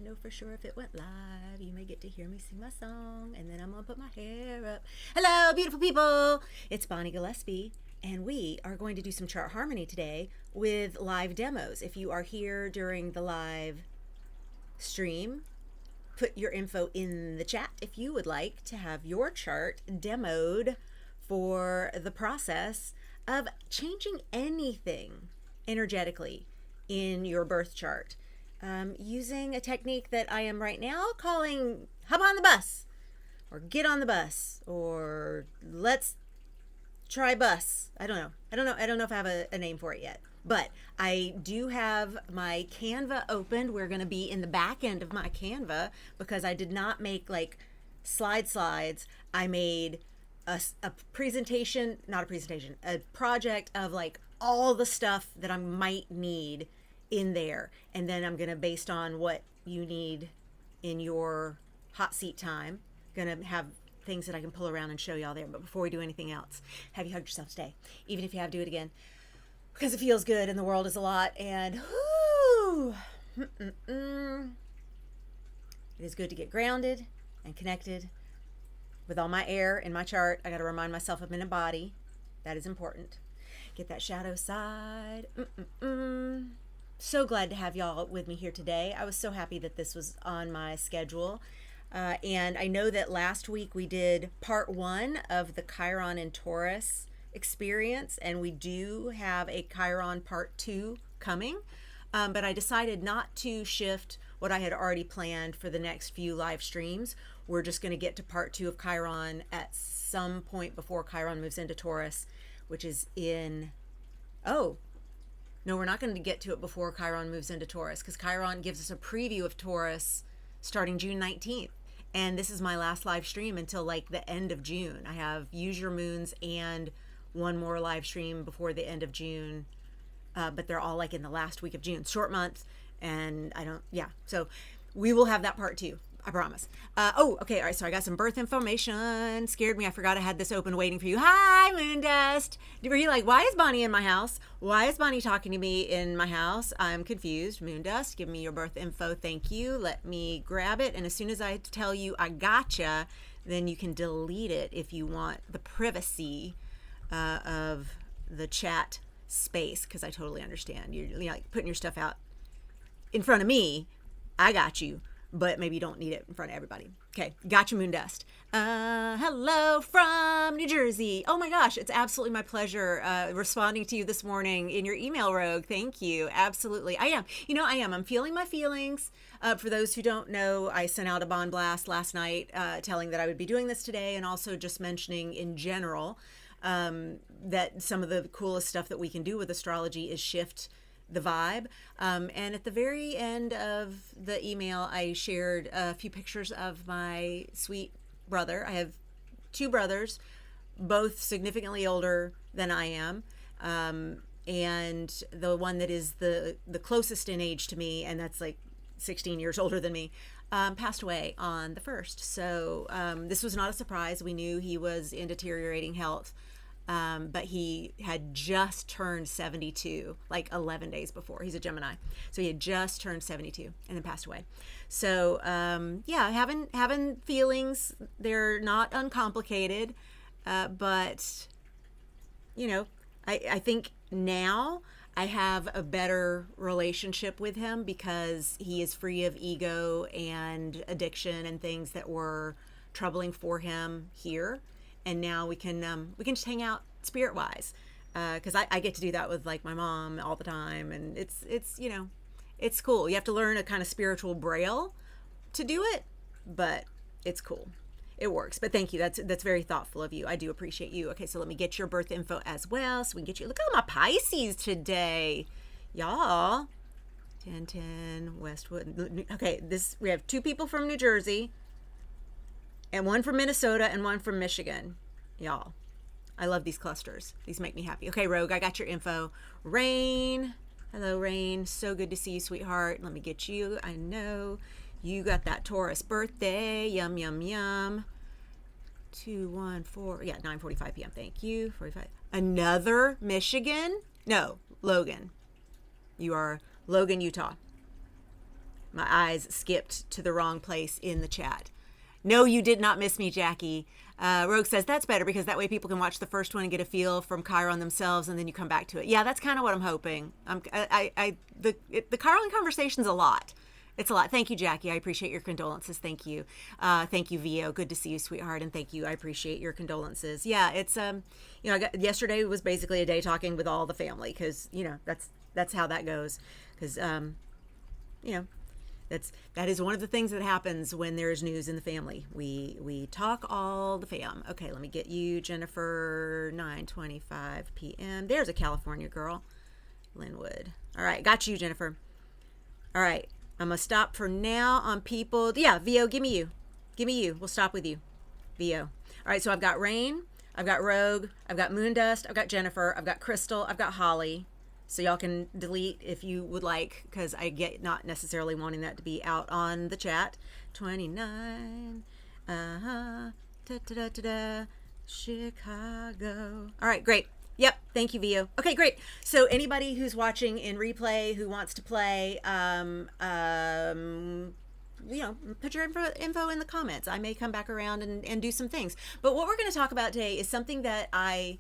know for sure if it went live. You may get to hear me sing my song, and then I'm gonna put my hair up. Hello, beautiful people. It's Bonnie Gillespie, and we are going to do some chart harmony today with live demos. If you are here during the live stream, put your info in the chat if you would like to have your chart demoed for the process of changing anything energetically in your birth chart, using a technique that I am right now calling hop on the bus, or get on the bus, or let's try bus. I don't know if I have a name for it yet, but I do have my Canva opened. We're going to be in the back end of my Canva because I did not make like slides. I made a presentation, not a presentation, a project of like all the stuff that I might need in there. And then I'm going to, based on what you need in your hot seat time, going to have things that I can pull around and show y'all there. But before we do anything else, have you hugged yourself today? Even if you have, do it again, because it feels good and the world is a lot. And it is good to get grounded and connected with all my air in my chart. I got to remind myself I'm in a body. That is important. Get that shadow side. So glad to have y'all with me here today. I was so happy that this was on my schedule. And I know that last week we did part 1 of the Chiron and Taurus experience, and we do have a Chiron part 2 coming. But I decided not to shift what I had already planned for the next few live streams. We're just going to get to part 2 of Chiron at some point before Chiron moves into Taurus, which is in, no, we're not going to get to it before Chiron moves into Taurus, because Chiron gives us a preview of Taurus starting June 19th. And this is my last live stream until like the end of June. I have Use Your Moons and one more live stream before the end of June. But they're all like in the last week of June. Short month. And so we will have that part 2. I promise. Okay. All right. So I got some birth information. Scared me. I forgot I had this open waiting for you. Hi, Moondust. Were you like, why is Bonnie in my house? Why is Bonnie talking to me in my house? I'm confused. Moondust, give me your birth info. Thank you. Let me grab it. And as soon as I tell you I gotcha, then you can delete it if you want the privacy of the chat space, because I totally understand. You're like putting your stuff out in front of me. I got you. But maybe you don't need it in front of everybody. Okay, gotcha, Moondust. Hello from New Jersey. Oh my gosh, it's absolutely my pleasure responding to you this morning in your email, Rogue. Thank you. Absolutely. I am. I am. I'm feeling my feelings. For those who don't know, I sent out a bond blast last night telling that I would be doing this today, and also just mentioning in general that some of the coolest stuff that we can do with astrology is shift the vibe. And at the very end of the email, I shared a few pictures of my sweet brother. I have 2 brothers, both significantly older than I am. And the one that is the closest in age to me, and that's like 16 years older than me, passed away on the 1st. So this was not a surprise. We knew he was in deteriorating health. But he had just turned 72, like 11 days before. He's a Gemini. So he had just turned 72 and then passed away. So, having feelings. They're not uncomplicated. But, I think now I have a better relationship with him because he is free of ego and addiction and things that were troubling for him here. And now we can just hang out spirit wise, because I get to do that with like my mom all the time, and it's cool. You have to learn a kind of spiritual braille to do it, but it's cool. It works. But thank you. That's very thoughtful of you. I do appreciate you. Okay, so let me get your birth info as well, so we can get you. Look at all my Pisces today, y'all. 1010 Westwood. Okay, we have 2 people from New Jersey. And 1 from Minnesota and 1 from Michigan. Y'all, I love these clusters. These make me happy. Okay, Rogue, I got your info. Rain. Hello, Rain. So good to see you, sweetheart. Let me get you. I know you got that Taurus birthday. Yum, yum, yum. 214. Yeah, 9:45 p.m. Thank you. 45. Another Michigan? No, Logan. You are Logan, Utah. My eyes skipped to the wrong place in the chat. No, you did not miss me, Jackie. Rogue says that's better because that way people can watch the first one and get a feel from Chiron themselves, and then you come back to it. Yeah, that's kind of what I'm hoping. The Chiron conversation's a lot. It's a lot. Thank you, Jackie. I appreciate your condolences. Thank you. Thank you, Vio. Good to see you, sweetheart. And thank you. I appreciate your condolences. Yeah, it's yesterday was basically a day talking with all the family because that's how that goes. Because that is one of the things that happens when there is news in the family. We talk all the fam. Okay, let me get you, Jennifer. 9:25 p.m. There's a California girl, Linwood. All right, got you, Jennifer. All right. I'm going to stop for now on people. Yeah, Vio, give me you. Give me you. We'll stop with you. Vio. All right, so I've got Rain, I've got Rogue, I've got Moondust, I've got Jennifer, I've got Crystal, I've got Holly. So y'all can delete if you would like, because I get not necessarily wanting that to be out on the chat. 29. Chicago. All right, great. Yep. Thank you, Vio. Okay, great. So anybody who's watching in replay who wants to play, put your info in the comments. I may come back around and do some things. But what we're going to talk about today is something that I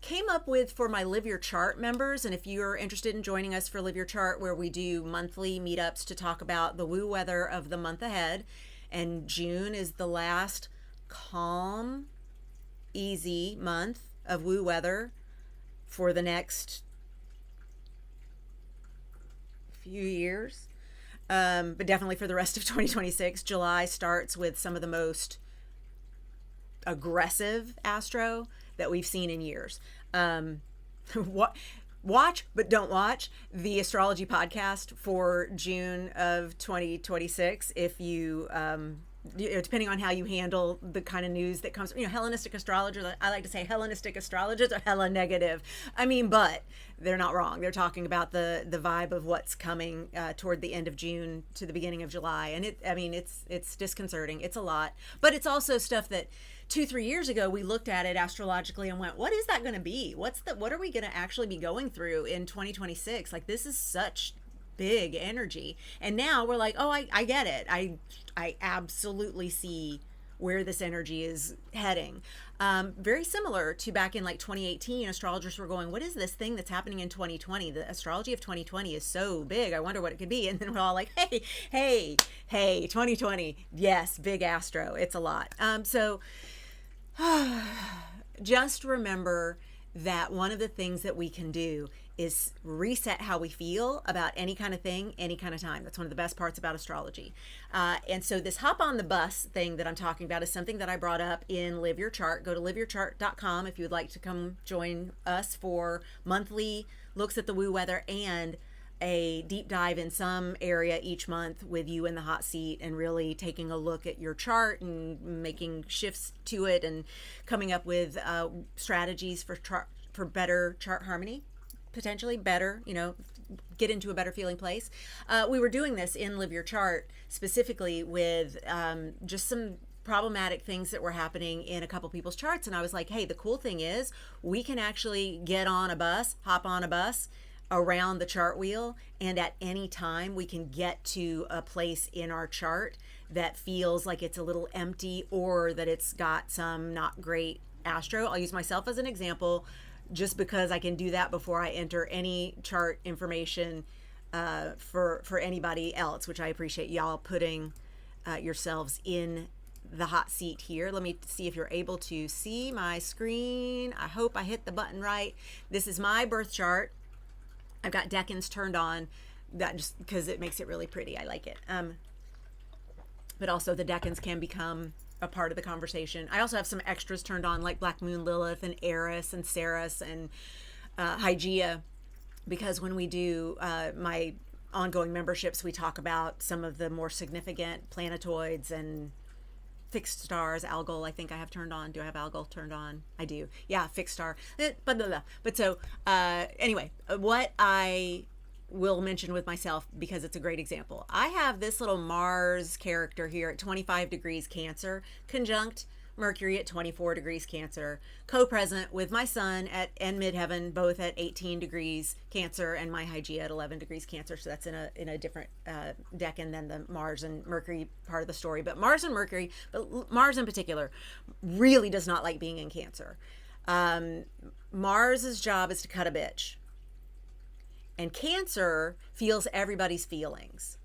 came up with for my Live Your Chart members. And if you're interested in joining us for Live Your Chart, where we do monthly meetups to talk about the woo weather of the month ahead, and June is the last calm, easy month of woo weather for the next few years, but definitely for the rest of 2026. July starts with some of the most aggressive astro that we've seen in years. Watch, but don't watch the astrology podcast for June of 2026 if you depending on how you handle the kind of news that comes, Hellenistic astrologers, I like to say Hellenistic astrologers are hella negative. But they're not wrong. They're talking about the vibe of what's coming toward the end of June to the beginning of July. And it's disconcerting. It's a lot, but it's also stuff that 2-3 years ago we looked at it astrologically and went, what is that going to be? What are we going to actually be going through in 2026? Like, this is such big energy, and now we're like, oh, I get it. I absolutely see where this energy is heading. Very similar to back in like 2018, astrologers were going, what is this thing that's happening in 2020? The astrology of 2020 is so big, I wonder what it could be. And then we're all like, hey 2020, yes, big astro, it's a lot. So just remember that one of the things that we can do is reset how we feel about any kind of thing, any kind of time. That's one of the best parts about astrology. And so this hop on the bus thing that I'm talking about is something that I brought up in Live Your Chart. Go to liveyourchart.com if you would like to come join us for monthly looks at the woo weather and a deep dive in some area each month with you in the hot seat and really taking a look at your chart and making shifts to it and coming up with strategies for better chart harmony. Potentially better, get into a better feeling place. We were doing this in Live Your Chart specifically with just some problematic things that were happening in a couple people's charts. And I was like, hey, the cool thing is we can actually hop on a bus around the chart wheel. And at any time we can get to a place in our chart that feels like it's a little empty or that it's got some not great astro. I'll use myself as an example, just because I can do that before I enter any chart information for anybody else, which I appreciate y'all putting yourselves in the hot seat here. Let me see if you're able to see my screen. I hope I hit the button right. This is my birth chart. I've got decans turned on, that just because it makes it really pretty. I like it. But also the decans can become a part of the conversation. I also have some extras turned on, like Black Moon Lilith and Eris and Ceres and Hygeia, because when we do my ongoing memberships, we talk about some of the more significant planetoids and fixed stars. Algol, I think I have turned on. Do I have Algol turned on? I do. Yeah, fixed star. But so anyway, what I will mention with myself, because it's a great example. I have this little Mars character here at 25 degrees Cancer, conjunct Mercury at 24 degrees Cancer, co-present with my Sun and midheaven, both at 18 degrees Cancer, and my Hygeia at 11 degrees Cancer. So that's in a different decan than the Mars and Mercury part of the story. But Mars and Mercury, but Mars in particular, really does not like being in Cancer. Mars's job is to cut a bitch. And Cancer feels everybody's feelings.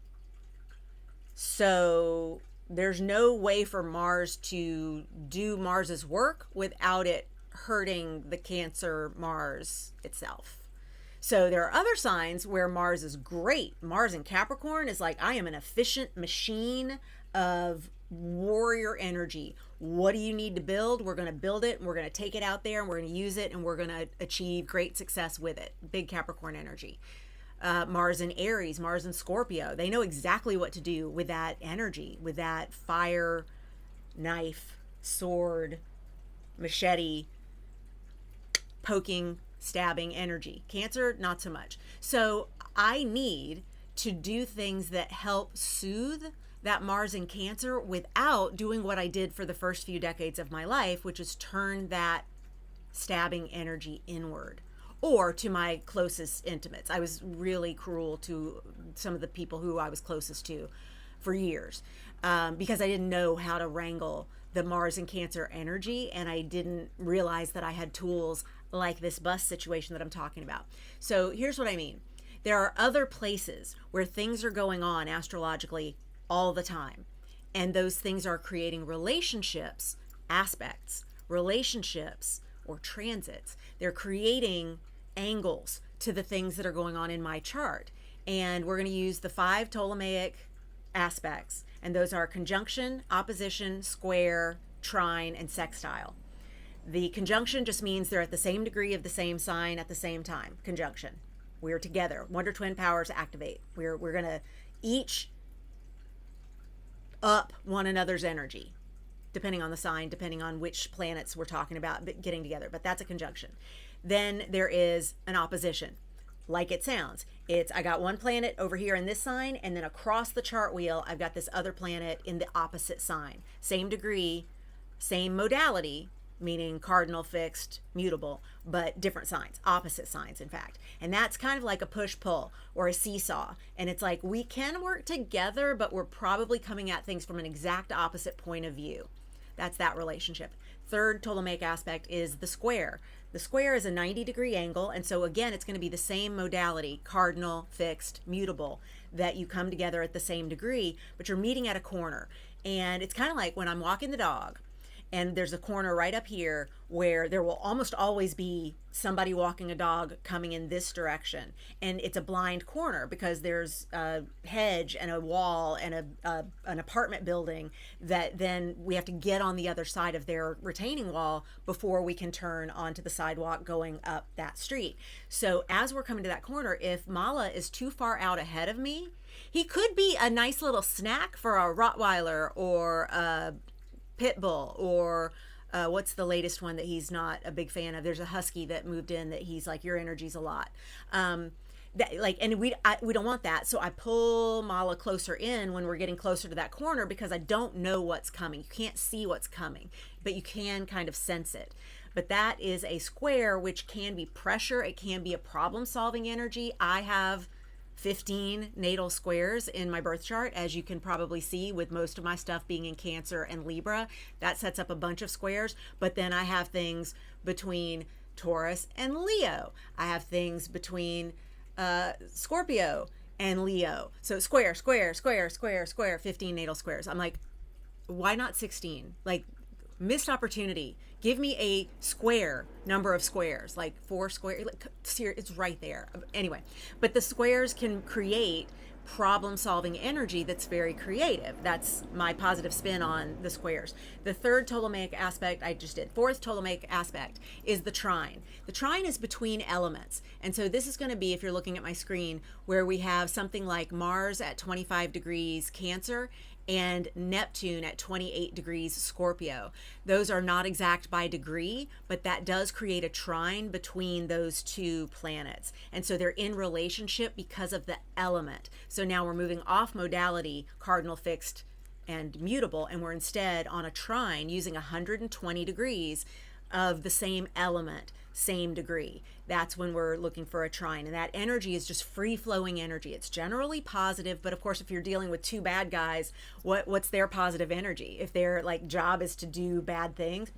So there's no way for Mars to do Mars's work without it hurting the Cancer Mars itself. So there are other signs where Mars is great. Mars in Capricorn is like, I am an efficient machine of warrior energy. What do you need to build? We're going to build it, and we're going to take it out there, and we're going to use it, and we're going to achieve great success with it. Big Capricorn energy. Mars in Aries, Mars in Scorpio. They know exactly what to do with that energy, with that fire, knife, sword, machete, poking, stabbing energy. Cancer, not so much. So I need to do things that help soothe that Mars in Cancer without doing what I did for the first few decades of my life, which is turn that stabbing energy inward. Or to my closest intimates. I was really cruel to some of the people who I was closest to for years because I didn't know how to wrangle the Mars and Cancer energy, and I didn't realize that I had tools like this bus situation that I'm talking about. So here's what I mean. There are other places where things are going on astrologically all the time, and those things are creating relationships, aspects, relationships, or transits. They're creating angles to the things that are going on in my chart. And we're going to use the 5 Ptolemaic aspects. And those are conjunction, opposition, square, trine, and sextile. The conjunction just means they're at the same degree of the same sign at the same time. Conjunction. We're together. Wonder twin powers activate. We're going to each up one another's energy, depending on the sign, depending on which planets we're talking about getting together. But that's a conjunction. Then there is an opposition. Like it sounds. It's, I got one planet over here in this sign, and then across the chart wheel, I've got this other planet in the opposite sign. Same degree, same modality, meaning cardinal, fixed, mutable, but different signs, opposite signs, in fact. And that's kind of like a push-pull or a seesaw. And it's like, we can work together, but we're probably coming at things from an exact opposite point of view. That's that relationship. Third Ptolemaic aspect is the square. The square is a 90-degree angle, and so again, it's going to be the same modality, cardinal, fixed, mutable, that you come together at the same degree, but you're meeting at a corner. And it's kind of like when I'm walking the dog, and there's a corner right up here where there will almost always be somebody walking a dog coming in this direction. And it's a blind corner because there's a hedge and a wall and an apartment building that then we have to get on the other side of their retaining wall before we can turn onto the sidewalk going up that street. So as we're coming to that corner, if Mala is too far out ahead of me, he could be a nice little snack for a Rottweiler or a pit bull, or what's the latest one that he's not a big fan of? There's a husky that moved in that he's like, your energy's a lot. And we don't want that. So I pull Mala closer in when we're getting closer to that corner because I don't know what's coming. You can't see what's coming, but you can kind of sense it. But that is a square, which can be pressure. It can be a problem-solving energy. I have 15 natal squares in my birth chart, as you can probably see, with most of my stuff being in Cancer and Libra. That sets up a bunch of squares, but then I have things between Taurus and Leo. I have things between Scorpio and Leo. So square, 15 natal squares. I'm like, why not 16? Like, missed opportunity. Give me a square number of squares, like 4 squares. Like, it's right there. Anyway, but the squares can create problem-solving energy that's very creative. That's my positive spin on the squares. The third Ptolemaic aspect I just did. Fourth Ptolemaic aspect is the trine. The trine is between elements. And so this is going to be, if you're looking at my screen, where we have something like Mars at 25 degrees Cancer and Neptune at 28 degrees Scorpio. Those are not exact by degree, but that does create a trine between those two planets. And so they're in relationship because of the element. So now we're moving off modality, cardinal, fixed, and mutable, and we're instead on a trine using 120 degrees of the same element, same degree. That's when we're looking for a trine. And that energy is just free-flowing energy. It's generally positive, but of course, if you're dealing with two bad guys, what's their positive energy? If their like job is to do bad things.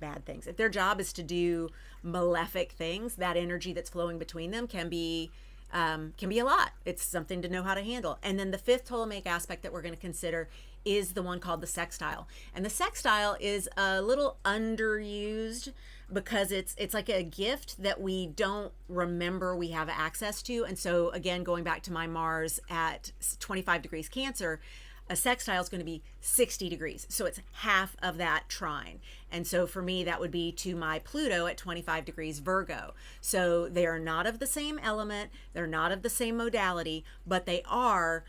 If their job is to do malefic things, that energy that's flowing between them can be a lot. It's something to know how to handle. And then the fifth Ptolemaic aspect that we're going to consider is the one called the sextile. And the sextile is a little underused because it's like a gift that we don't remember we have access to. And so again, going back to my Mars at 25 degrees Cancer, a sextile is going to be 60 degrees. So it's half of that trine. And so for me, that would be to my Pluto at 25 degrees Virgo. So they are not of the same element. They're not of the same modality, but they are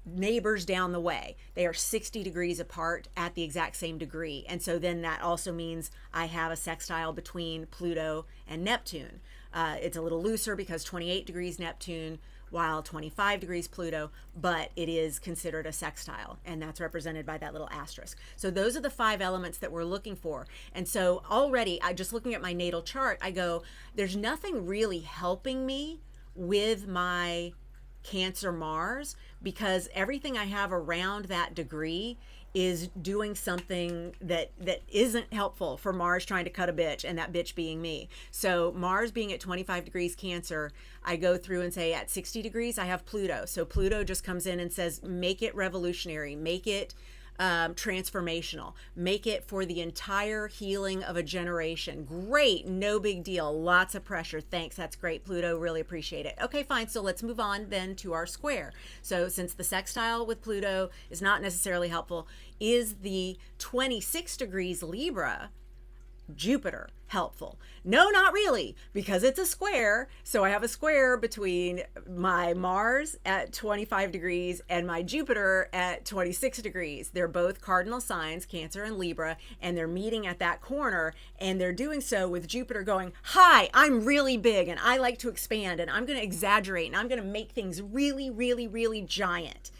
neighbors down the way. They are 60 degrees apart at the exact same degree. And so then that also means I have a sextile between Pluto and Neptune. It's a little looser because 28 degrees Neptune, while 25 degrees Pluto, but it is considered a sextile, and that's represented by that little asterisk. So those are the 5 elements that we're looking for. And so already, I just looking at my natal chart, I go, there's nothing really helping me with my Cancer Mars, because everything I have around that degree is doing something that isn't helpful for Mars trying to cut a bitch, and that bitch being me. So Mars being at 25 degrees Cancer, I go through and say at 60 degrees, I have Pluto. So Pluto just comes in and says, make it revolutionary, make it transformational, make it for the entire healing of a generation. Great, no big deal, lots of pressure. Thanks, that's great, Pluto, really appreciate it. Okay, fine, so let's move on then to our square. So since the sextile with Pluto is not necessarily helpful, is the 26 degrees Libra Jupiter helpful? No, not really, because it's a square. So I have a square between my Mars at 25 degrees and my Jupiter at 26 degrees. They're both cardinal signs, Cancer and Libra, and they're meeting at that corner, and they're doing so with Jupiter going, hi, I'm really big and I like to expand and I'm going to exaggerate and I'm going to make things really, really, really giant.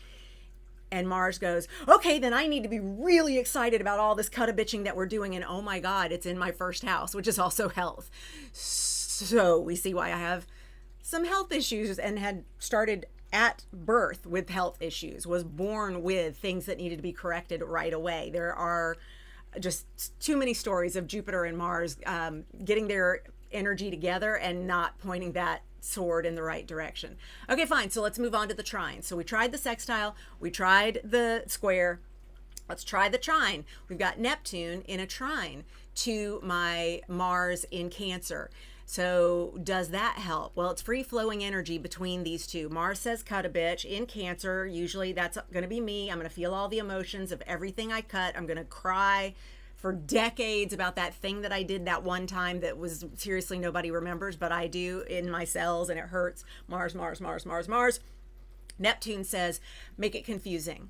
And Mars goes, okay, then I need to be really excited about all this cut-a-bitching that we're doing. And oh my God, it's in my first house, which is also health. So we see why I have some health issues and had started at birth with health issues, was born with things that needed to be corrected right away. There are just too many stories of Jupiter and Mars getting their energy together and not pointing that sword in the right direction. Okay, fine. So let's move on to the trine. So we tried the sextile, we tried the square. Let's try the trine. We've got Neptune in a trine to my Mars in Cancer. So does that help? Well, it's free-flowing energy between these two. Mars says cut a bitch in Cancer. Usually that's going to be me. I'm going to feel all the emotions of everything I cut. I'm going to cry for decades about that thing that I did that one time that was seriously nobody remembers, but I do in my cells and it hurts. Mars, Mars, Mars, Mars, Mars. Neptune says, make it confusing.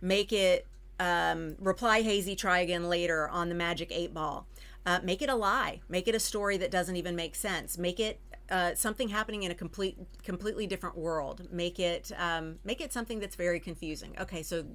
Make it reply hazy, try again later on the magic 8 ball. Make it a lie. Make it a story that doesn't even make sense. Make it something happening in a completely different world. Make it something that's very confusing. Okay, so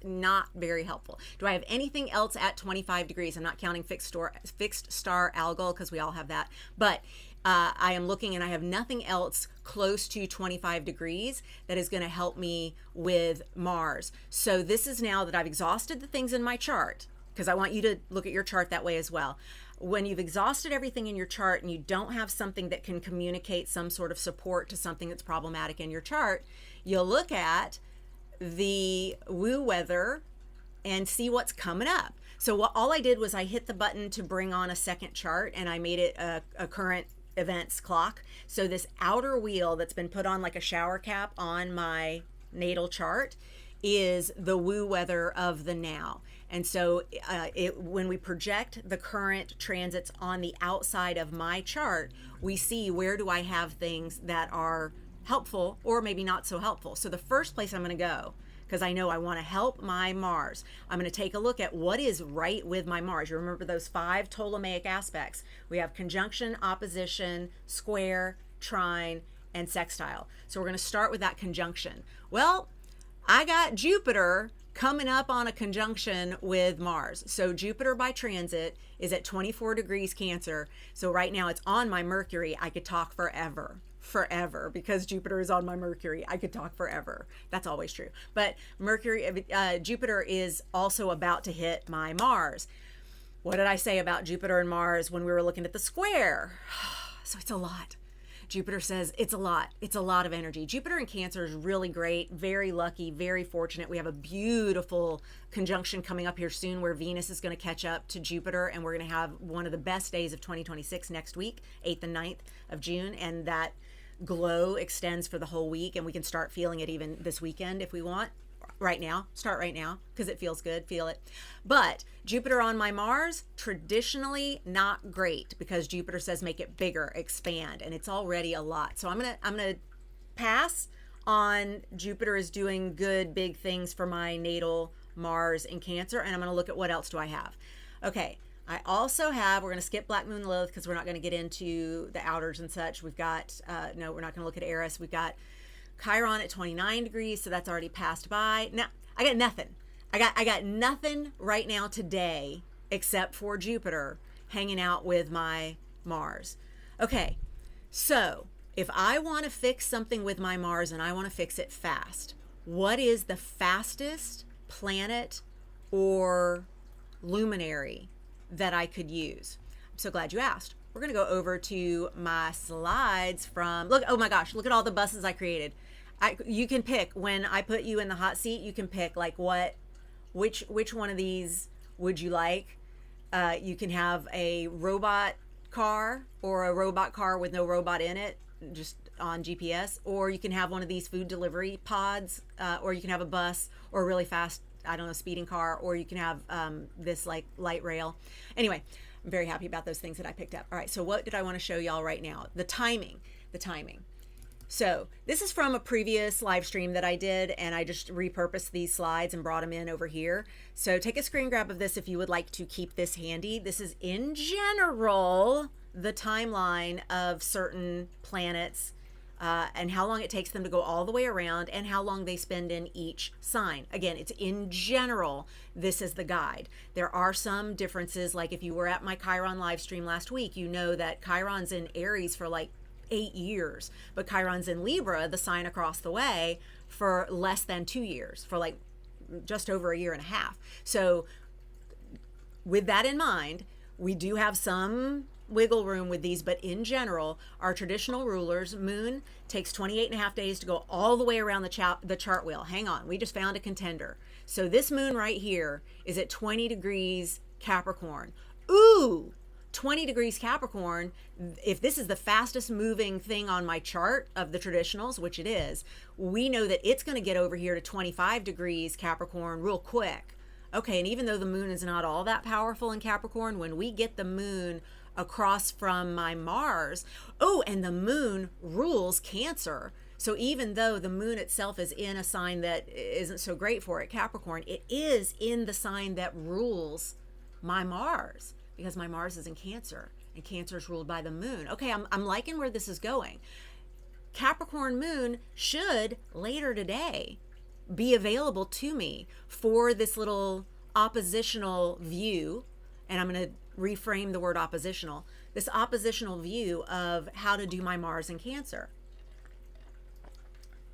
not very helpful. Do I have anything else at 25 degrees? I'm not counting fixed star algol because we all have that. But I am looking and I have nothing else close to 25 degrees that is going to help me with Mars. So this is now that I've exhausted the things in my chart, because I want you to look at your chart that way as well. When you've exhausted everything in your chart and you don't have something that can communicate some sort of support to something that's problematic in your chart, you'll look at the woo weather and see what's coming up. So all I did was I hit the button to bring on a second chart and I made it a current events clock. So this outer wheel that's been put on like a shower cap on my natal chart is the woo weather of the now. And so when we project the current transits on the outside of my chart, we see where do I have things that are helpful or maybe not so helpful. So the first place I'm going to go, because I know I want to help my Mars, I'm going to take a look at what is right with my Mars. You remember those 5 Ptolemaic aspects. We have conjunction, opposition, square, trine, and sextile. So we're going to start with that conjunction. Well, I got Jupiter coming up on a conjunction with Mars. So Jupiter by transit is at 24 degrees Cancer. So right now it's on my Mercury. I could talk forever, because Jupiter is on my Mercury. I could talk forever. That's always true. But Jupiter is also about to hit my Mars. What did I say about Jupiter and Mars when we were looking at the square? So it's a lot. Jupiter says it's a lot. It's a lot of energy. Jupiter in Cancer is really great, very lucky, very fortunate. We have a beautiful conjunction coming up here soon where Venus is going to catch up to Jupiter, and we're going to have one of the best days of 2026 next week, 8th and 9th of June, and that glow extends for the whole week, and we can start feeling it even this weekend if we want. Start right now, because it feels good, feel it. But Jupiter on my Mars, traditionally not great, because Jupiter says make it bigger, expand, and it's already a lot. So I'm gonna pass on Jupiter is doing good big things for my natal Mars in Cancer, and I'm gonna look at what else do I have. Okay, I also have, we're gonna skip Black Moon Lilith because we're not gonna get into the outers and such. We've got, no, we're not gonna look at Eris. We've got Chiron at 29 degrees, so that's already passed by. Now, I got nothing. I got nothing right now today except for Jupiter hanging out with my Mars. Okay, so if I want to fix something with my Mars and I want to fix it fast, what is the fastest planet or luminary that I could use? I'm so glad you asked. We're going to go over to my slides from, look, oh my gosh, look at all the buses I created. You can pick, when I put you in the hot seat, you can pick like which one of these would you like? You can have a robot car or a robot car with no robot in it, just on GPS, or you can have one of these food delivery pods, or you can have a bus or a really fast, I don't know, speeding car, or you can have this like light rail. Anyway, I'm very happy about those things that I picked up. All right, so what did I want to show y'all right now? The timing. So this is from a previous live stream that I did, and I just repurposed these slides and brought them in over here. So take a screen grab of this if you would like to keep this handy. This is in general the timeline of certain planets, and how long it takes them to go all the way around and how long they spend in each sign. Again, it's in general, this is the guide. There are some differences, like if you were at my Chiron live stream last week, you know that Chiron's in Aries for like 8 years, but Chiron's in Libra, the sign across the way, for less than 2 years, for like just over a year and a half. So with that in mind, we do have some wiggle room with these, but in general, our traditional rulers, Moon takes 28 and a half days to go all the way around the chart wheel. Hang on, we just found a contender. So this Moon right here is at 20 degrees Capricorn. Ooh, 20 degrees Capricorn. If this is the fastest moving thing on my chart of the traditionals, which it is, we know that it's going to get over here to 25 degrees Capricorn real quick. Okay, and even though the Moon is not all that powerful in Capricorn, when we get the Moon across from my Mars, oh, and the Moon rules Cancer. So even though the Moon itself is in a sign that isn't so great for it, Capricorn, it is in the sign that rules my Mars, because my Mars is in Cancer, and Cancer is ruled by the Moon. Okay, I'm liking where this is going. Capricorn Moon should later today be available to me for this little oppositional view, and I'm going to reframe the word oppositional, this oppositional view of how to do my Mars in Cancer.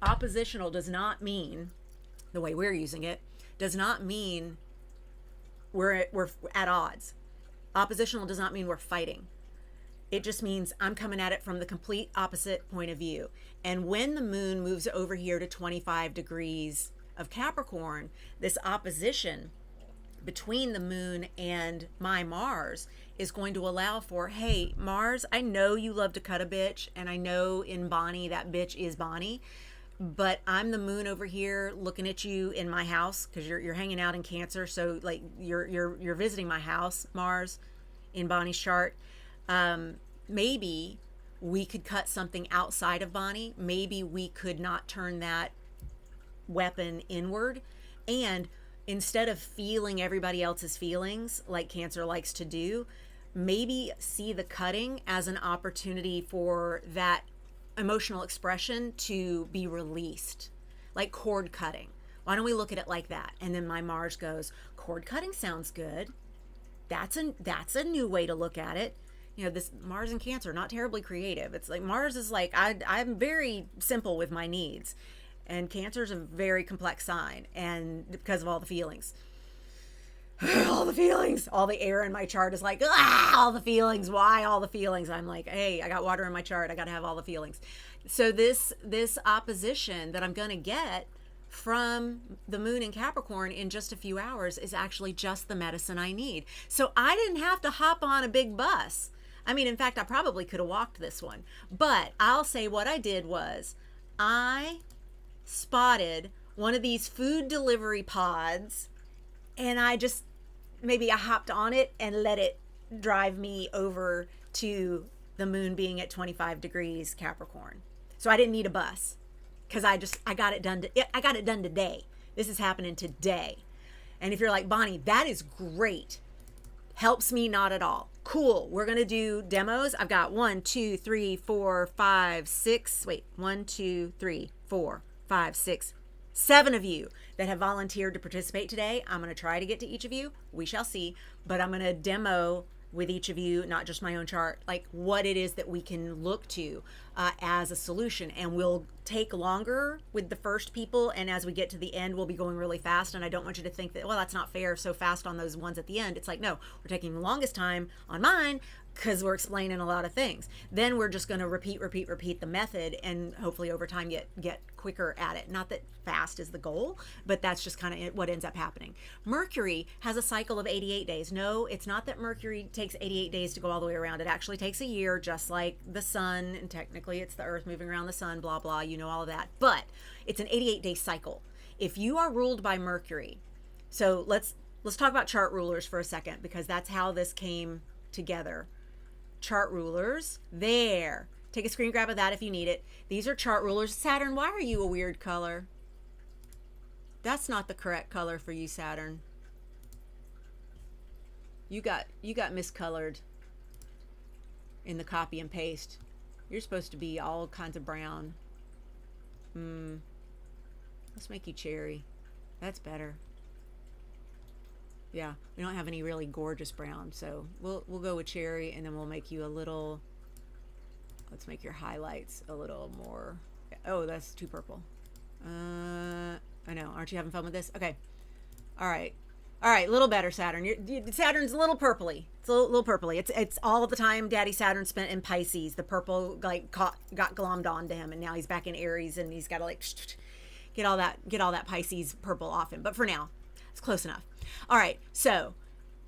Oppositional does not mean, the way we're using it, does not mean we're at odds. Oppositional does not mean we're fighting. It just means I'm coming at it from the complete opposite point of view. And when the Moon moves over here to 25 degrees of Capricorn, this opposition between the Moon and my Mars is going to allow for, hey, Mars, I know you love to cut a bitch, and I know in Bonnie that bitch is Bonnie, but I'm the Moon over here looking at you in my house, because you're hanging out in Cancer, so like you're visiting my house, Mars, in Bonnie's chart. Maybe we could cut something outside of Bonnie. Maybe we could not turn that weapon inward, and instead of feeling everybody else's feelings like Cancer likes to do, maybe see the cutting as an opportunity for that emotional expression to be released, like cord cutting. Why don't we look at it like that? And then my Mars goes, cord cutting sounds good. That's a new way to look at it. You know, this Mars and Cancer, not terribly creative. It's like Mars is like, I'm very simple with my needs. And Cancer is a very complex sign, and because of all the feelings. All the feelings, all the air in my chart is like, all the feelings. Why all the feelings? I'm like, hey, I got water in my chart. I got to have all the feelings. So this opposition that I'm going to get from the moon in Capricorn in just a few hours is actually just the medicine I need. So I didn't have to hop on a big bus. I mean, in fact, I probably could have walked this one. But I'll say what I did was I spotted one of these food delivery pods, and I hopped on it and let it drive me over to the moon being at 25 degrees Capricorn. So I didn't need a bus because I got it done. I got it done today. This is happening today. And if you're like, Bonnie, that is great. Helps me not at all. Cool. We're going to do demos. I've got 1, 2, 3, 4, 5, 6. Wait, 1, 2, 3, 4, 5, 6, 7 of you that have volunteered to participate today. I'm going to try to get to each of you. We shall see. But I'm going to demo with each of you, not just my own chart, like what it is that we can look to as a solution. And we'll take longer with the first people. And as we get to the end, we'll be going really fast. And I don't want you to think that, well, that's not fair, so fast on those ones at the end. It's like, no, we're taking the longest time on mine because we're explaining a lot of things. Then we're just going to repeat the method, and hopefully over time get quicker at it. Not that fast is the goal, but that's just kind of what ends up happening. Mercury has a cycle of 88 days. No, it's not that Mercury takes 88 days to go all the way around. It actually takes a year, just like the sun, and technically it's the Earth moving around the sun, blah, blah, you know all of that. But it's an 88-day cycle. If you are ruled by Mercury, so let's talk about chart rulers for a second, because that's how this came together. Chart rulers, there. Take a screen grab of that if you need it. These are chart rulers. Saturn, why are you a weird color? That's not the correct color for you, Saturn. You got miscolored in the copy and paste. You're supposed to be all kinds of brown. Let's make you cherry. That's better. Yeah, we don't have any really gorgeous brown, so we'll go with cherry, and then we'll make you a little, let's make your highlights a little more, oh, that's too purple. I know, aren't you having fun with this? Okay, all right, a little better, Saturn. Saturn's a little purpley. It's a little purpley. It's all the time Daddy Saturn spent in Pisces. The purple like got glommed onto him, and now he's back in Aries, and he's got to like get all that Pisces purple off him. But for now, it's close enough. All right, so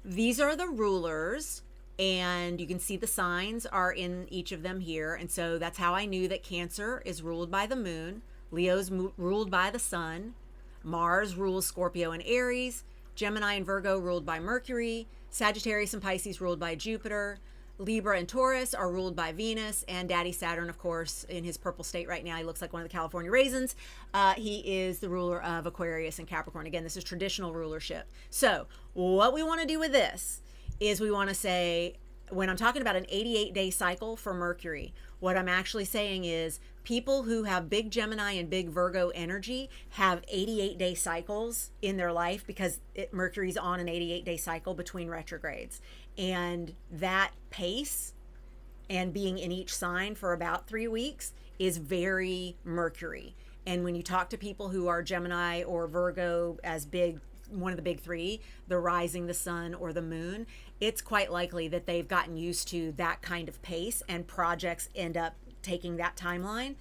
these are the rulers, and you can see the signs are in each of them here. And so that's how I knew that Cancer is ruled by the moon, Leo's ruled by the sun, Mars rules Scorpio and Aries, Gemini and Virgo ruled by Mercury, Sagittarius and Pisces ruled by Jupiter, Libra and Taurus are ruled by Venus, and Daddy Saturn, of course, in his purple state right now, he looks like one of the California raisins. He is the ruler of Aquarius and Capricorn. Again, this is traditional rulership. So what we want to do with this is we want to say, when I'm talking about an 88-day cycle for Mercury, what I'm actually saying is people who have big Gemini and big Virgo energy have 88-day cycles in their life, because Mercury's on an 88-day cycle between retrogrades. And that pace and being in each sign for about 3 weeks is very Mercury. And when you talk to people who are Gemini or Virgo as big, one of the big three, the rising, the sun, or the moon, it's quite likely that they've gotten used to that kind of pace, and projects end up taking that timeline.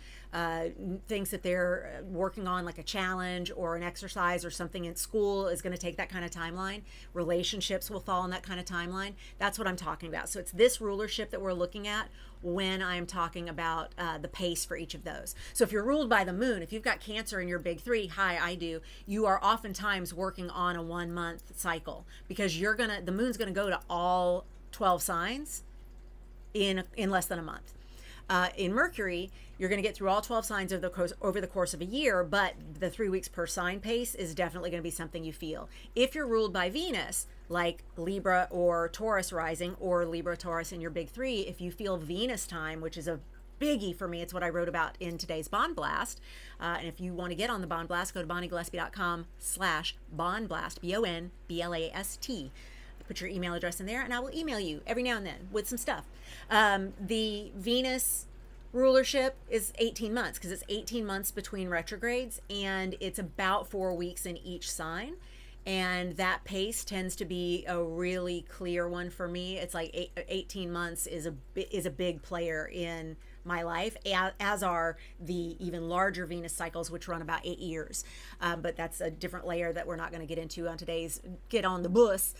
Things that they're working on, like a challenge or an exercise or something in school, is going to take that kind of timeline. Relationships will fall on that kind of timeline. That's what I'm talking about. So it's this rulership that we're looking at when I'm talking about the pace for each of those. So if you're ruled by the moon, if you've got Cancer in your big three, hi, I do, you are oftentimes working on a 1 month cycle, because the moon's going to go to all 12 signs in less than a month. In Mercury, you're going to get through all 12 signs over the course of a year, but the 3 weeks per sign pace is definitely going to be something you feel. If you're ruled by Venus, like Libra or Taurus rising, or Libra, Taurus in your big three, if you feel Venus time, which is a biggie for me. It's what I wrote about in today's Bond Blast. And if you want to get on the Bond Blast, go to bonniegillespie.com/Bond Blast, BONBLAST. Put your email address in there, and I will email you every now and then with some stuff. The Venus rulership is 18 months because it's 18 months between retrogrades, and it's about 4 weeks in each sign. And that pace tends to be a really clear one for me. It's like 18 months is a big player in my life, as are the even larger Venus cycles, which run about 8 years. But that's a different layer that we're not going to get into on today's Get on the Bus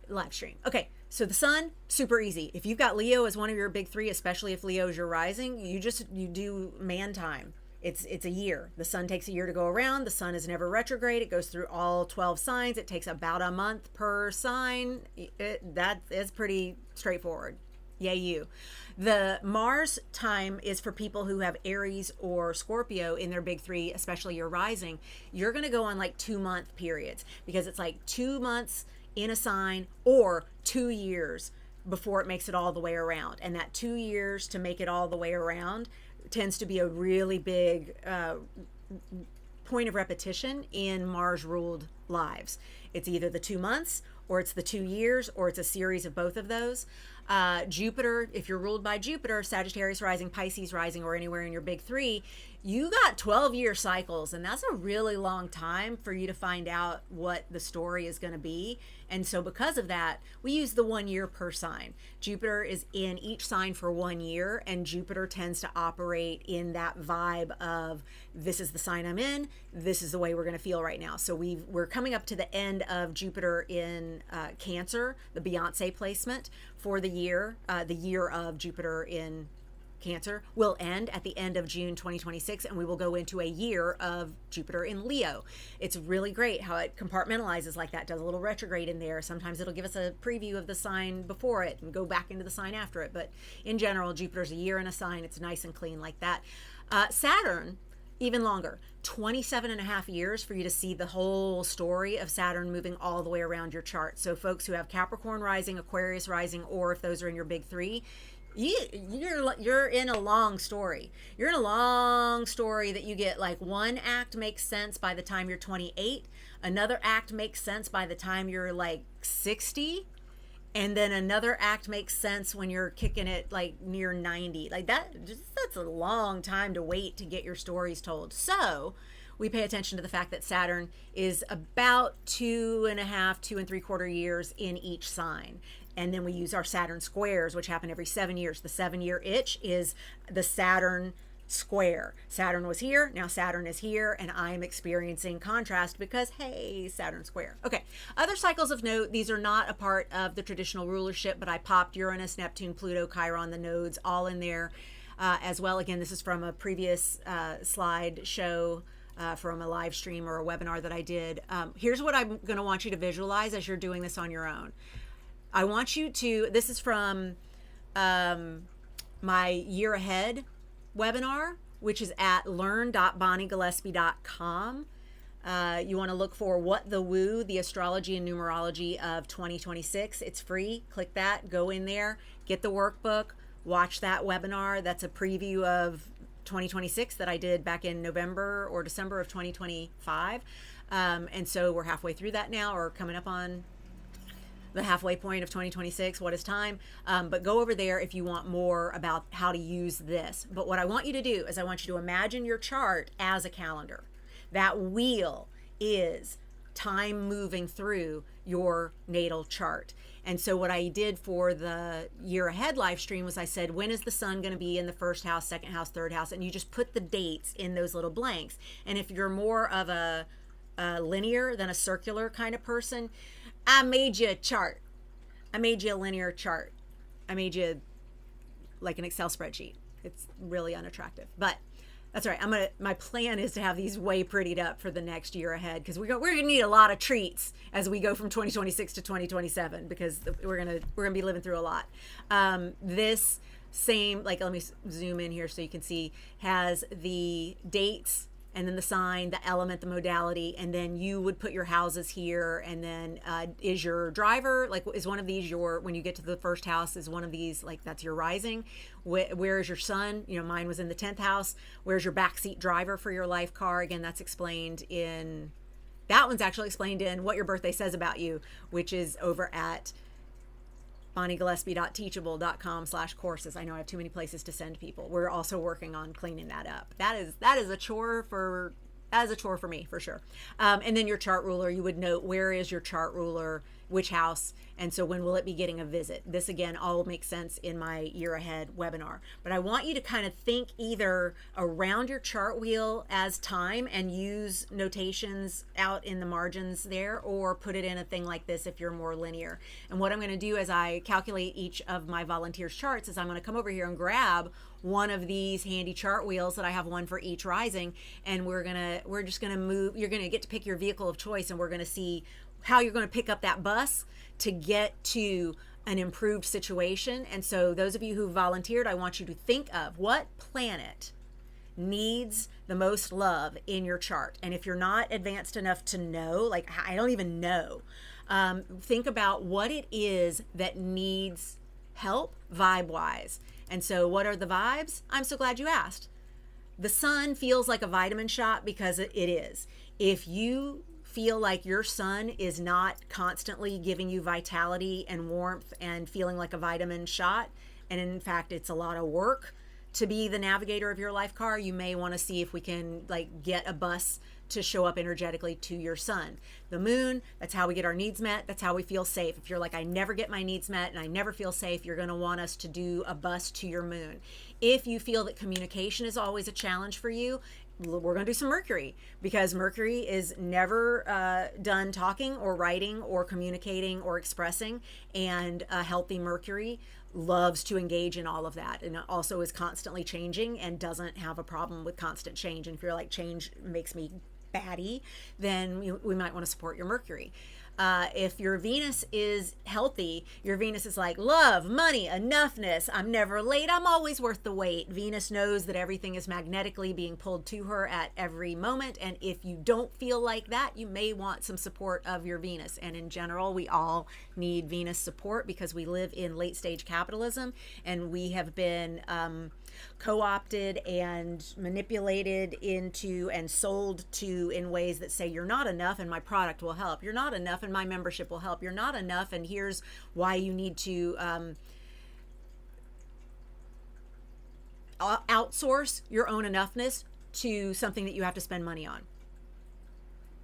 live stream. Okay, so the sun, super easy. If you've got Leo as one of your big three, especially if Leo is your rising, you do man time. It's a year. The sun takes a year to go around. The sun is never retrograde. It goes through all 12 signs. It takes about a month per sign. That is pretty straightforward. Yay you. The Mars time is for people who have Aries or Scorpio in their big three, especially your rising. You're going to go on like 2-month periods because it's like 2 months in a sign or 2 years before it makes it all the way around. And that 2 years to make it all the way around tends to be a really big point of repetition in Mars ruled lives. It's either the 2 months or it's the 2 years or it's a series of both of those. Jupiter, if you're ruled by Jupiter, Sagittarius rising, Pisces rising, or anywhere in your big three, you got 12-year cycles, and that's a really long time for you to find out what the story is going to be. And so because of that, we use the 1 year per sign. Jupiter is in each sign for 1 year, and Jupiter tends to operate in that vibe of, this is the sign I'm in, this is the way we're going to feel right now. So we're coming up to the end of Jupiter in Cancer, the Beyonce placement for the year of Jupiter in Cancer will end at the end of June 2026, and we will go into a year of Jupiter in Leo. It's really great how it compartmentalizes like that, does a little retrograde in there. Sometimes it'll give us a preview of the sign before it and go back into the sign after it. But in general, Jupiter's a year in a sign. It's nice and clean like that. Saturn, even longer, 27.5 years for you to see the whole story of Saturn moving all the way around your chart. So folks who have Capricorn rising, Aquarius rising, or if those are in your big three, you're in a long story. You're in a long story that you get like one act makes sense by the time you're 28. Another act makes sense by the time you're like 60. And then another act makes sense when you're kicking it like near 90. Like that's a long time to wait to get your stories told. So we pay attention to the fact that Saturn is about 2.5, 2 3/4 years in each sign. And then we use our Saturn squares, which happen every 7 years. The 7-year itch is the Saturn square. Saturn was here, now Saturn is here, and I'm experiencing contrast because, hey, Saturn square. Okay, other cycles of note, these are not a part of the traditional rulership, but I popped Uranus, Neptune, Pluto, Chiron, the nodes, all in there as well. Again, this is from a previous slide show from a live stream or a webinar that I did. Here's what I'm going to want you to visualize as you're doing this on your own. I want you to, this is from my year ahead webinar, which is at learn.bonniegillespie.com. You want to look for What the Woo, the astrology and numerology of 2026. It's free. Click that, go in there, get the workbook, watch that webinar. That's a preview of 2026 that I did back in November or December of 2025. And so we're halfway through that now, or coming up on the halfway point of 2026. What is time? But go over there if you want more about how to use this. But what I want you to do is I want you to imagine your chart as a calendar. That wheel is time moving through your natal chart. And so what I did for the year ahead live stream was I said, when is the sun going to be in the first house, second house, third house? And you just put the dates in those little blanks. And if you're more of a linear than a circular kind of person, I made you a chart. I made you a linear chart. I made you like an Excel spreadsheet. It's really unattractive, but that's all right. My plan is to have these way prettied up for the next year ahead, because we're gonna need a lot of treats as we go from 2026 to 2027, because we're gonna be living through a lot. This same, like, let me zoom in here so you can see, has the dates and then the sign, the element, the modality, and then you would put your houses here. And then is your driver, like, is one of these your, when you get to the first house, is one of these, like, that's your rising? Where is your sun? You know, mine was in the 10th house. Where's your backseat driver for your life car? Again, that's explained in, that one's actually explained in What Your Birthday Says About You, which is over at bonniegillespie.teachable.com/courses. I know I have too many places to send people. We're also working on cleaning that up. That is a chore for, that is a chore for me, for sure. And then your chart ruler, you would note where is your chart ruler, which house, and so when will it be getting a visit. This again all makes sense in my year ahead webinar. But I want you to kind of think either around your chart wheel as time and use notations out in the margins there, or put it in a thing like this if you're more linear. And what I'm going to do as I calculate each of my volunteers' charts is I'm going to come over here and grab one of these handy chart wheels that I have, one for each rising, and we're just gonna move. You're gonna get to pick your vehicle of choice, and we're gonna see how you're going to pick up that bus to get to an improved situation. And so those of you who volunteered, I want you to think of what planet needs the most love in your chart. And if you're not advanced enough to know, like I don't even know, think about what it is that needs help vibe-wise. And so what are the vibes? I'm so glad you asked. The sun feels like a vitamin shot because it is. If you feel like your sun is not constantly giving you vitality and warmth and feeling like a vitamin shot, and in fact it's a lot of work to be the navigator of your life car, you may want to see if we can like get a bus to show up energetically to your sun. The moon, that's how we get our needs met. That's how we feel safe. If you're like, I never get my needs met and I never feel safe, you're going to want us to do a bus to your moon. If you feel that communication is always a challenge for you, we're going to do some Mercury, because Mercury is never done talking or writing or communicating or expressing, and a healthy Mercury loves to engage in all of that, and also is constantly changing and doesn't have a problem with constant change. And if you're like, change makes me batty, then we might want to support your Mercury. If your Venus is healthy, your Venus is like love, money, enoughness. I'm never late. I'm always worth the wait. Venus knows that everything is magnetically being pulled to her at every moment. And if you don't feel like that, you may want some support of your Venus. And in general, we all need Venus support because we live in late stage capitalism, and we have been co-opted and manipulated into and sold to in ways that say you're not enough and my product will help. You're not enough and my membership will help. You're not enough and here's why you need to outsource your own enoughness to something that you have to spend money on.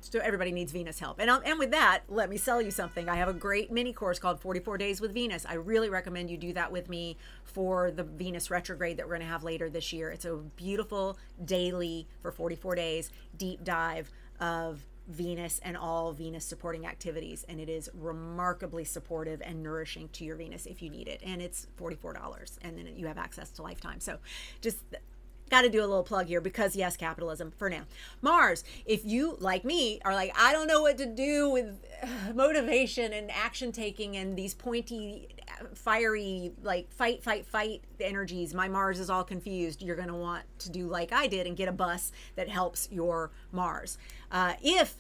So everybody needs Venus help. And with that, let me sell you something. I have a great mini course called 44 Days with Venus. I really recommend you do that with me for the Venus retrograde that we're going to have later this year. It's a beautiful daily for 44 days deep dive of Venus and all Venus supporting activities. And it is remarkably supportive and nourishing to your Venus if you need it. And it's $44. And then you have access to lifetime. So just got to do a little plug here because yes, capitalism for now. Mars, if you like me are like, I don't know what to do with motivation and action taking and these pointy, fiery, like fight energies, my Mars is all confused. You're going to want to do like I did and get a bus that helps your Mars. If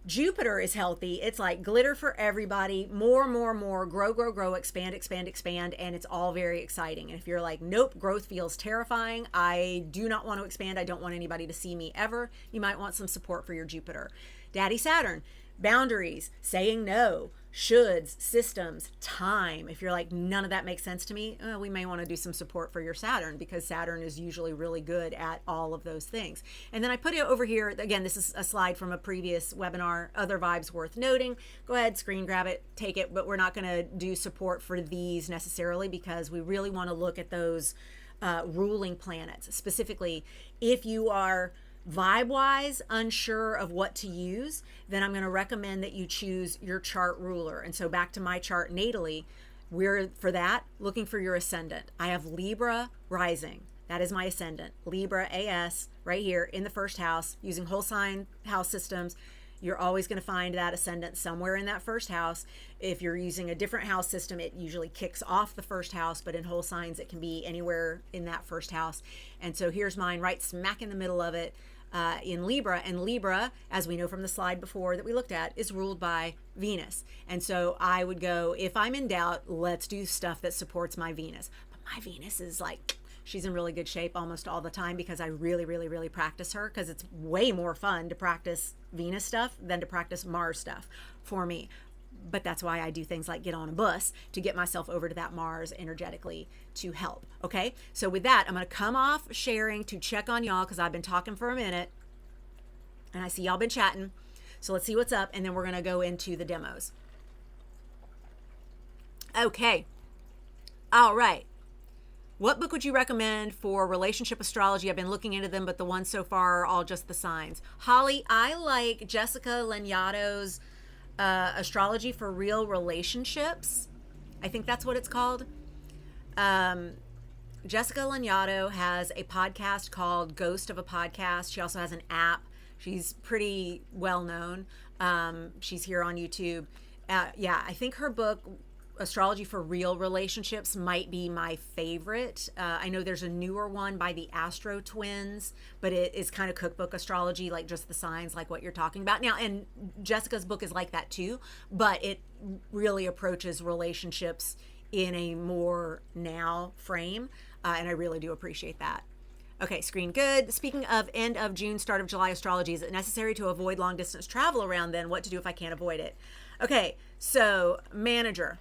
Jupiter is healthy, it's like glitter for everybody, more, grow, expand, and it's all very exciting. And if you're like, nope, growth feels terrifying, I do not want to expand, I don't want anybody to see me ever, you might want some support for your Jupiter. Daddy Saturn, boundaries, saying no, shoulds, systems, time. If you're like, none of that makes sense to me, we may want to do some support for your Saturn because Saturn is usually really good at all of those things. And then I put it over here. Again, this is a slide from a previous webinar, other vibes worth noting. Go ahead, screen grab it, take it, but we're not going to do support for these necessarily because we really want to look at those ruling planets. Specifically, if you are vibe-wise unsure of what to use, then I'm going to recommend that you choose your chart ruler. And so back to my chart natally, we're for that looking for your ascendant. I have Libra rising. That is my ascendant. Libra AS right here in the first house using whole sign house systems. You're always going to find that ascendant somewhere in that first house. If you're using a different house system, it usually kicks off the first house, but in whole signs, it can be anywhere in that first house. And so here's mine right smack in the middle of it. in Libra. And Libra, as we know from the slide before that we looked at, is ruled by Venus. And so I would go, if I'm in doubt, let's do stuff that supports my Venus. But my Venus is like, she's in really good shape almost all the time because I really, really, really practice her, because it's way more fun to practice Venus stuff than to practice Mars stuff for me. But that's why I do things like get on a bus to get myself over to that Mars energetically to help. Okay. So with that, I'm going to come off sharing to check on y'all, because I've been talking for a minute and I see y'all been chatting. So let's see what's up. And then we're going to go into the demos. Okay. All right. What book would you recommend for relationship astrology? I've been looking into them, but the ones so far are all just the signs. Holly, I like Jessica Lanyato's Astrology for Real Relationships. I think that's what it's called. Jessica Lanyato has a podcast called Ghost of a Podcast. She also has an app. She's pretty well known. She's here on YouTube. Yeah, I think her book Astrology for Real Relationships might be my favorite. I know there's a newer one by the Astro Twins, but it is kind of cookbook astrology, like just the signs, like what you're talking about now. And Jessica's book is like that too, but it really approaches relationships in a more now frame, and I really do appreciate that. Okay, screen good. Speaking of end of June, start of July astrology, is it necessary to avoid long distance travel around then? What to do if I can't avoid it? Okay, so manager,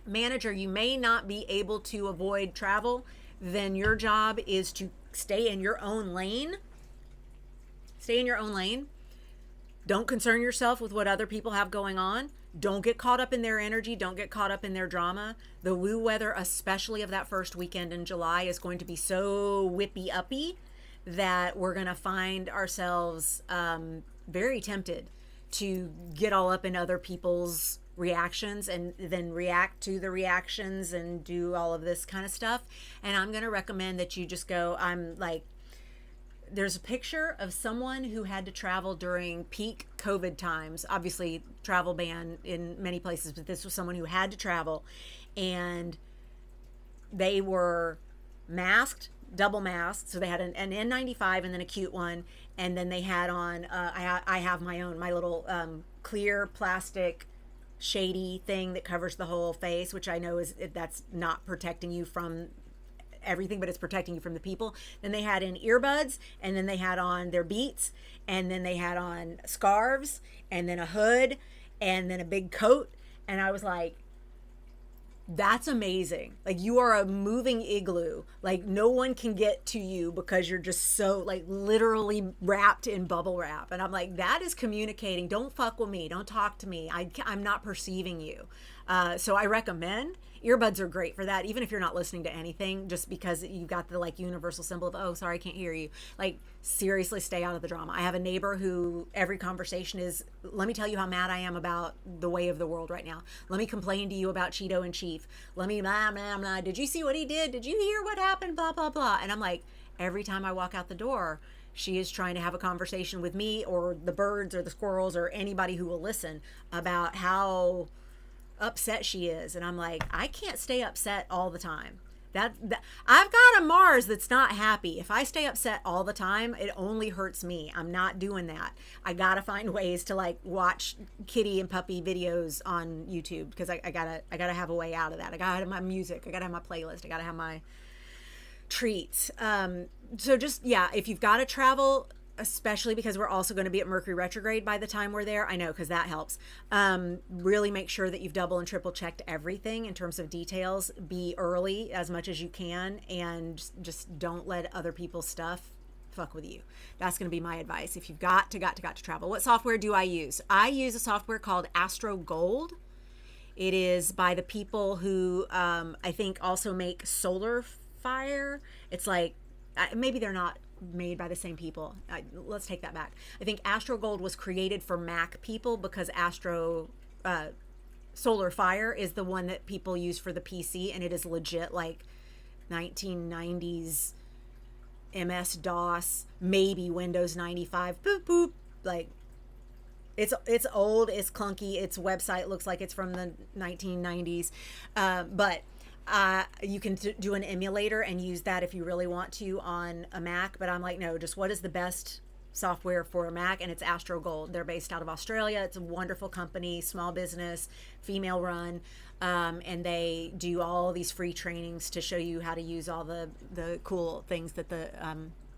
you may not be able to avoid travel. Then your job is to stay in your own lane. Stay in your own lane. Don't concern yourself with what other people have going on. Don't get caught up in their energy. Don't get caught up in their drama. The woo weather, especially of that first weekend in July, is going to be so whippy uppy that we're going to find ourselves very tempted to get all up in other people's reactions and then react to the reactions and do all of this kind of stuff. And I'm going to recommend that you just go, there's a picture of someone who had to travel during peak COVID times, obviously travel ban in many places, but this was someone who had to travel, and they were masked, double masked. So they had an N95 and then a cute one. And then they had on, I have my own, my little clear plastic shady thing that covers the whole face, which I know that's not protecting you from everything, but it's protecting you from the people. Then they had in earbuds, and then they had on their beats, and then they had on scarves, and then a hood, and then a big coat. And I was like, that's amazing. Like, you are a moving igloo. Like, no one can get to you because you're just so, like, literally wrapped in bubble wrap. And I'm like, that is communicating. Don't fuck with me. Don't talk to me. I'm not perceiving you. So I recommend earbuds are great for that, even if you're not listening to anything, just because you've got the like universal symbol of, oh, sorry, I can't hear you. Like, seriously, stay out of the drama. I have a neighbor who every conversation is, let me tell you how mad I am about the way of the world right now. Let me complain to you about Cheeto and Chief. Let me blah, blah, blah. Did you see what he did? Did you hear what happened? Blah, blah, blah. And I'm like, every time I walk out the door, she is trying to have a conversation with me or the birds or the squirrels or anybody who will listen about how upset she is. And I'm like, I can't stay upset all the time. That I've got a Mars that's not happy. If I stay upset all the time, it only hurts me. I'm not doing that. I gotta find ways to like watch kitty and puppy videos on YouTube, because I gotta have a way out of that. I gotta have my music. I gotta have my playlist. I gotta have my treats. So just, yeah, if you've got to travel, especially because we're also going to be at Mercury retrograde by the time we're there. I know, because that helps. Really make sure that you've double and triple checked everything in terms of details. Be early as much as you can, and just don't let other people's stuff fuck with you. That's going to be my advice if you've got to travel. What software do I use? I use a software called Astro Gold. It is by the people who I think also make Solar Fire. It's like, maybe they're not made by the same people. Let's take that back. I think Astro Gold was created for Mac people, because Solar Fire is the one that people use for the PC, and it is legit like 1990s MS DOS, maybe Windows 95, boop boop. Like, it's old, it's clunky, its website looks like it's from the 1990s, but You can do an emulator and use that if you really want to on a Mac, but I'm like, no, just what is the best software for a Mac? And it's Astro Gold. They're based out of Australia. It's a wonderful company, small business, female run, and they do all these free trainings to show you how to use all the cool things that the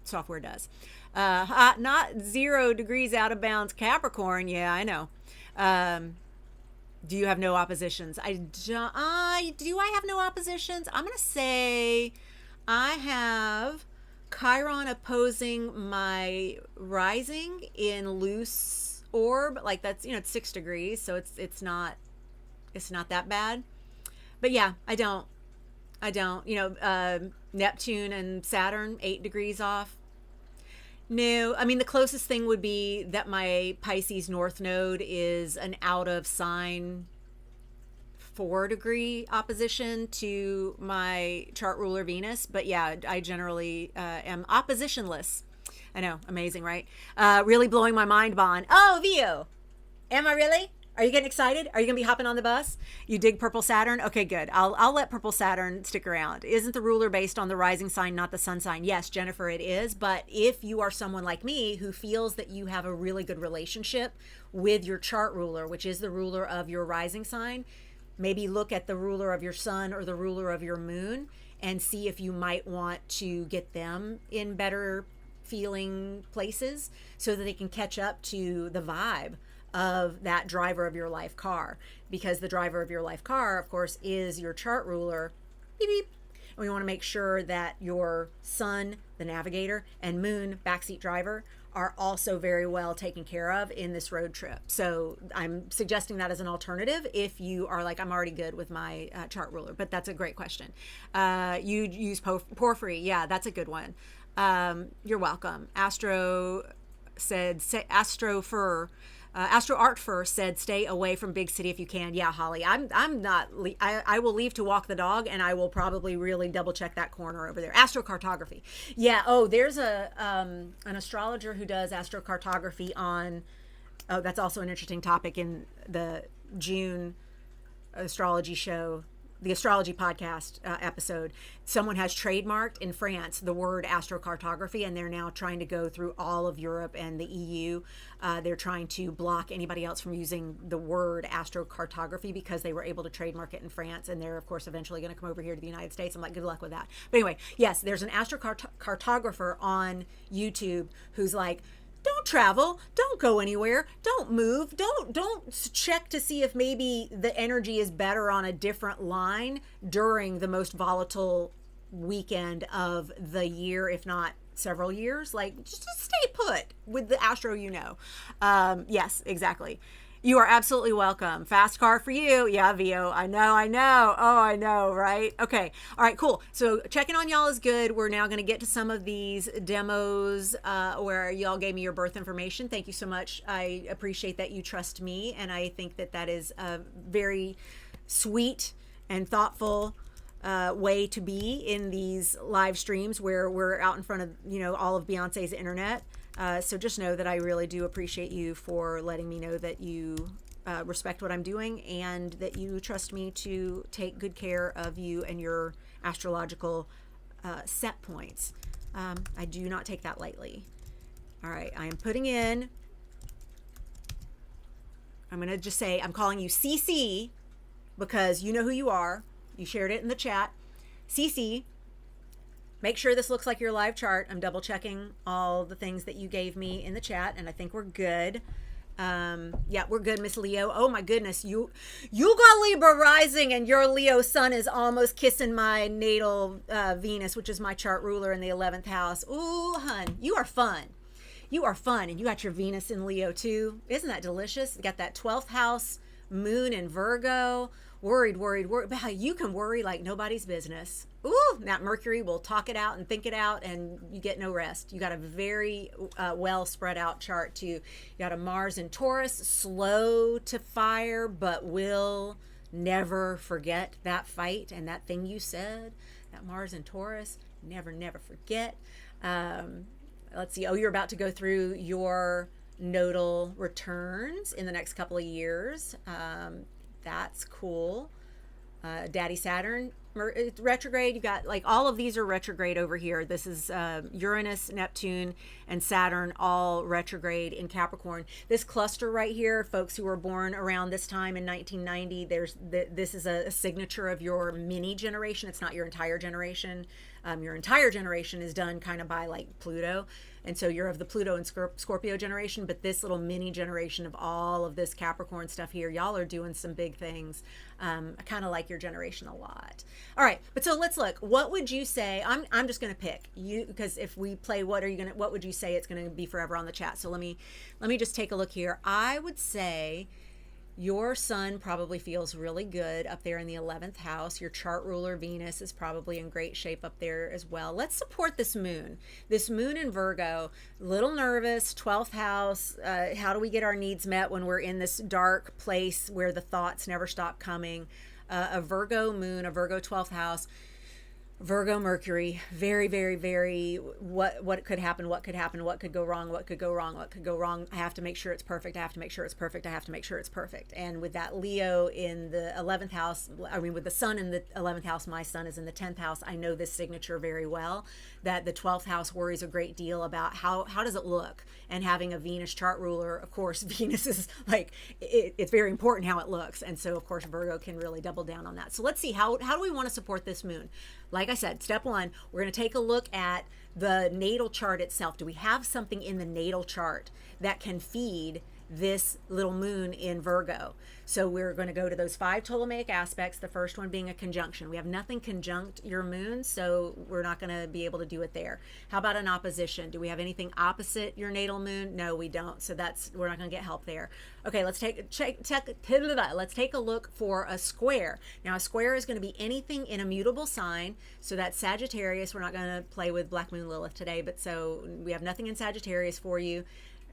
software does. Not 0 degrees out of bounds Capricorn. Yeah, I know. Do you have no oppositions? Do I have no oppositions? I'm going to say I have Chiron opposing my rising in loose orb. Like that's, it's 6 degrees. So it's not that bad. But yeah, I don't, Neptune and Saturn, 8 degrees off. No, I mean, the closest thing would be that my Pisces North Node is an out of sign 4-degree opposition to my chart ruler Venus. But yeah, I generally am oppositionless. I know, amazing, right? Really blowing my mind, Bon. Oh, Vio, am I really? Are you getting excited? Are you going to be hopping on the bus? You dig Purple Saturn? Okay, good. I'll let Purple Saturn stick around. Isn't the ruler based on the rising sign, not the sun sign? Yes, Jennifer, it is. But if you are someone like me who feels that you have a really good relationship with your chart ruler, which is the ruler of your rising sign, maybe look at the ruler of your sun or the ruler of your moon and see if you might want to get them in better feeling places so that they can catch up to the vibe of that driver of your life car, because the driver of your life car, of course, is your chart ruler. Beep, beep. And we want to make sure that your sun, the navigator, and moon, backseat driver, are also very well taken care of in this road trip. So I'm suggesting that as an alternative if you are like, I'm already good with my chart ruler. But that's a great question. You use porphyry. Yeah, that's a good one. You're welcome. Astro said, Astro Art Fur said, stay away from big city if you can. Yeah, Holly, I'm not, I will leave to walk the dog, and I will probably really double check that corner over there. Astrocartography. Yeah. Oh, there's an astrologer who does astrocartography on, oh, that's also an interesting topic in the June astrology show, the astrology podcast episode. Someone has trademarked in France the word astrocartography, and they're now trying to go through all of Europe and the EU. They're trying to block anybody else from using the word astrocartography because they were able to trademark it in France, and they're of course eventually going to come over here to the United States. I'm like, good luck with that. But anyway, yes, there's an astrocartographer on YouTube who's like, don't travel, don't go anywhere, don't move, don't check to see if maybe the energy is better on a different line during the most volatile weekend of the year, if not several years. Like, just stay put with the astro, yes, exactly. You are absolutely welcome. Fast car for you. Yeah, Vio. I know. Oh, I know, right? Okay. All right, cool. So checking on y'all is good. We're now going to get to some of these demos where y'all gave me your birth information. Thank you so much. I appreciate that you trust me, and I think that that is a very sweet and thoughtful way to be in these live streams where we're out in front of, all of Beyonce's internet. So just know that I really do appreciate you for letting me know that you respect what I'm doing and that you trust me to take good care of you and your astrological set points. I do not take that lightly. All right, I am putting in, I'm going to just say I'm calling you CC because you know who you are. You shared it in the chat. CC. Make sure this looks like your live chart. I'm double checking all the things that you gave me in the chat, and I think we're good. Yeah, we're good, Miss Leo. Oh my goodness, you got Libra rising, and your Leo sun is almost kissing my natal Venus, which is my chart ruler in the 11th house. Ooh, hun, you are fun. You are fun, and you got your Venus in Leo too. Isn't that delicious? You got that 12th house moon in Virgo. Worried. But how you can worry like nobody's business. Ooh, that Mercury will talk it out and think it out, and you get no rest. You got a very well spread out chart too. You got a Mars in Taurus, slow to fire, but will never forget that fight and that thing you said. That Mars in Taurus, never forget. Let's see. Oh, you're about to go through your nodal returns in the next couple of years. That's cool. Daddy Saturn, It's retrograde. You got like all of these are retrograde over here. This is Uranus, Neptune, and Saturn all retrograde in Capricorn. This cluster right here, folks who were born around this time in 1990, this is a signature of your mini generation. It's not your entire generation. Your entire generation is done kind of by like Pluto. And so you're of the Pluto and Scorpio generation, but this little mini generation of all of this Capricorn stuff here, y'all are doing some big things. I kind of like your generation a lot. All right, but so let's look. What would you say? I'm just going to pick you, because if we play what would you say it's going to be forever on the chat? So let me just take a look here. I would say your sun probably feels really good up there in the 11th house. Your chart ruler Venus is probably in great shape up there as well. Let's support this moon. This moon in Virgo, little nervous, 12th house. How do we get our needs met when we're in this dark place where the thoughts never stop coming? A Virgo moon, a Virgo 12th house. Virgo Mercury, very, very, very, what could happen, what could happen, what could go wrong, what could go wrong, what could go wrong. I have to make sure it's perfect. I have to make sure it's perfect. I have to make sure it's perfect. And with that Leo in the 11th house, I mean, with the sun in the 11th house, my sun is in the 10th house. I know this signature very well, that the 12th house worries a great deal about how does it look? And having a Venus chart ruler, of course, Venus is like, it's very important how it looks. And so, of course, Virgo can really double down on that. So let's see, how do we want to support this moon? Like I said, step one, we're going to take a look at the natal chart itself. Do we have something in the natal chart that can feed this little moon in Virgo? So we're going to go to those 5 Ptolemaic aspects, the first one being a conjunction. We have nothing conjunct your moon, so we're not going to be able to do it there. How about an opposition? Do we have anything opposite your natal moon? No, we don't. So we're not going to get help there. Okay, let's take a look for a square. Now, a square is going to be anything in a mutable sign. So that's Sagittarius. We're not going to play with Black Moon Lilith today, but so we have nothing in Sagittarius for you.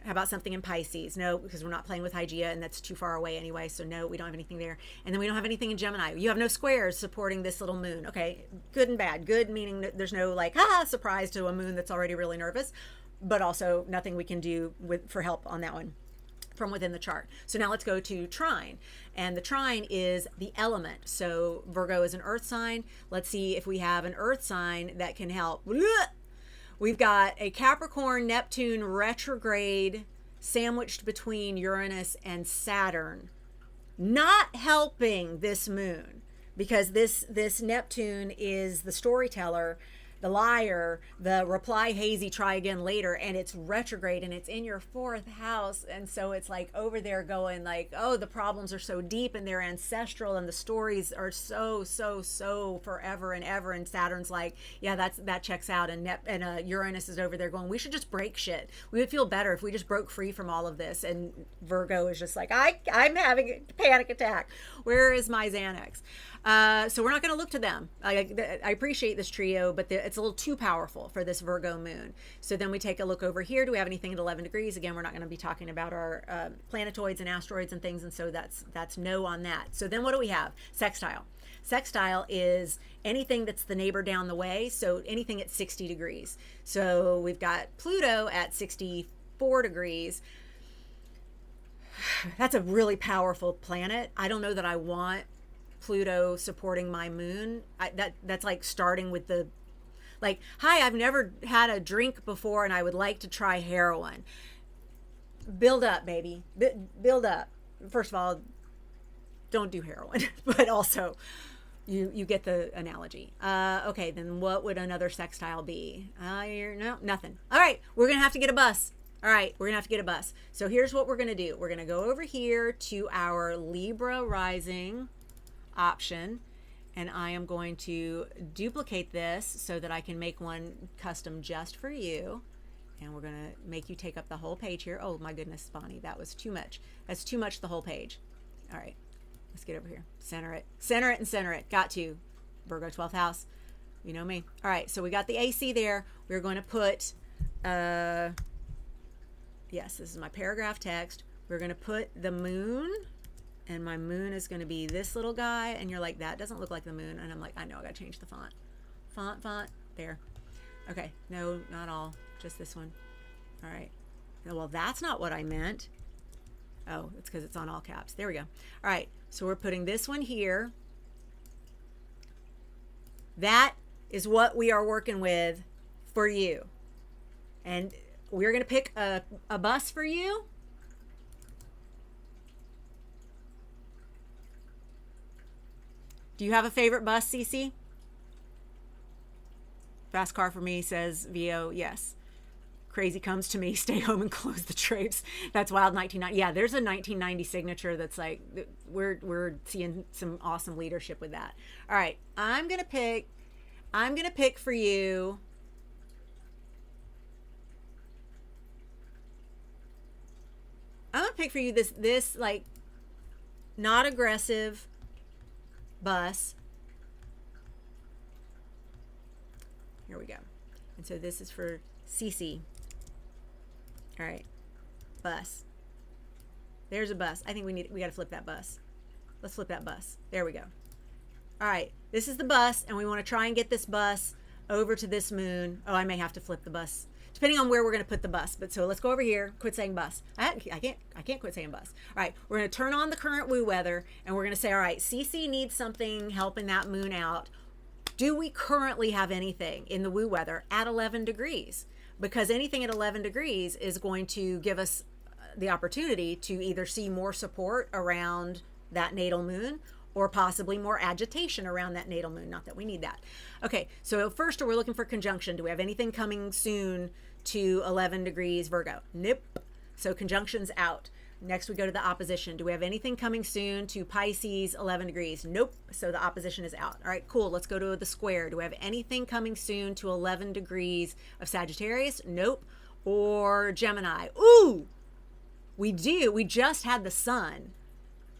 How about something in Pisces? No, because we're not playing with Hygeia, and that's too far away anyway. So no, we don't have anything there. And then we don't have anything in Gemini. You have no squares supporting this little moon. Okay, good and bad. Good meaning that there's no like, surprise to a moon that's already really nervous, but also nothing we can do for help on that one from within the chart. So now let's go to trine. And the trine is the element. So Virgo is an earth sign. Let's see if we have an earth sign that can help. We've got a Capricorn Neptune retrograde sandwiched between Uranus and Saturn, not helping this moon, because this Neptune is the storyteller, the liar, the reply hazy, try again later, and it's retrograde and it's in your 4th house. And so it's like over there going like, oh, the problems are so deep and they're ancestral and the stories are so forever and ever. And Saturn's like, yeah, that checks out. And Uranus is over there going, we should just break shit. We would feel better if we just broke free from all of this. And Virgo is just like, I'm having a panic attack. Where is my Xanax? So we're not going to look to them. I appreciate this trio, but it's a little too powerful for this Virgo moon. So then we take a look over here. Do we have anything at 11 degrees? Again, we're not going to be talking about our planetoids and asteroids and things, and so that's no on that. So then what do we have? Sextile. Sextile is anything that's the neighbor down the way, so anything at 60 degrees. So we've got Pluto at 64 degrees. That's a really powerful planet. I don't know that I want Pluto supporting my moon. That's like starting with the like, hi, I've never had a drink before and I would like to try heroin. Build up, baby. Build up. First of all, don't do heroin, but also you get the analogy. Okay, then what would another sextile be? No, nothing. All right, we're gonna have to get a bus. All right, we're gonna have to get a bus. So here's what we're gonna do. We're gonna go over here to our Libra rising option, and I am going to duplicate this so that I can make one custom just for you. And we're going to make you take up the whole page here. Oh my goodness, Bonnie, that was too much. That's too much, the whole page. All right, let's get over here. Center it and center it. Got to. Virgo 12th house. You know me. All right, so we got the AC there. We're going to put, yes, this is my paragraph text. We're going to put the moon, and my moon is going to be this little guy, and you're like, that doesn't look like the moon. And I'm like, I know, I got to change the font. Font, there. Okay, no, not all, just this one. All right. Well, that's not what I meant. Oh, it's because it's on all caps. There we go. All right, so we're putting this one here. that is what we are working with for you. And we're going to pick a bus for you. Do you have a favorite bus, Cece? Fast car for me, says VO. Yes. Crazy comes to me. Stay home and close the drapes. That's wild. 1990. Yeah, there's a 1990 signature that's like, we're seeing some awesome leadership with that. All right, I'm gonna pick for you. I'm gonna pick for you this like not aggressive bus. Here we go. And so this is for Cece. All right, bus. There's a bus. I think we got to flip that bus. Let's flip that bus. There we go. All right, this is the bus, and we want to try and get this bus over to this moon. Oh, I may have to flip the bus, depending on where we're going to put the bus. But so let's go over here. Quit saying bus. I can't quit saying bus. All right, we're going to turn on the current woo weather, and we're going to say, all right, Cece needs something helping that moon out. Do we currently have anything in the woo weather at 11 degrees? Because anything at 11 degrees is going to give us the opportunity to either see more support around that natal moon or possibly more agitation around that natal moon. Not that we need that. Okay, so first we're looking for conjunction. Do we have anything coming soon to 11 degrees Virgo? Nope. So conjunction's out. Next we go to the opposition. Do we have anything coming soon to Pisces 11 degrees? Nope. So the opposition is out. All right, cool. Let's go to the square. Do we have anything coming soon to 11 degrees of Sagittarius? Nope. Or Gemini? Ooh, we do. We just had the sun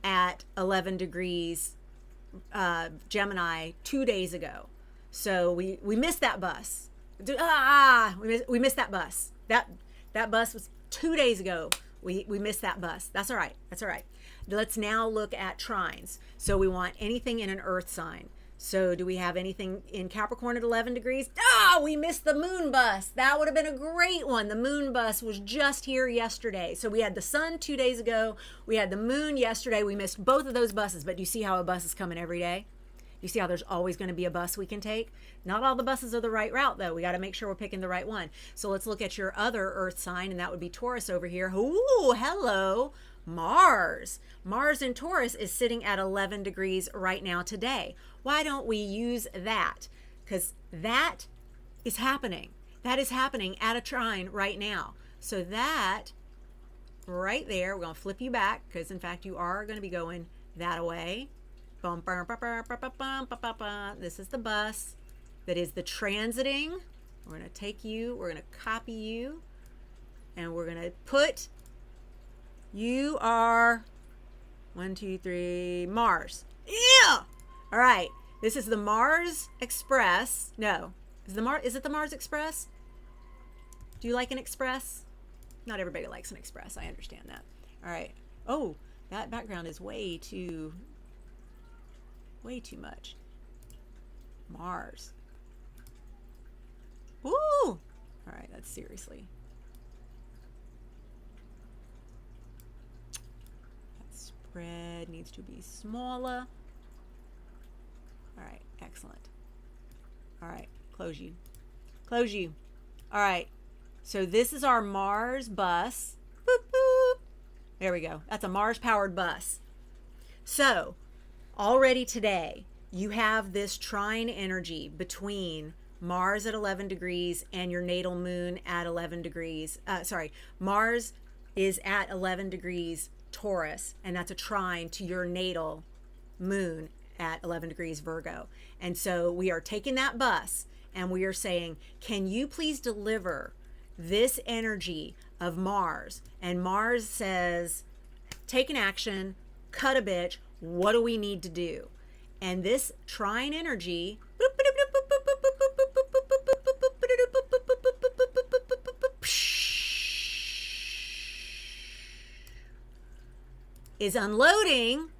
at 11 degrees Gemini 2 days ago. So we missed that bus. We missed that bus. That bus was 2 days ago. We missed that bus. That's all right. That's all right. Let's now look at trines. So we want anything in an earth sign. So do we have anything in Capricorn at 11 degrees? We missed the moon bus. That would have been a great one. The moon bus was just here yesterday. So we had the sun 2 days ago. We had the moon yesterday. We missed both of those buses. But do you see how a bus is coming every day? You see how there's always going to be a bus we can take? Not all the buses are the right route, though. We got to make sure we're picking the right one. So let's look at your other earth sign, and that would be Taurus over here. Ooh, hello, Mars. Mars in Taurus is sitting at 11 degrees right now today. Why don't we use that? Because that is happening. That is happening at a trine right now. So that right there, we're going to flip you back because, in fact, you are going to be going that way. This is the bus that is the transiting. We're going to take you, we're going to copy you, and we're going to put, you are 1, 2, 3, Mars. Yeah! All right. This is the Mars Express. No. Is it the Mars Express? Do you like an express? Not everybody likes an express. I understand that. All right. Oh, that background is way too much. Mars. Ooh! All right, that's seriously. That spread needs to be smaller. All right, excellent. All right, close you. Close you. All right, so this is our Mars bus. Boop, boop. There we go. That's a Mars-powered bus. So, already today, you have this trine energy between Mars at 11 degrees and your natal moon at 11 degrees. Mars is at 11 degrees Taurus, and that's a trine to your natal moon at 11 degrees Virgo. And so we are taking that bus and we are saying, can you please deliver this energy of Mars? And Mars says, take an action, cut a bitch. What do we need to do? And this trine energy is unloading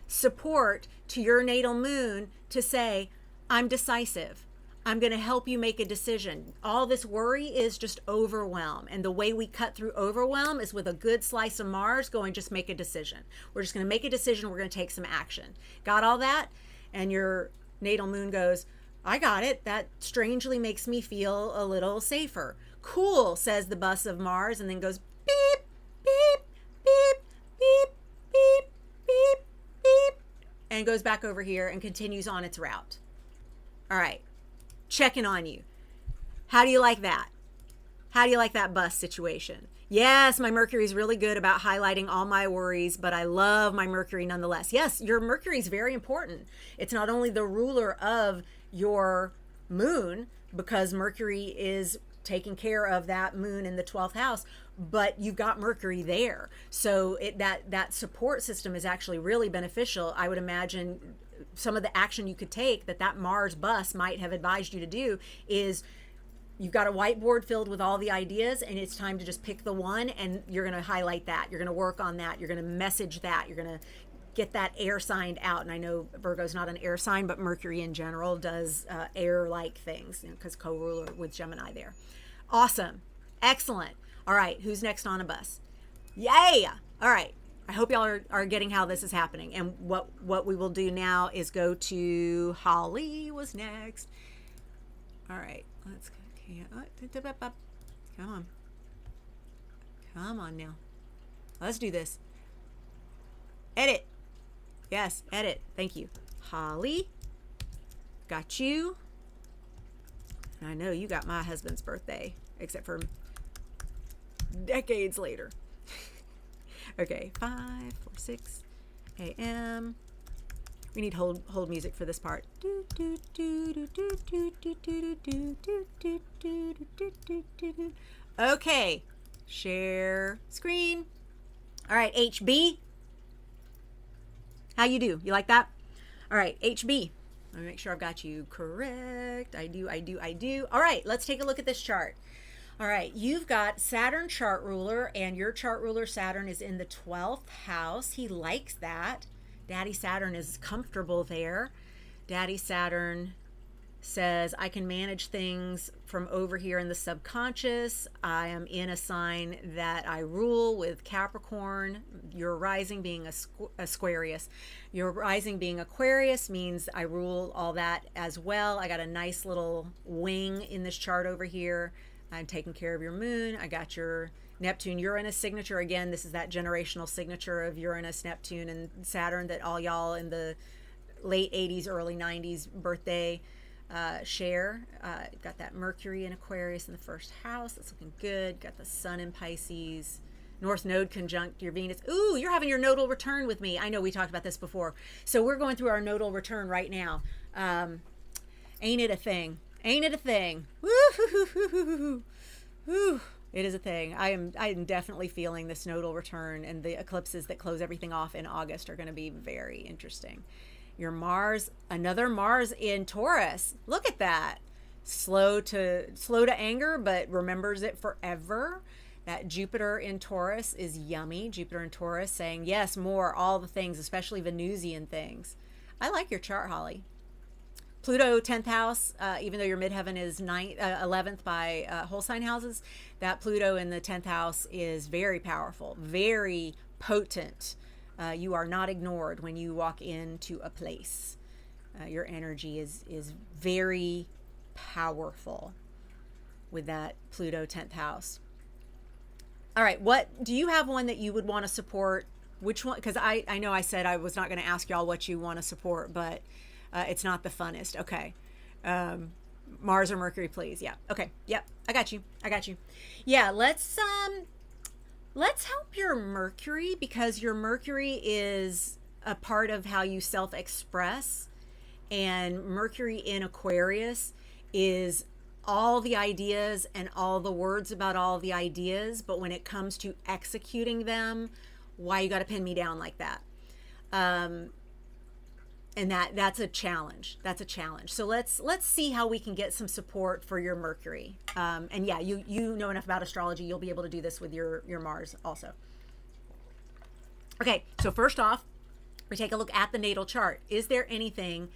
support to your natal moon to say, I'm decisive. I'm going to help you make a decision. All this worry is just overwhelm. And the way we cut through overwhelm is with a good slice of Mars going, just make a decision. We're just going to make a decision. We're going to take some action. Got all that? And your natal moon goes, I got it. That strangely makes me feel a little safer. Cool, says the bus of Mars, and then goes beep, beep, beep, beep, beep, beep, beep, and goes back over here and continues on its route. All right, checking on you. How do you like that? How do you like that bus situation? Yes, my Mercury is really good about highlighting all my worries, but I love my Mercury nonetheless. Yes, your Mercury is very important. It's not only the ruler of your moon, because Mercury is taking care of that moon in the 12th house, but you've got Mercury there. So that support system is actually really beneficial. I would imagine some of the action you could take that Mars bus might have advised you to do is you've got a whiteboard filled with all the ideas, and it's time to just pick the one, and you're going to highlight that. You're going to work on that. You're going to message that. You're going to get that air sign out. And I know Virgo's not an air sign, but Mercury in general does air-like things, because co-ruler with Gemini there. Awesome. Excellent. All right. Who's next on a bus? Yay. All right. I hope y'all are getting how this is happening. And what we will do now is go to Holly was next. All right. Let's go. Come on now. Let's do this. Edit. Yes, edit. Thank you. Holly, got you. And I know you got my husband's birthday, except for decades later. Okay, 5, 4, 6 a.m. We need hold music for this part. Okay, share screen. All right, HB. How you do? You like that? All right, HB. Let me make sure I've got you correct. I do. All right, let's take a look at this chart. All right, you've got Saturn chart ruler, and your chart ruler Saturn is in the 12th house. He likes that. Daddy Saturn is comfortable there. Daddy Saturn says, I can manage things from over here in the subconscious. I am in a sign that I rule with Capricorn. Your rising being Aquarius. Your rising being Aquarius means I rule all that as well. I got a nice little wing in this chart over here. I'm taking care of your moon. I got your Neptune Uranus signature. Again, this is that generational signature of Uranus, Neptune, and Saturn that all y'all in the late 80s, early 90s birthday share. Got that Mercury in Aquarius in the first house. That's looking good. Got the Sun in Pisces. North Node conjunct your Venus. Ooh, you're having your nodal return with me. I know we talked about this before. So we're going through our nodal return right now. Ain't it a thing? Ain't it a thing? Woo-hoo-hoo-hoo-hoo-hoo. Woo. It is a thing. I am definitely feeling this nodal return, and the eclipses that close everything off in August are going to be very interesting. Your Mars, another Mars in Taurus. Look at that. Slow to anger, but remembers it forever. That Jupiter in Taurus is yummy. Jupiter in Taurus saying, yes, more, all the things, especially Venusian things. I like your chart, Holly. Pluto, 10th house, even though your midheaven is 11th by whole sign houses, that Pluto in the 10th house is very powerful, very potent. You are not ignored when you walk into a place. Your energy is very powerful with that Pluto 10th house. All right, what do you have one that you would want to support? Which one? Because I know I said I was not going to ask y'all what you want to support, but it's not the funnest. Okay. Mars or Mercury, please. Yeah. Okay. Yep. I got you. Yeah. Let's help your Mercury, because your Mercury is a part of how you self-express, and Mercury in Aquarius is all the ideas and all the words about all the ideas. But when it comes to executing them, why you got to pin me down like that? And that's a challenge. So let's see how we can get some support for your Mercury. And yeah, you know enough about astrology. You'll be able to do this with your Mars also. Okay, so first off, we take a look at the natal chart. Is there anything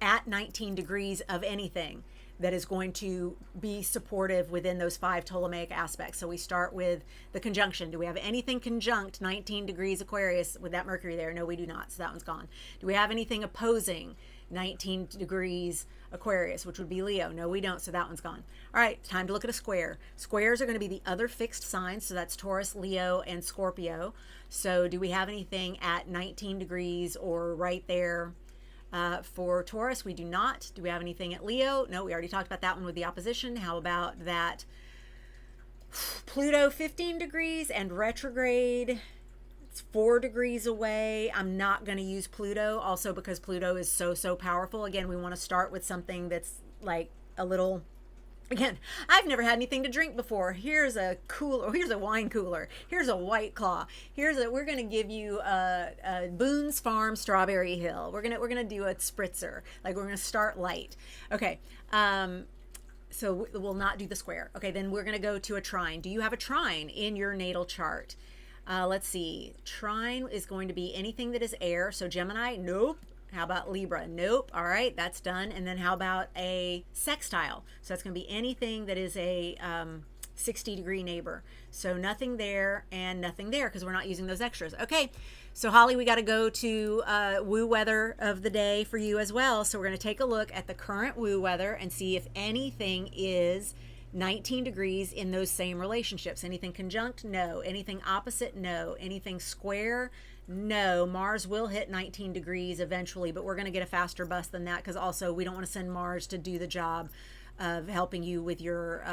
at 19 degrees of anything that is going to be supportive within those 5 Ptolemaic aspects. So we start with the conjunction. Do we have anything conjunct 19 degrees Aquarius with that Mercury there? No, we do not. So that one's gone. Do we have anything opposing 19 degrees Aquarius, which would be Leo? No, we don't. So that one's gone. All right, time to look at a square. Squares are going to be the other fixed signs. So that's Taurus, Leo, and Scorpio. So do we have anything at 19 degrees or right there? For Taurus, we do not. Do we have anything at Leo? No, we already talked about that one with the opposition. How about that Pluto 15 degrees and retrograde? It's 4 degrees away. I'm not going to use Pluto also because Pluto is so powerful. Again, we want to start with something that's like a little... Again, I've never had anything to drink before. Here's a cooler. Here's a wine cooler. Here's a White Claw. We're gonna give you a Boone's Farm Strawberry Hill. We're gonna do a spritzer. Like we're gonna start light. Okay. So we'll not do the square. Okay, then we're gonna go to a trine. Do you have a trine in your natal chart? Let's see. Trine is going to be anything that is air. So Gemini, nope. How about Libra? Nope. All right, that's done. And then how about a sextile? So that's going to be anything that is a 60-degree neighbor. So nothing there and nothing there because we're not using those extras. Okay, so Holly, we got to go to woo weather of the day for you as well. So we're going to take a look at the current woo weather and see if anything is 19 degrees in those same relationships. Anything conjunct? No. Anything opposite? No. Anything square? No. Mars will hit 19 degrees eventually, but we're going to get a faster bust than that because also we don't want to send Mars to do the job of helping you with your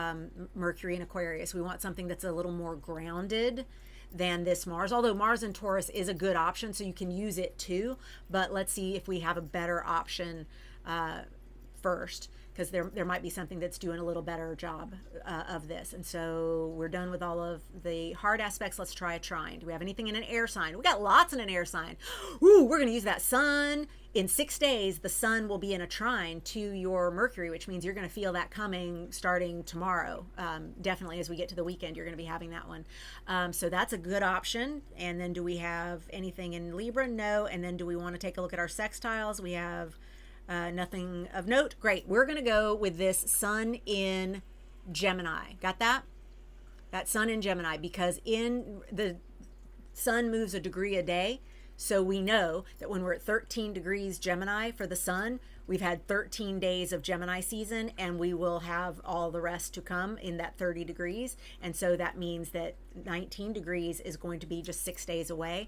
Mercury and Aquarius. We want something that's a little more grounded than this Mars, although Mars in Taurus is a good option, so you can use it too, but let's see if we have a better option first, because there might be something that's doing a little better job of this. And so we're done with all of the hard aspects. Let's try a trine. Do we have anything in an air sign? We got lots in an air sign. Ooh, we're going to use that sun. In 6 days, the sun will be in a trine to your Mercury, which means you're going to feel that coming starting tomorrow. Definitely as we get to the weekend, you're going to be having that one. So that's a good option. And then do we have anything in Libra? No. And then do we want to take a look at our sextiles? We have nothing of note. Great. We're going to go with this sun in Gemini. Got that? That sun in Gemini, because in the sun moves a degree a day. So we know that when we're at 13 degrees Gemini for the sun, we've had 13 days of Gemini season, and we will have all the rest to come in that 30 degrees. And so that means that 19 degrees is going to be just 6 days away,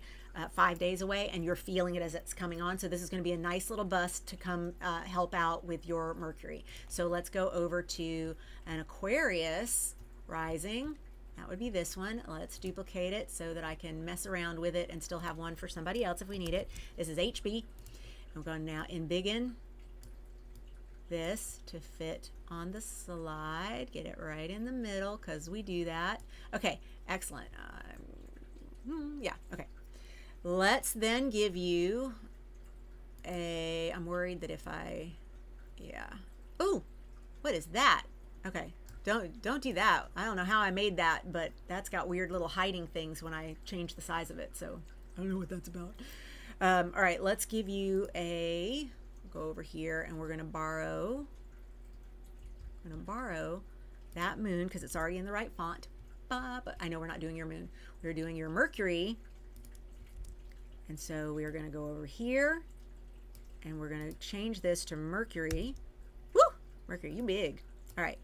5 days away, and you're feeling it as it's coming on. So this is going to be a nice little bust to come help out with your Mercury. So let's go over to an Aquarius rising. That would be this one. Let's duplicate it so that I can mess around with it and still have one for somebody else if we need it. This is HB. I'm going to now embiggen this to fit on the slide. Get it right in the middle because we do that. Okay, excellent. Yeah, okay. Let's then give you a, I'm worried that if I, yeah. Ooh, what is that? Okay. Don't do that. I don't know how I made that, but that's got weird little hiding things when I change the size of it. So I don't know what that's about. All right, let's give you a, go over here and we're going to borrow that moon because it's already in the right font. But I know we're not doing your moon. We're doing your Mercury. And so we are going to go over here and we're going to change this to Mercury. Woo! Mercury, you big. All right.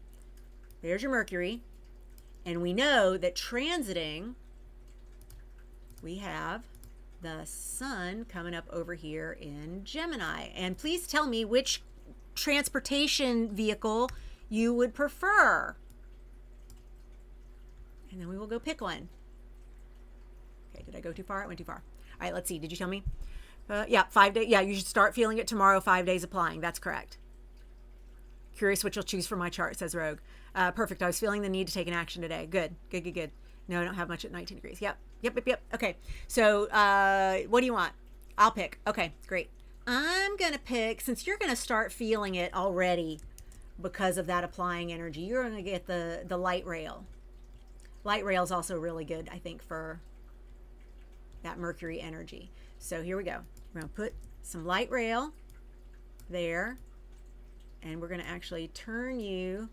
There's your Mercury. And we know that transiting, we have the sun coming up over here in Gemini. And please tell me which transportation vehicle you would prefer. And then we will go pick one. Okay, did I go too far? I went too far. All right, let's see. Did you tell me? Yeah, 5 days. Yeah, you should start feeling it tomorrow, 5 days applying. That's correct. Curious which you'll choose for my chart, says Rogue. Perfect. I was feeling the need to take an action today. Good. No, I don't have much at 19 degrees. Yep. Okay. So what do you want? I'll pick. Okay, great. I'm going to pick, since you're going to start feeling it already because of that applying energy, you're going to get the light rail. Light rail is also really good, I think, for that Mercury energy. So here we go. We're going to put some light rail there. And we're going to actually turn you.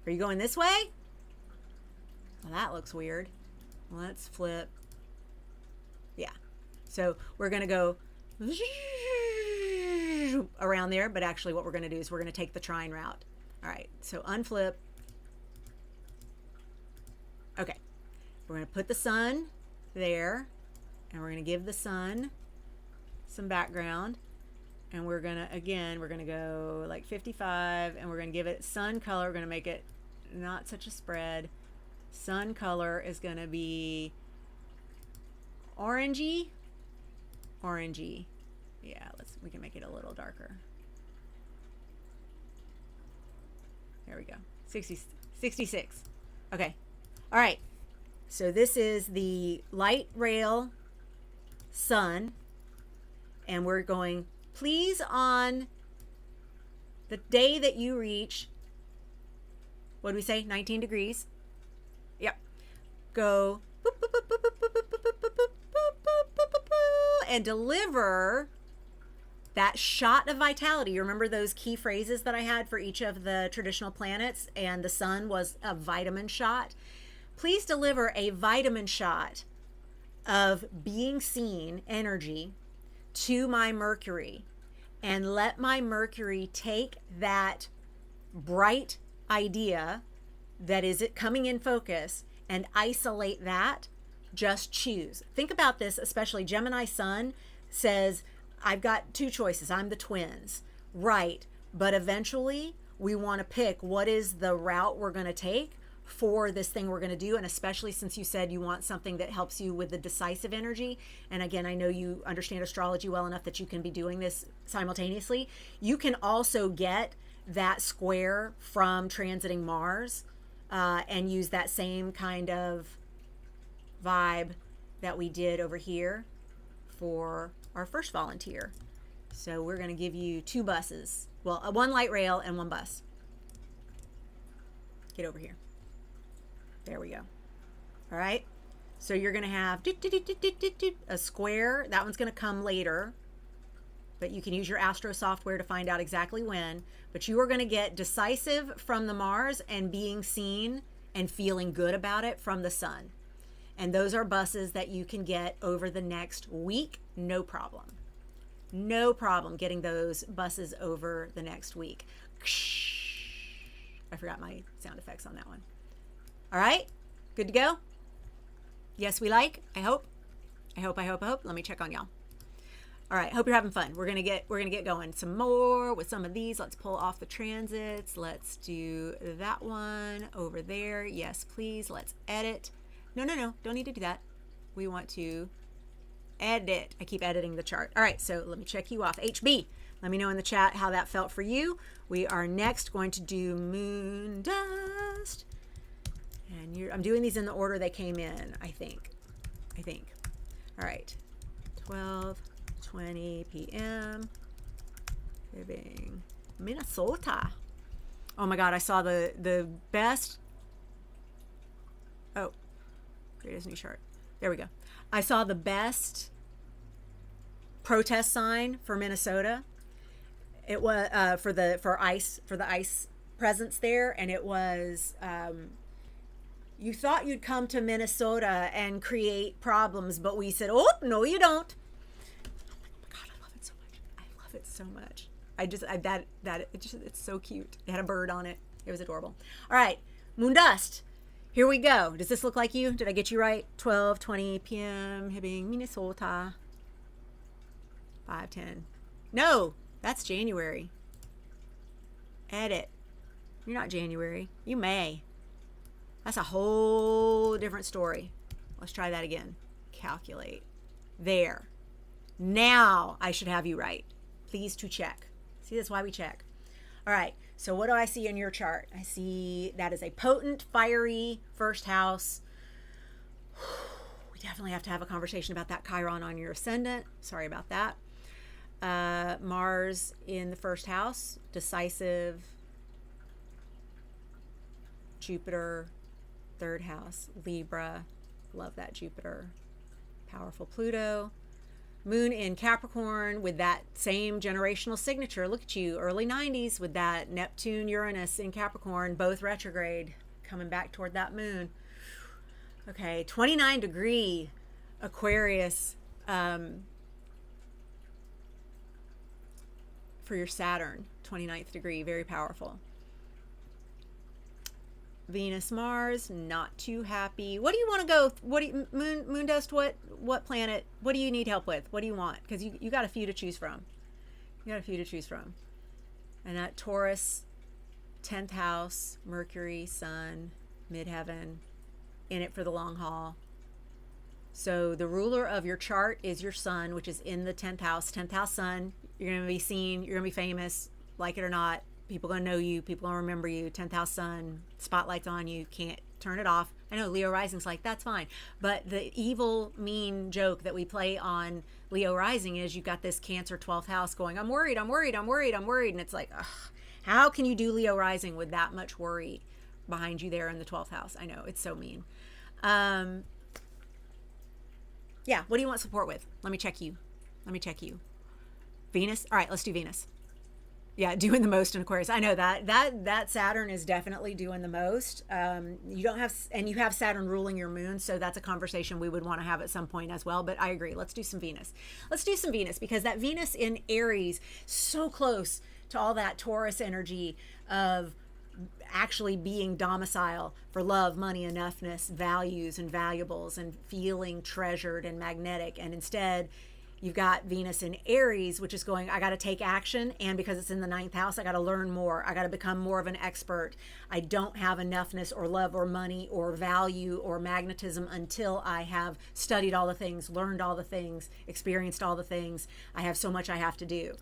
Are you going this way? Well, that looks weird. Let's flip. Yeah. So we're going to go around there, but actually what we're going to do is we're going to take the trine route. All right. So unflip. Okay. We're going to put the sun there, and we're going to give the sun some background. And we're going to, again, we're going to go like 55, and we're going to give it sun color. We're going to make it not such a spread. Sun color is going to be orangey. Orangey. Yeah, we can make it a little darker. There we go. 66. Okay. All right. So this is the light rail sun, and we're going, please, on the day that you reach, what do we say, 19 degrees? Yep. Go and deliver that shot of vitality. You remember those key phrases that I had for each of the traditional planets, and the sun was a vitamin shot? Please deliver a vitamin shot of being seen energy to my Mercury, and let my Mercury take that bright idea that is it coming in focus and isolate that. Just choose. Think about this, especially Gemini sun says, I've got two choices. I'm the twins. Right. But eventually we want to pick what is the route we're going to take for this thing we're going to do. And especially since you said you want something that helps you with the decisive energy. And again, I know you understand astrology well enough that you can be doing this simultaneously. You can also get that square from transiting Mars and use that same kind of vibe that we did over here for our first volunteer. So we're going to give you 2 buses. Well, one light rail and 1 bus. Get over here. There we go. All right. So you're going to have a square. That one's going to come later, but you can use your Astro software to find out exactly when. But you are going to get decisive from the Mars and being seen and feeling good about it from the sun. And those are buses that you can get over the next week. No problem. No problem getting those buses over the next week. I forgot my sound effects on that one. All right, good to go? Yes, we like, I hope. I hope. Let me check on y'all. All right, hope you're having fun. We're gonna get going some more with some of these. Let's pull off the transits. Let's do that one over there. Yes, please. Let's edit. No, don't need to do that. We want to edit. I keep editing the chart. All right, so let me check you off. HB, let me know in the chat how that felt for you. We are next going to do moon dust. And I'm doing these in the order they came in, I think. All right, 12:20 p.m. Living Minnesota. Oh my God, I saw the best. Oh, greatest new chart. There we go. I saw the best protest sign for Minnesota. It was for the ice presence there, and it was you thought you'd come to Minnesota and create problems, but we said, oh no, you don't. Oh my God, I love it so much. I love it so much. It's so cute. It had a bird on it. It was adorable. All right, moon dust. Here we go. Does this look like you? Did I get you right? 12:20 p.m. Hibbing, Minnesota. 5:10. No, that's January. Edit. You're not January. You May. That's a whole different story. Let's try that again. Calculate. There. Now I should have you right. Please to check. See, that's why we check. All right. So what do I see in your chart? I see that is a potent, fiery first house. We definitely have to have a conversation about that Chiron on your ascendant. Sorry about that. Mars in the first house, decisive. Jupiter, third house, Libra. Love that Jupiter. Powerful Pluto. Moon in Capricorn with that same generational signature. Look at you, early 90s with that Neptune, Uranus in Capricorn, both retrograde, coming back toward that moon. Okay, 29-degree Aquarius for your Saturn, 29th degree, very powerful. Venus, Mars, not too happy. What do you want to go? What do you, moon dust? What planet? What do you need help with? What do you want? Because you got a few to choose from. You got a few to choose from. And that Taurus, 10th house, Mercury, Sun, midheaven, in it for the long haul. So the ruler of your chart is your Sun, which is in the 10th house. 10th house Sun. You're going to be seen. You're going to be famous, like it or not. People gonna know you. People gonna remember you. 10th house Sun, spotlight's on you. Can't turn it off. I know Leo Rising's like, that's fine. But the evil, mean joke that we play on Leo Rising is you've got this Cancer 12th house going, I'm worried, I'm worried, I'm worried, I'm worried. And it's like, ugh, how can you do Leo Rising with that much worry behind you there in the 12th house? I know, it's so mean. Yeah, what do you want support with? Let me check you. Let me check you. Venus? All right, let's do Venus. Yeah, doing the most in Aquarius. I know that Saturn is definitely doing the most. You don't have, and you have Saturn ruling your moon, so that's a conversation we would want to have at some point as well. But I agree. Let's do some Venus. Let's do some Venus, because that Venus in Aries, so close to all that Taurus energy of actually being domicile for love, money, enoughness, values, and valuables, and feeling treasured and magnetic. And instead, you've got Venus in Aries, which is going, I got to take action. And because it's in the 9th house, I got to learn more. I got to become more of an expert. I don't have enoughness or love or money or value or magnetism until I have studied all the things, learned all the things, experienced all the things. I have so much I have to do.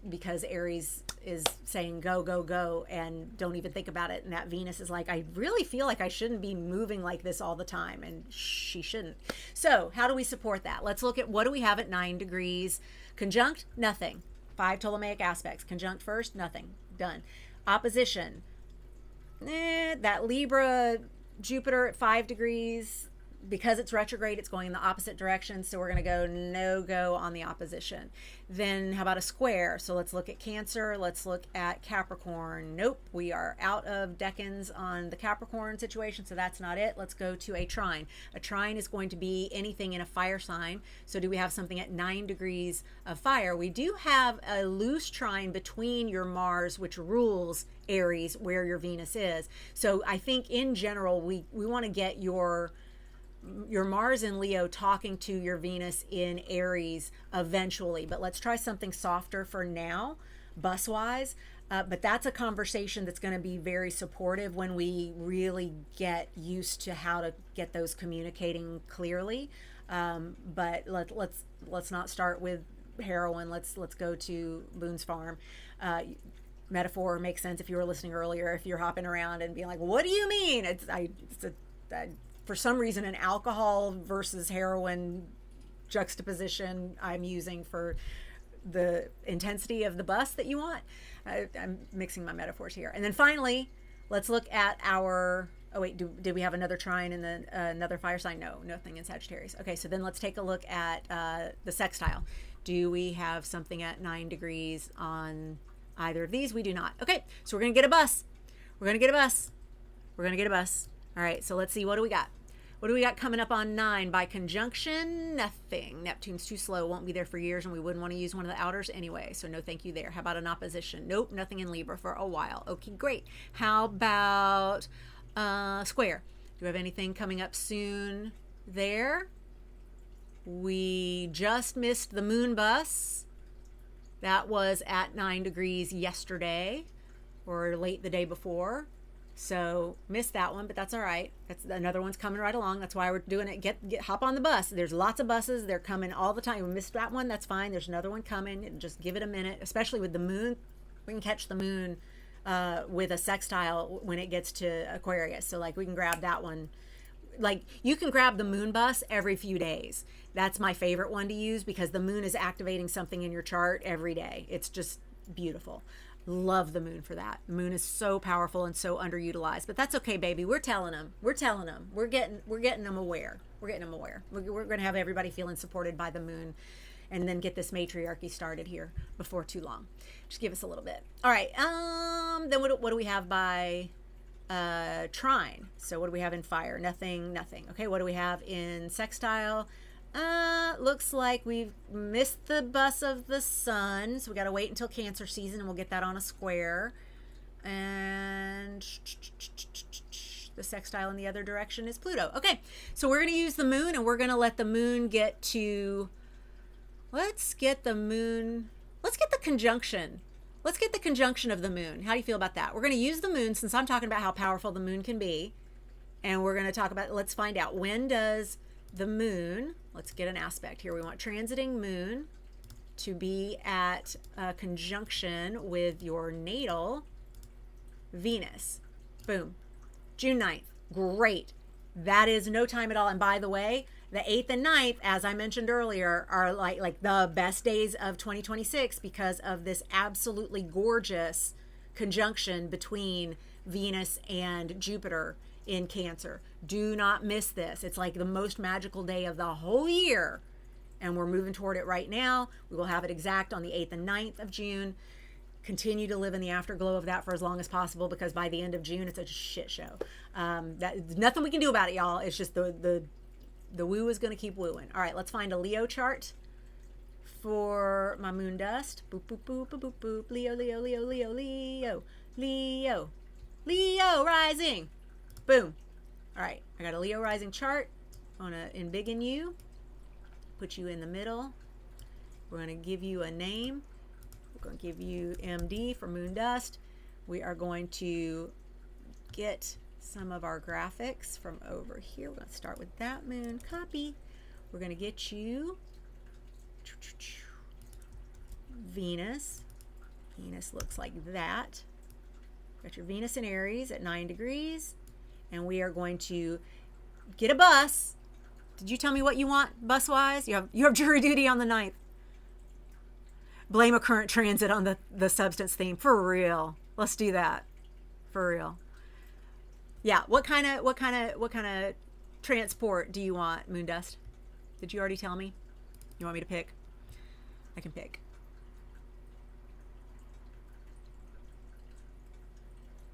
Because Aries is saying go, go, go, and don't even think about it. And that Venus is like, I really feel like I shouldn't be moving like this all the time. And she shouldn't. So how do we support that? Let's look at what do we have at 9 degrees. Conjunct, nothing. 5 Ptolemaic aspects. Conjunct first, nothing. Done. Opposition. That Libra, Jupiter at 5 degrees. Because it's retrograde, it's going in the opposite direction. So we're going to go no-go on the opposition. Then how about a square? So let's look at Cancer. Let's look at Capricorn. Nope, we are out of decans on the Capricorn situation, so that's not it. Let's go to a trine. A trine is going to be anything in a fire sign. So do we have something at 9 degrees of fire? We do have a loose trine between your Mars, which rules Aries, where your Venus is. So I think in general, we want to get your Mars in Leo talking to your Venus in Aries eventually, but let's try something softer for now, bus-wise. But that's a conversation that's going to be very supportive when we really get used to how to get those communicating clearly. But let's not start with heroin. Let's go to Boone's Farm. Metaphor makes sense if you were listening earlier. If you're hopping around and being like, "What do you mean?" For some reason, an alcohol versus heroin juxtaposition I'm using for the intensity of the bus that you want. I'm mixing my metaphors here. And then finally, let's look at our, oh wait, did we have another trine in the another fire sign? No, nothing in Sagittarius. Okay, so then let's take a look at the sextile. Do we have something at 9 degrees on either of these? We do not. Okay, so we're going to get a bus. We're going to get a bus. We're going to get a bus. All right, so let's see, what do we got? What do we got coming up on 9? By conjunction, nothing. Neptune's too slow, won't be there for years, and we wouldn't want to use one of the outers anyway, so no thank you there. How about an opposition? Nope, nothing in Libra for a while. Okay, great. How about square? Do we have anything coming up soon there? We just missed the moon bus. That was at 9 degrees yesterday, or late the day before. So missed that one, but that's all right. That's another one's coming right along. That's why we're doing it. Get hop on the bus. There's lots of buses. They're coming all the time. We missed that one. That's fine. There's another one coming. Just give it a minute, especially with the moon. We can catch the moon with a sextile when it gets to Aquarius. So like we can grab that one. Like you can grab the moon bus every few days. That's my favorite one to use because the moon is activating something in your chart every day. It's just beautiful. Love the moon for that. The moon is so powerful and so underutilized, but that's okay, baby. We're telling them. We're telling them. We're getting them aware. We're getting them aware. We're going to have everybody feeling supported by the moon, and then get this matriarchy started here before too long. Just give us a little bit. All right. Then what do we have by trine? So what do we have in fire? Nothing. Okay. What do we have in sextile? Looks like we've missed the bus of the sun, so we got to wait until Cancer season, and we'll get that on a square. And the sextile in the other direction is Pluto. Okay, so we're going to use the moon, and we're going to let the moon get to, let's get the conjunction. Let's get the conjunction of the moon. How do you feel about that? We're going to use the moon, since I'm talking about how powerful the moon can be, and we're going to talk about, let's find out, when does the moon, let's get an aspect here. We want transiting moon to be at a conjunction with your natal Venus. Boom. June 9th. Great. That is no time at all. And by the way, the 8th and 9th, as I mentioned earlier, are like the best days of 2026 because of this absolutely gorgeous conjunction between Venus and Jupiter in Cancer. Do not miss this. It's like the most magical day of the whole year, and we're moving toward it right now. We will have it exact on the 8th and 9th of June. Continue to live in the afterglow of that for as long as possible, because by the end of June, it's a shit show. That nothing we can do about it, y'all. It's just the woo is going to keep wooing. All right, let's find a Leo chart for my moon dust. Boop, boop, boop, boop, boop, boop. Leo, Leo, Leo, Leo, Leo, Leo, Leo rising. Boom. All right, I got a Leo rising chart. I'm going to embiggen you, put you in the middle. We're going to give you a name. We're going to give you MD for moon dust. We are going to get some of our graphics from over here. We're going to start with that moon. Copy. We're going to get you Venus. Venus looks like that. Got your Venus in Aries at 9 degrees. And we are going to get a bus. Did you tell me what you want bus-wise? You have jury duty on the 9th. Blame a current transit on the substance theme. For real. Let's do that. For real. Yeah, what kind of transport do you want, moon dust? Did you already tell me? You want me to pick? I can pick.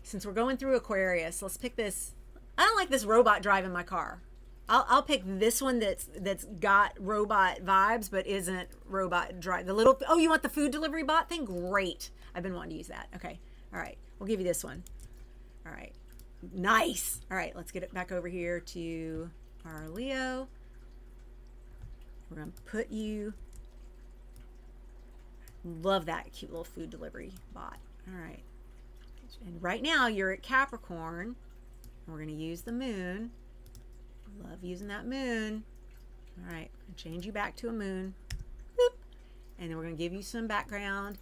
Since we're going through Aquarius, let's pick this. I don't like this robot driving my car. I'll pick this one that's got robot vibes but isn't robot drive. The little, oh, you want the food delivery bot thing? Great. I've been wanting to use that. Okay. All right. We'll give you this one. All right. Nice. All right. Let's get it back over here to our Leo. We're going to put you. Love that cute little food delivery bot. All right. And right now you're at Capricorn. We're going to use the moon. Love using that moon. All right, change you back to a moon. Boop. And then we're going to give you some background.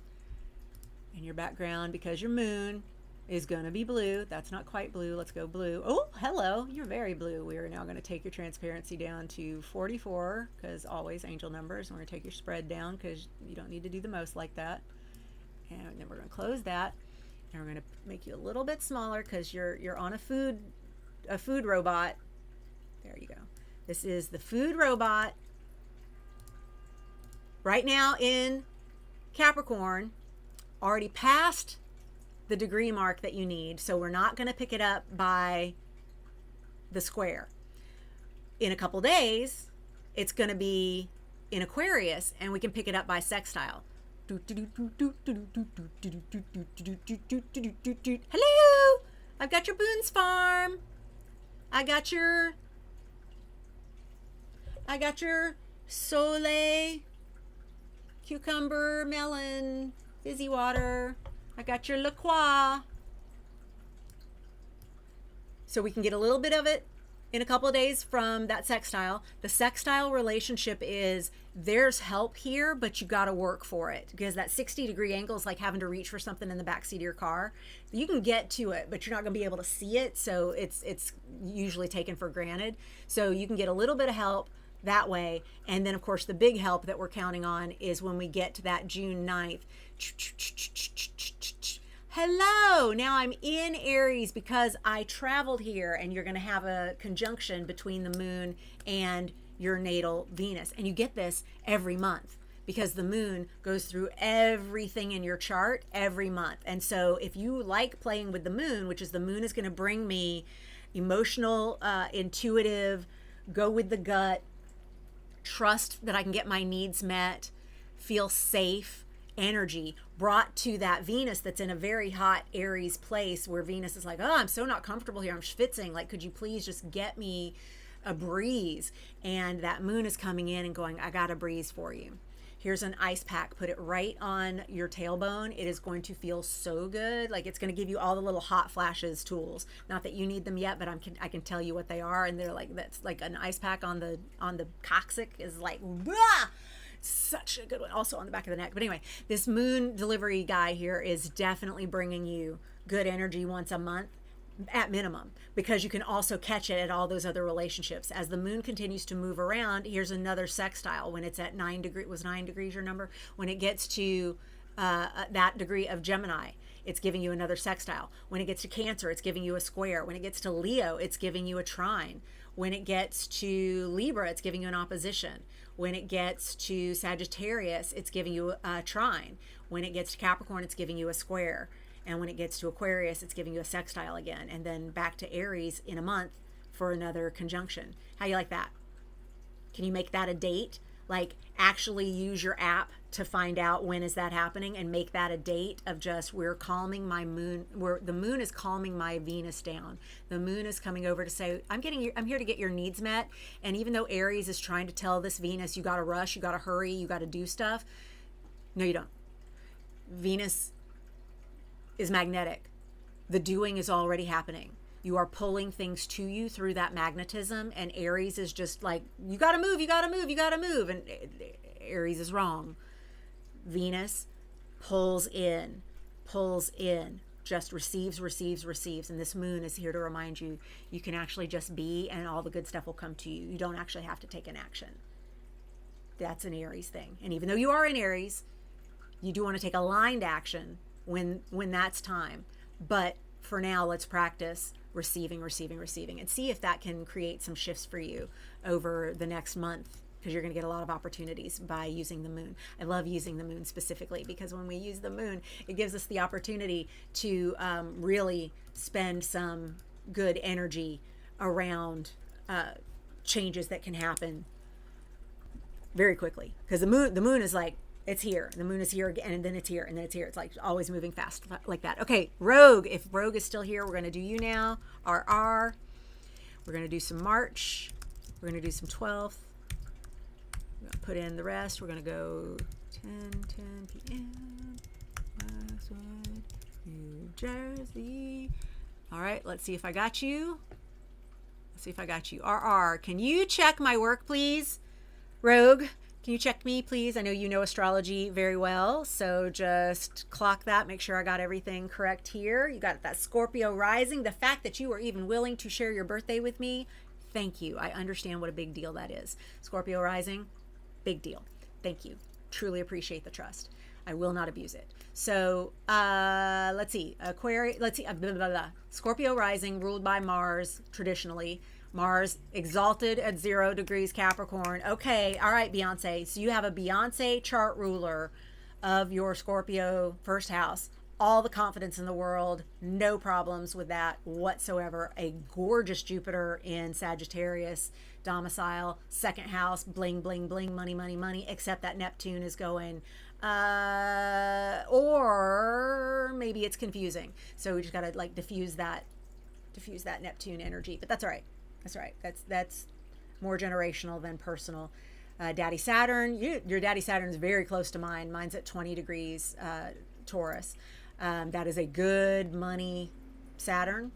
And your background, because your moon is going to be blue. That's not quite blue. Let's go blue. Oh, hello. You're very blue. We are now going to take your transparency down to 44, because always angel numbers. And we're going to take your spread down, because you don't need to do the most like that. And then we're going to close that. And we're going to make you a little bit smaller, because you're on a food robot. There you go. This is the food robot right now in Capricorn, already past the degree mark that you need. So we're not going to pick it up by the square. In a couple days, it's going to be in Aquarius, and we can pick it up by sextile. Hello, I've got your Boone's Farm. I got your Soleil, cucumber, melon, fizzy water. I got your La Croix. So we can get a little bit of it in a couple of days from that sextile. The sextile relationship is there's help here, but you got to work for it, because that 60-degree angle is like having to reach for something in the backseat of your car. You can get to it, but you're not going to be able to see it. So it's usually taken for granted. So you can get a little bit of help, that way. And then, of course, the big help that we're counting on is when we get to that June 9th. Hello, now I'm in Aries because I traveled here, and you're going to have a conjunction between the moon and your natal Venus. And you get this every month because the moon goes through everything in your chart every month. And so if you like playing with the moon, which is the moon is going to bring me emotional, intuitive, go with the gut, trust that I can get my needs met, feel safe energy brought to that Venus that's in a very hot Aries place where Venus is like, oh, I'm so not comfortable here. I'm schwitzing. Like, could you please just get me a breeze? And that moon is coming in and going, I got a breeze for you. Here's an ice pack. Put it right on your tailbone. It is going to feel so good. Like, it's going to give you all the little hot flashes tools. Not that you need them yet, but I can tell you what they are. And they're like, that's like an ice pack on the coccyx is like, blah! Such a good one. Also on the back of the neck. But anyway, this moon delivery guy here is definitely bringing you good energy once a month at minimum, because you can also catch it at all those other relationships. As the moon continues to move around, here's another sextile. When it's at 9 degrees, was 9 degrees your number? When it gets to that degree of Gemini, it's giving you another sextile. When it gets to Cancer, it's giving you a square. When it gets to Leo, it's giving you a trine. When it gets to Libra, it's giving you an opposition. When it gets to Sagittarius, it's giving you a trine. When it gets to Capricorn, it's giving you a square. And when it gets to Aquarius, it's giving you a sextile again. And then back to Aries in a month for another conjunction. How you like that? Can you make that a date? Like, actually use your app to find out when is that happening and make that a date of just, we're calming my moon, the moon is calming my Venus down. The moon is coming over to say, I'm here to get your needs met. And even though Aries is trying to tell this Venus, you got to rush, you got to hurry, you got to do stuff. No, you don't. Venus is magnetic. The doing is already happening. You are pulling things to you through that magnetism, and Aries is just like, you got to move, you got to move, you got to move. And Aries is wrong. Venus pulls in, just receives. And this moon is here to remind you, you can actually just be, and all the good stuff will come to you. You don't actually have to take an action. That's an Aries thing. And even though you are in Aries, you do want to take aligned action when that's time. But for now, let's practice receiving, and see if that can create some shifts for you over the next month, because you're going to get a lot of opportunities by using the moon. I love using the moon specifically because when we use the moon, it gives us the opportunity to really spend some good energy around changes that can happen very quickly. Because the moon is like, it's here. The moon is here again, and then it's here, and then it's here. It's like always moving fast like that. Okay, Rogue. If Rogue is still here, we're going to do you now. RR. We're going to do some March. We're going to do some 12th. We're going to put in the rest. We're going to go 10 p.m. Westwood, New Jersey. All right, let's see if I got you. RR. Can you check my work, please? Rogue. Can you check me, please? I know you know astrology very well, so just clock that. Make sure I got everything correct here. You got that Scorpio rising. The fact that you were even willing to share your birthday with me, thank you. I understand what a big deal that is. Scorpio rising, big deal. Thank you. Truly appreciate the trust. I will not abuse it. So let's see. Aquarius. Let's see. Scorpio rising, ruled by Mars traditionally. Mars exalted at 0 degrees Capricorn. Okay, all right, Beyonce. So you have a Beyonce chart ruler of your Scorpio first house. All the confidence in the world. No problems with that whatsoever. A gorgeous Jupiter in Sagittarius domicile. Second house, bling, bling, bling, money, money, money. Except that Neptune is going, or maybe it's confusing. So we just got to like diffuse that Neptune energy. But that's all right. That's right. That's more generational than personal. Daddy Saturn, your Daddy Saturn is very close to mine. Mine's at 20 degrees Taurus. That is a good money Saturn,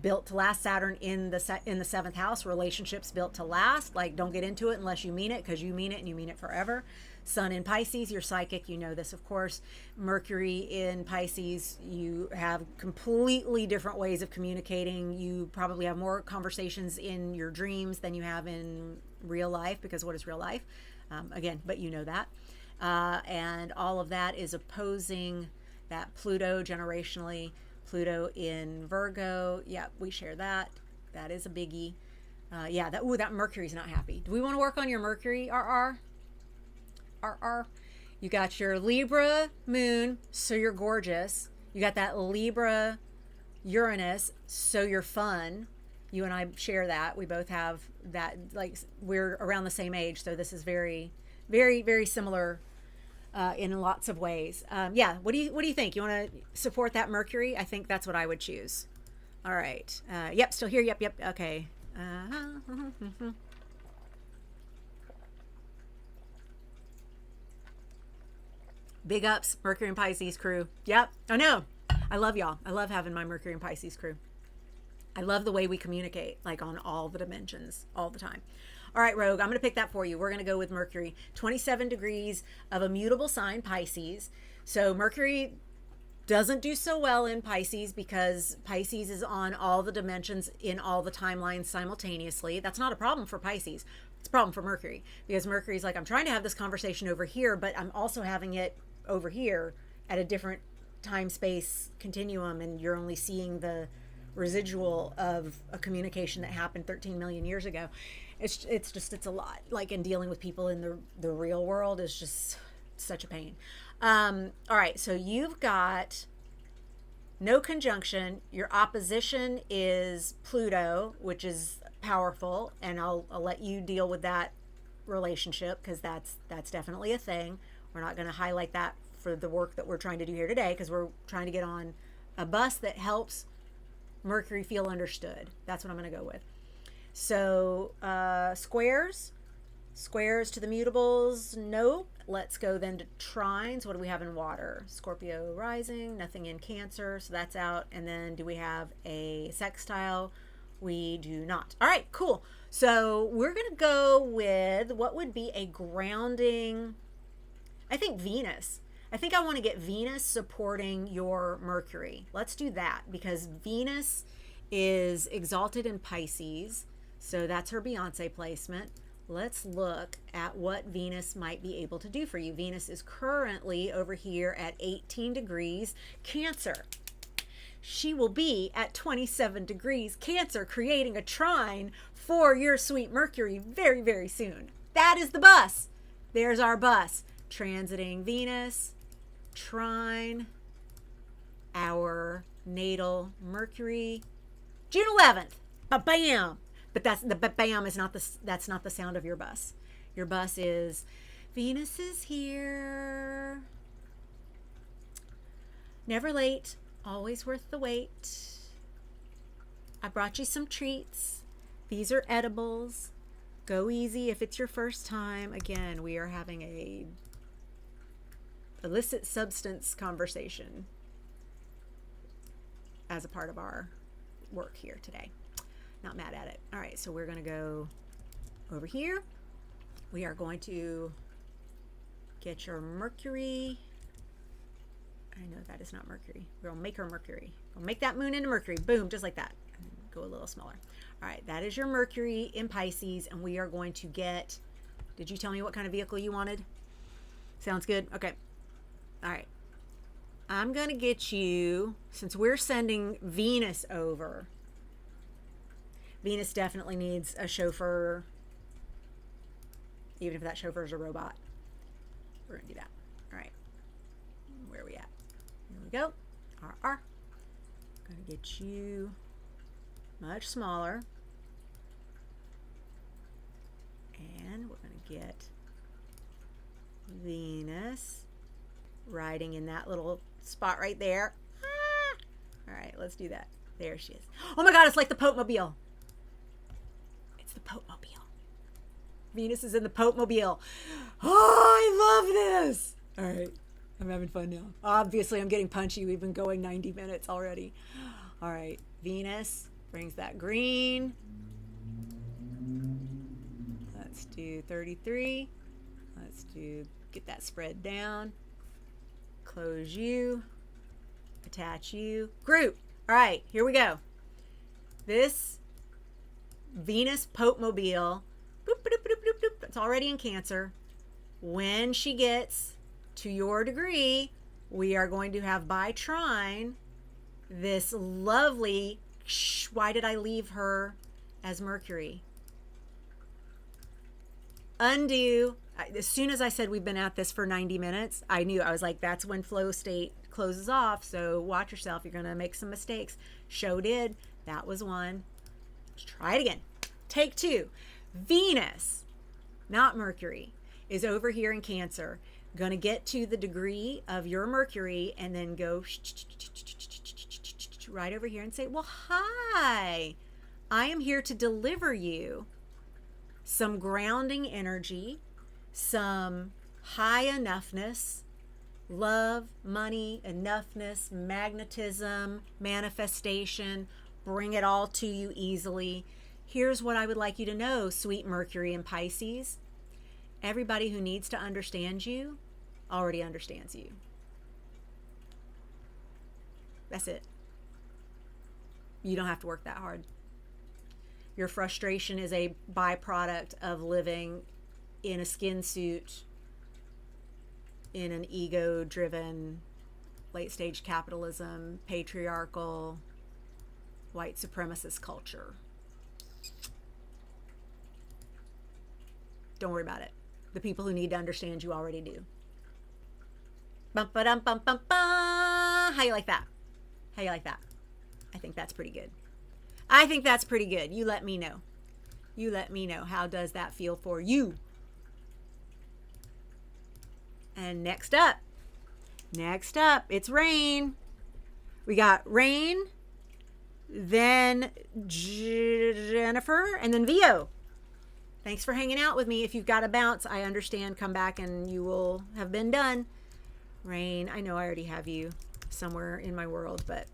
built to last. Saturn in the 7th house. Relationships built to last. Like, don't get into it unless you mean it, because you mean it and you mean it forever. Sun in Pisces, you're psychic, you know this, of course. Mercury in Pisces, you have completely different ways of communicating. You probably have more conversations in your dreams than you have in real life, because what is real life? Again, but you know that. And all of that is opposing that Pluto generationally. Pluto in Virgo. Yeah, we share that. That is a biggie. Yeah, that Mercury's not happy. Do we want to work on your Mercury, RR? RR. You got your Libra moon, so you're gorgeous. You got that Libra Uranus, so you're fun. You and I share that. We both have that, like, we're around the same age, so this is very, very, very similar in lots of ways. Yeah, what do you think? You want to support that Mercury? I think that's what I would choose. All right. Yep, still here. Yep. Okay. Big ups, Mercury and Pisces crew. Yep. I know. I love y'all. I love having my Mercury and Pisces crew. I love the way we communicate, like on all the dimensions, all the time. All right, Rogue, I'm going to pick that for you. We're going to go with Mercury, 27 degrees of a mutable sign, Pisces. So Mercury doesn't do so well in Pisces because Pisces is on all the dimensions in all the timelines simultaneously. That's not a problem for Pisces. It's a problem for Mercury, because Mercury's like, I'm trying to have this conversation over here, but I'm also having it over here at a different time space continuum, and you're only seeing the residual of a communication that happened 13 million years ago. It's a lot. Like, in dealing with people in the real world is just such a pain. All right, so you've got no conjunction. Your opposition is Pluto, which is powerful, and I'll let you deal with that relationship, because that's definitely a thing. We're not going to highlight that for the work that we're trying to do here today, because we're trying to get on a bus that helps Mercury feel understood. That's what I'm going to go with. So squares to the mutables, nope. Let's go then to trines. What do we have in water? Scorpio rising, nothing in Cancer, so that's out. And then do we have a sextile? We do not. All right, cool. So we're going to go with what would be a grounding, I think Venus. I think I want to get Venus supporting your Mercury. Let's do that, because Venus is exalted in Pisces, so that's her Beyonce placement. Let's look at what Venus might be able to do for you. Venus is currently over here at 18 degrees Cancer. She will be at 27 degrees Cancer, creating a trine for your sweet Mercury very, very soon. That is the bus. There's our bus. Transiting Venus, trine, our natal Mercury, June 11th. Ba-bam! But the bam is that's not the sound of your bus. Your bus is Venus is here. Never late, always worth the wait. I brought you some treats. These are edibles. Go easy if it's your first time. Again, we are having a illicit substance conversation as a part of our work here today. Not mad at it. All right, so we're going to go over here. We are going to get your Mercury. I know that is not Mercury. We're going to make her Mercury. We'll make that moon into Mercury. Boom, just like that. Go a little smaller. All right, that is your Mercury in Pisces, and we are going to get, did you tell me what kind of vehicle you wanted? Sounds good? Okay. All right. I'm going to get you, since we're sending Venus over, Venus definitely needs a chauffeur, even if that chauffeur is a robot. We're going to do that. All right. Where are we at? Here we go. RR. Going to get you much smaller. And we're going to get Venus riding in that little spot right there. Ah! All right, let's do that. There she is. Oh my God, it's like the Pope Mobile. It's the Pope Mobile. Venus is in the Pope Mobile. Oh, I love this. All right, I'm having fun now. Obviously, I'm getting punchy. We've been going 90 minutes already. All right, Venus brings that green. Let's do 33. Let's do, get that spread down. Close you. Attach you. Group. All right, here we go. This Venus Pope Mobile. Boop, boop, boop, It's already in Cancer. When she gets to your degree, we are going to have by trine this lovely, why did I leave her as Mercury? Undo. As soon as I said we've been at this for 90 minutes, I knew. I was like, that's when flow state closes off. So watch yourself. You're going to make some mistakes. Show did. That was one. Let's try it again. Take two. Venus, not Mercury, is over here in Cancer. Going to get to the degree of your Mercury and then go right over here and say, well, hi. I am here to deliver you some grounding energy, some high enoughness, love, money, enoughness, magnetism, manifestation, bring it all to you easily. Here's what I would like you to know, sweet Mercury and Pisces. Everybody who needs to understand you already understands you. That's it. You don't have to work that hard. Your frustration is a byproduct of living in a skin suit in an ego-driven, late-stage capitalism, patriarchal, white supremacist culture. Don't worry about it. The people who need to understand you already do. Bum ba dum bum bum bum. How you like that? How you like that? I think that's pretty good. I think that's pretty good. You let me know. You let me know. How does that feel for you? And next up, it's rain. We got rain, then Jennifer, and then Vio. Thanks for hanging out with me. If you've got to bounce, I understand. Come back and you will have been done. Rain, I know I already have you somewhere in my world, but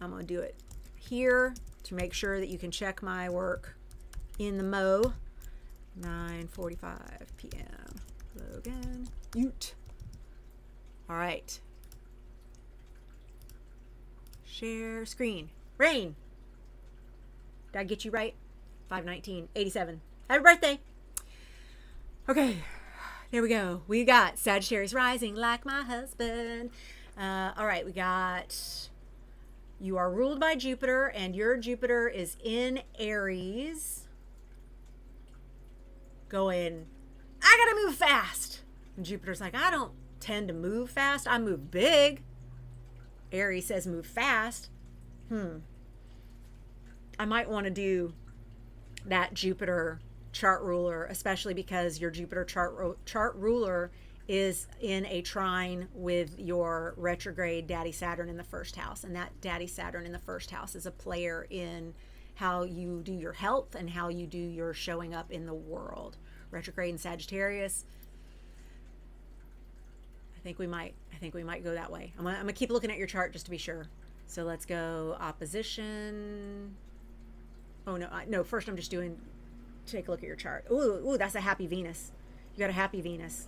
I'm going to do it here to make sure that you can check my work in the Mo. 9:45 p.m. Logan. Ute. All right. Share screen. Rain. Did I get you right? 5/19/87. Happy birthday. Okay. There we go. We got Sagittarius rising like my husband. All right. We got you are ruled by Jupiter, and your Jupiter is in Aries. Going, I gotta move fast. And Jupiter's like, I don't tend to move fast. I move big. Aries says move fast. I might want to do that Jupiter chart ruler, especially because your Jupiter chart ruler is in a trine with your retrograde Daddy Saturn in the first house. And that Daddy Saturn in the first house is a player in how you do your health and how you do your showing up in the world. Retrograde in Sagittarius. I think we might go that way. I'm gonna keep looking at your chart just to be sure. So let's go opposition. Oh no, first I'm just doing, take a look at your chart. Ooh, that's a happy Venus. You got a happy Venus.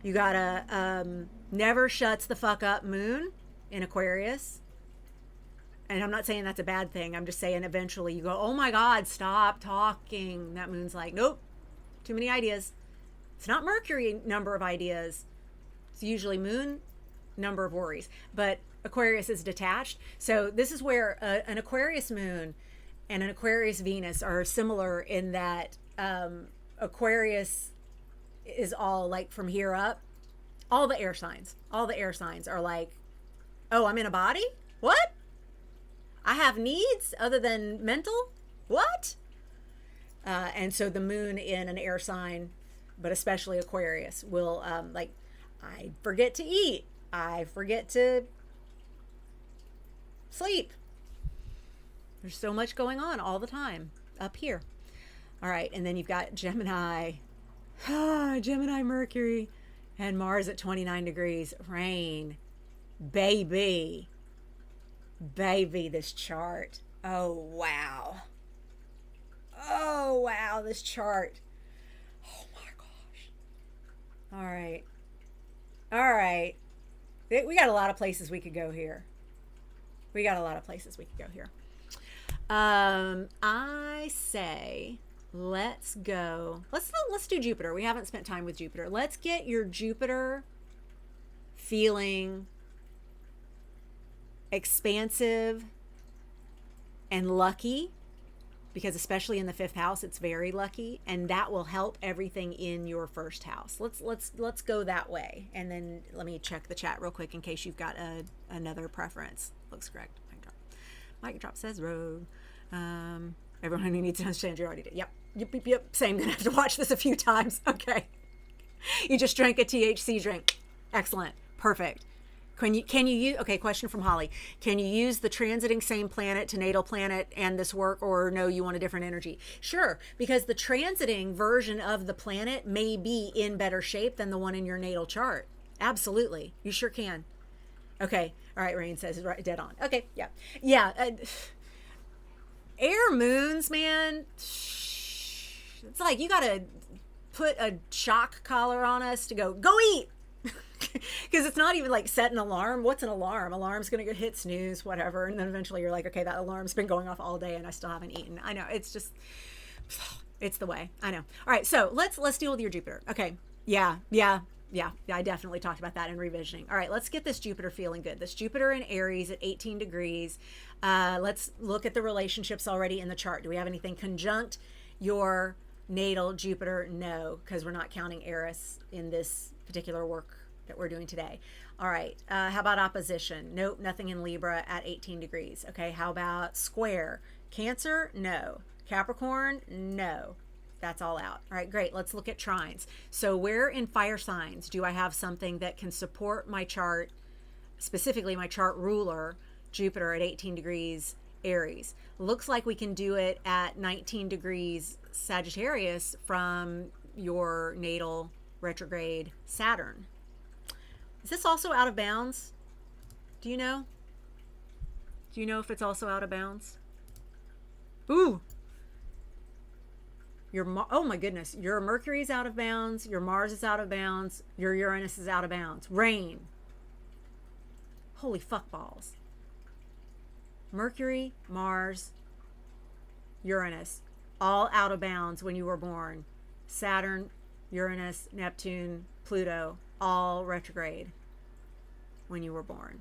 You got a never shuts the fuck up moon in Aquarius. And I'm not saying that's a bad thing. I'm just saying eventually you go, oh my God, stop talking. That moon's like, nope, too many ideas. It's not Mercury number of ideas. It's usually moon number of worries. But Aquarius is detached. So this is where an Aquarius moon and an Aquarius Venus are similar in that Aquarius is all like from here up. All the air signs are like, oh, I'm in a body? What? I have needs other than mental? What? And so the moon in an air sign, but especially Aquarius, will like, I forget to eat. I forget to sleep. There's so much going on all the time up here. All right, and then you've got Gemini. Gemini Mercury and Mars at 29 degrees. Rain. Baby, this chart. Oh, wow, this chart. Oh, my gosh. All right. We got a lot of places we could go here. I say let's go. Let's do Jupiter. We haven't spent time with Jupiter. Let's get your Jupiter feeling expansive and lucky, because especially in the 5th house, it's very lucky, and that will help everything in your 1st house. Let's go that way, and then let me check the chat real quick in case you've got another preference. Looks correct. Mic drop says rogue. Everyone who needs to understand, you already did. Yep. Same. Gonna have to watch this a few times. Okay. You just drank a THC drink. Excellent. Perfect. Can you use, okay, question from Holly. Can you use the transiting same planet to natal planet and this work, or no, you want a different energy? Sure, because the transiting version of the planet may be in better shape than the one in your natal chart. Absolutely. You sure can. Okay. All right. Rain says right, dead on. Okay. Yeah. Yeah. Air moons, man. It's like you got to put a shock collar on us to go eat. Because it's not even like set an alarm. What's an alarm? Alarm's going to hit snooze, whatever. And then eventually you're like, okay, that alarm's been going off all day and I still haven't eaten. I know. It's just, it's the way. I know. All right. So let's deal with your Jupiter. Okay. Yeah. I definitely talked about that in revisioning. All right. Let's get this Jupiter feeling good. This Jupiter in Aries at 18 degrees. Let's look at the relationships already in the chart. Do we have anything conjunct your natal Jupiter? No, because we're not counting Eris in this particular work that we're doing today. All right. How about opposition? Nope, nothing in Libra at 18 degrees. Okay. How about square? Cancer? No. Capricorn? No. That's all out. All right, great. Let's look at trines. So where in fire signs do I have something that can support my chart, specifically my chart ruler, Jupiter at 18 degrees Aries? Looks like we can do it at 19 degrees Sagittarius from your natal retrograde Saturn. Is this also out of bounds? Do you know? Do you know if it's also out of bounds? Ooh. Oh my goodness. Your Mercury's out of bounds. Your Mars is out of bounds. Your Uranus is out of bounds. Rain. Holy fuck balls. Mercury, Mars, Uranus, all out of bounds when you were born. Saturn, Uranus, Neptune, Pluto, all retrograde when you were born.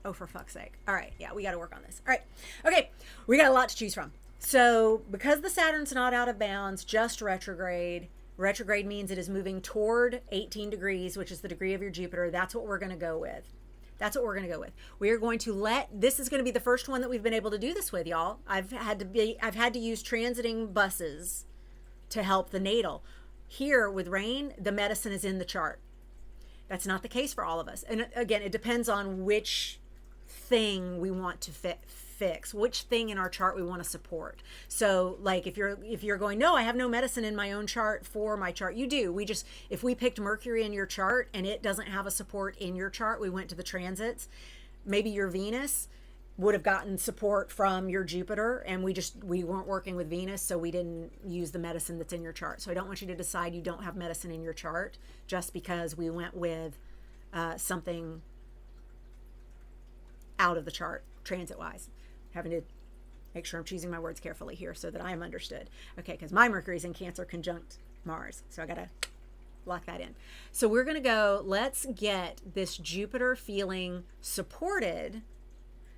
Oh, for fuck's sake. All right. Yeah, we got to work on this. All right. Okay. We got a lot to choose from. So because the Saturn's not out of bounds, just retrograde. Retrograde means it is moving toward 18 degrees, which is the degree of your Jupiter. That's what we're going to go with. That's what we're going to go with. We are going to this is going to be the first one that we've been able to do this with, y'all. I've had to use transiting buses to help the natal. Here with rain, the medicine is in the chart. That's not the case for all of us. And again, it depends on which thing we want to fix, which thing in our chart we want to support. So like if you're going, no, I have no medicine in my own chart for my chart, you do. If we picked Mercury in your chart and it doesn't have a support in your chart, we went to the transits. Maybe your Venus would have gotten support from your Jupiter, and we weren't working with Venus, so we didn't use the medicine that's in your chart. So I don't want you to decide you don't have medicine in your chart just because we went with something out of the chart transit wise. Having to make sure I'm choosing my words carefully here so that I am understood. Okay, because my Mercury's in Cancer conjunct Mars, so I gotta lock that in. So we're gonna go, let's get this Jupiter feeling supported.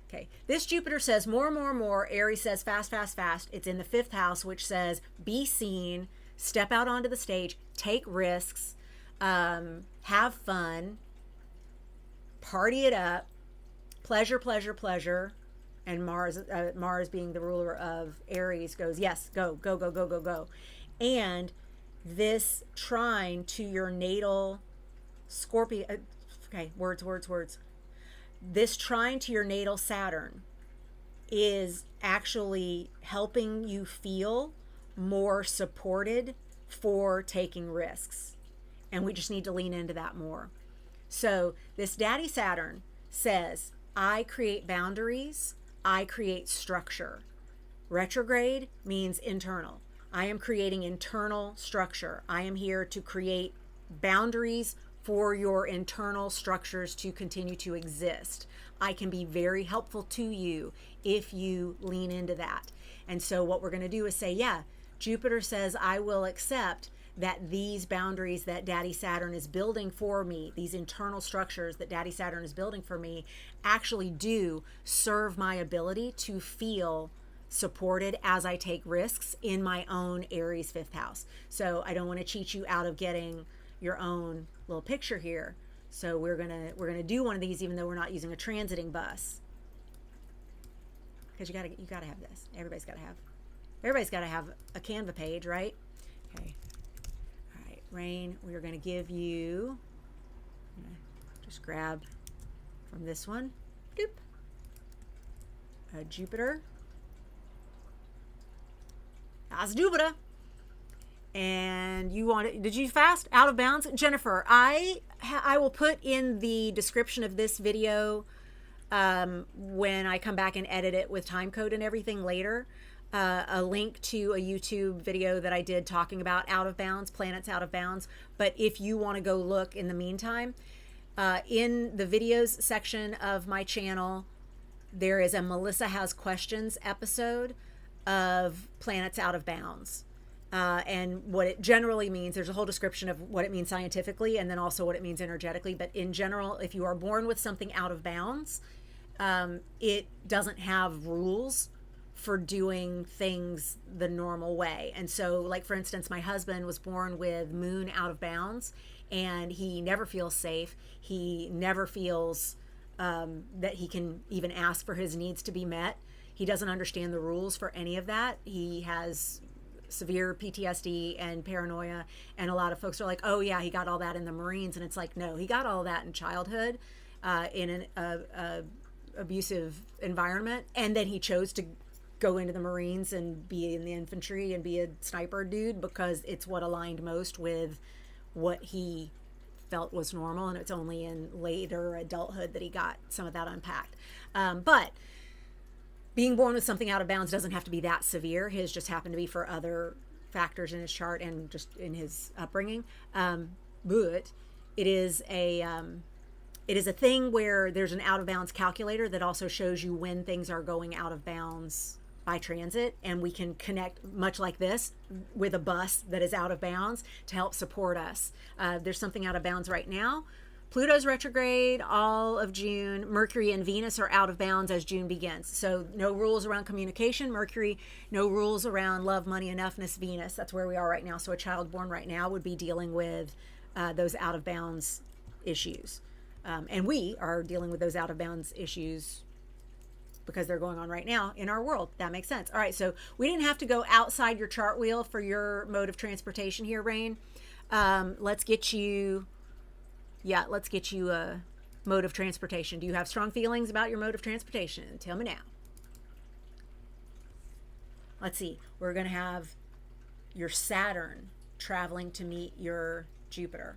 Okay, this Jupiter says more, more, more. Aries says fast, fast, fast. It's in the 5th house, which says be seen, step out onto the stage, take risks, have fun, party it up, pleasure, pleasure, pleasure. And Mars being the ruler of Aries goes, yes, go, go, go, go, go, go. And this trine to your natal Scorpio, okay, words. This trine to your natal Saturn is actually helping you feel more supported for taking risks. And we just need to lean into that more. So this Daddy Saturn says, I create boundaries, I create structure. Retrograde means internal. I am creating internal structure. I am here to create boundaries for your internal structures to continue to exist. I can be very helpful to you if you lean into that. And so what we're going to do is say, yeah, Jupiter says, I will accept that these boundaries that Daddy Saturn is building for me, these internal structures that Daddy Saturn is building for me, actually do serve my ability to feel supported as I take risks in my own Aries 5th house. So I don't want to cheat you out of getting your own little picture here. So we're gonna do one of these even though we're not using a transiting bus. Because you gotta have this. Everybody's gotta have a Canva page, right? Okay. All right, Rain, we're gonna give you, just grab from this one, doop, a Jupiter. That's Jupiter. And you want it, did you fast? Out of bounds? Jennifer, I will put in the description of this video when I come back and edit it with time code and everything later, a link to a YouTube video that I did talking about out of bounds, planets out of bounds. But if you want to go look in the meantime, in the videos section of my channel, there is a Melissa Has Questions episode of planets out of bounds. And what it generally means, there's a whole description of what it means scientifically and then also what it means energetically. But in general, if you are born with something out of bounds, it doesn't have rules for doing things the normal way. And so, like, for instance, my husband was born with Moon out of bounds, and he never feels safe. He never feels that he can even ask for his needs to be met. He doesn't understand the rules for any of that. He has severe PTSD and paranoia, and a lot of folks are like, oh yeah, he got all that in the Marines. And it's like, no, he got all that in childhood, in an abusive environment, and then he chose to go into the Marines and be in the infantry and be a sniper dude because it's what aligned most with what he felt was normal. And it's only in later adulthood that he got some of that unpacked. But being born with something out of bounds doesn't have to be that severe. His just happened to be for other factors in his chart and just in his upbringing. But it is a thing where there's an out of bounds calculator that also shows you when things are going out of bounds by transit, and we can connect, much like this, with a bus that is out of bounds to help support us. There's something out of bounds right now. Pluto's retrograde all of June. Mercury and Venus are out of bounds as June begins. So no rules around communication, Mercury. No rules around love, money, enoughness, Venus. That's where we are right now. So a child born right now would be dealing with those out of bounds issues. And we are dealing with those out of bounds issues because they're going on right now in our world. That makes sense. All right, so we didn't have to go outside your chart wheel for your mode of transportation here, Rain. Let's get you a mode of transportation. Do you have strong feelings about your mode of transportation? Tell me now. Let's see. We're going to have your Saturn traveling to meet your Jupiter.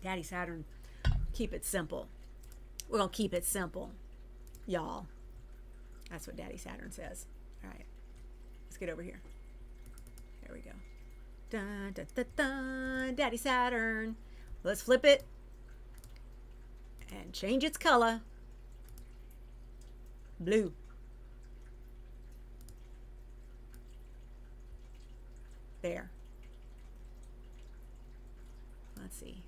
Daddy Saturn, keep it simple. We're going to keep it simple, y'all. That's what Daddy Saturn says. All right. Let's get over here. There we go. Dun, dun, dun, dun, Daddy Saturn. Let's flip it and change its color. Blue. There. Let's see.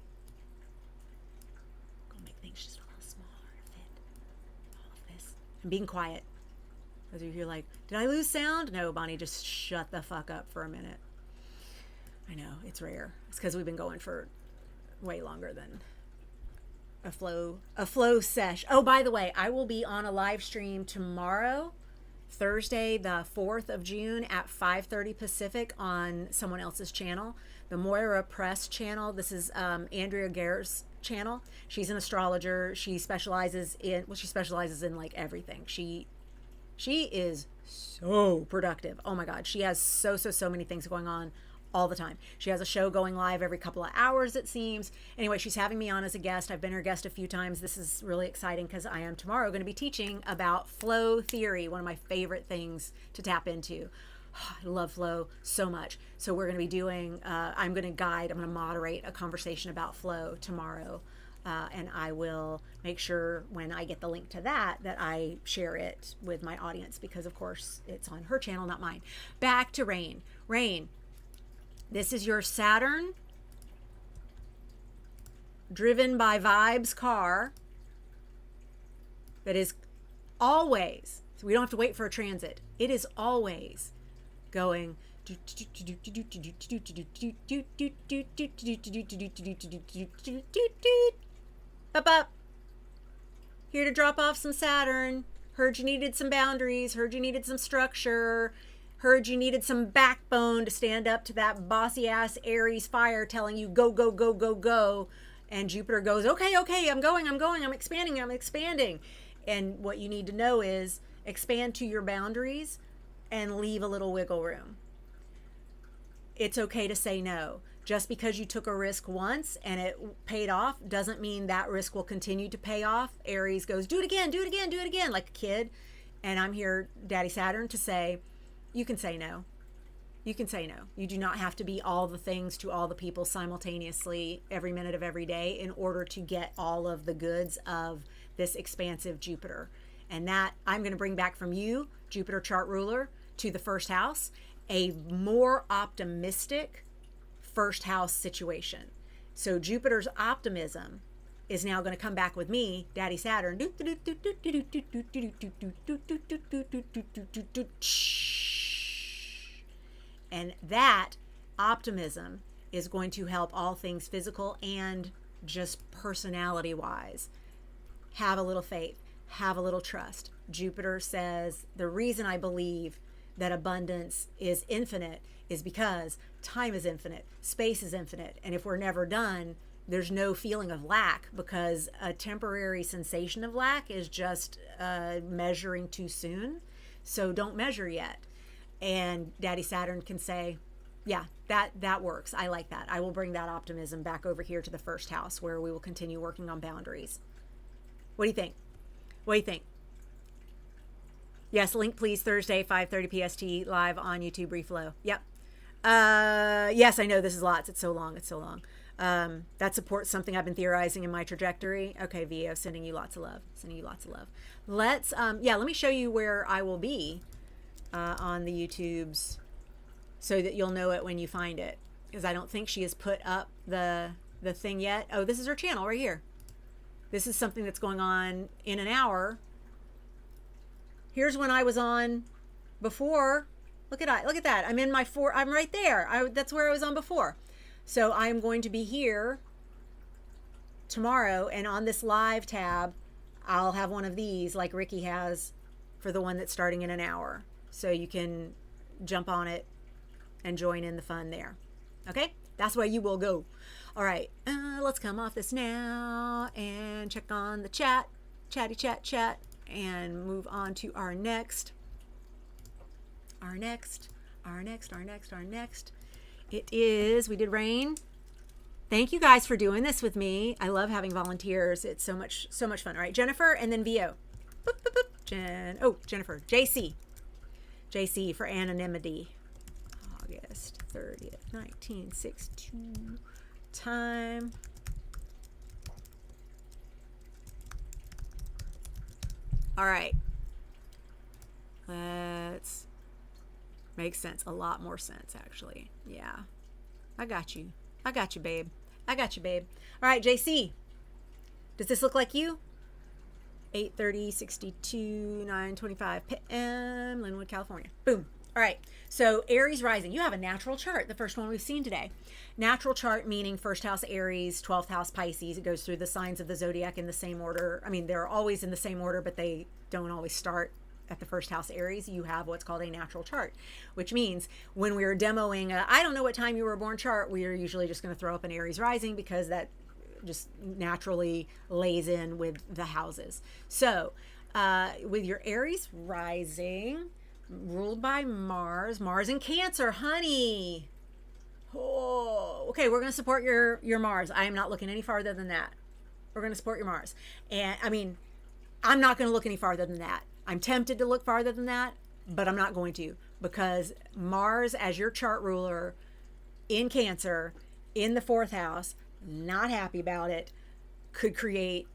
Gonna make things just a little smaller to fit all of this. I'm being quiet. Because if you're like, did I lose sound? No, Bonnie, just shut the fuck up for a minute. I know, it's rare. It's because we've been going for way longer than a flow sesh. Oh, by the way, I will be on a live stream tomorrow, Thursday, the 4th of June at 5:30 Pacific on someone else's channel, the Moira Press channel. This is Andrea Gare's channel. She's an astrologer. She specializes in like everything. She is so productive. Oh my God. She has so many things going on all the time. She has a show going live every couple of hours, it seems. Anyway, she's having me on as a guest. I've been her guest a few times. This is really exciting because I am tomorrow going to be teaching about flow theory, one of my favorite things to tap into. I love flow so much. So we're going to be doing, I'm going to moderate a conversation about flow tomorrow And I will make sure when I get the link to that, that I share it with my audience, because of course it's on her channel, not mine. Back to rain. Rain. This is your Saturn driven by vibes car that is always, so we don't have to wait for a transit. It is always going up. Here to drop off some Saturn. Heard you needed some boundaries. Heard you needed some structure. Heard you needed some backbone to stand up to that bossy ass Aries fire telling you go, go, go, go, go. And Jupiter goes, okay, I'm going, I'm expanding. And what you need to know is expand to your boundaries and leave a little wiggle room. It's okay to say no. Just because you took a risk once and it paid off doesn't mean that risk will continue to pay off. Aries goes, do it again, like a kid. And I'm here, Daddy Saturn, to say, you can say no. You can say no. You do not have to be all the things to all the people simultaneously every minute of every day in order to get all of the goods of this expansive Jupiter. And that I'm going to bring back from you, Jupiter chart ruler, to the first house, a more optimistic first house situation. So Jupiter's optimism is now going to come back with me, Daddy Saturn. And that optimism is going to help all things physical and just personality wise. Have a little faith, have a little trust. Jupiter says the reason I believe that abundance is infinite is because time is infinite, space is infinite. And if we're never done, there's no feeling of lack, because a temporary sensation of lack is just measuring too soon. So don't measure yet. And Daddy Saturn can say, yeah, that works. I like that. I will bring that optimism back over here to the first house, where we will continue working on boundaries. What do you think? What do you think? Yes, link please, Thursday, 5:30 PST, live on YouTube, Reflow. Yep. Yes, I know this is lots. It's so long. That supports something I've been theorizing in my trajectory. Okay, Vio, sending you lots of love. Let's, let me show you where I will be on the YouTubes so that you'll know it when you find it, because I don't think she has put up the thing yet. Oh, this is her channel right here. This is something that's going on in an hour. Here's when I was on before. Look at that. I'm in my I'm right there. That's where I was on before. So I'm going to be here tomorrow, and on this live tab, I'll have one of these like Ricky has for the one that's starting in an hour. So you can jump on it and join in the fun there. Okay? That's where you will go. All right. Let's come off this now and check on the chat. Chatty chat. And move on to our next. It is, we did rain. Thank you guys for doing this with me. I love having volunteers. It's so much fun. All right, Jennifer and then VO. Boop, boop, boop. Jennifer. JC for anonymity. August 30th, 1962. Time. All right. Let's make sense. A lot more sense, actually. Yeah. I got you, babe. All right, JC. Does this look like you? 8:30:62, 9:25 p.m. Linwood, California. Boom. All right. So Aries rising. You have a natural chart, the first one we've seen today. Natural chart meaning first house Aries, 12th house Pisces. It goes through the signs of the zodiac in the same order. I mean, they're always in the same order, but they don't always start at the first house Aries. You have what's called a natural chart, which means when we were demoing I don't know what time you were born chart, we are usually just going to throw up an Aries rising, because that just naturally lays in with the houses. So with your Aries rising, ruled by Mars in Cancer, honey. Oh, okay, we're going to support your Mars. I am not looking any farther than that. We're going to support your Mars. And I mean, I'm not going to look any farther than that. I'm tempted to look farther than that, but I'm not going to, because Mars as your chart ruler in Cancer in the 4th house, not happy about it. could create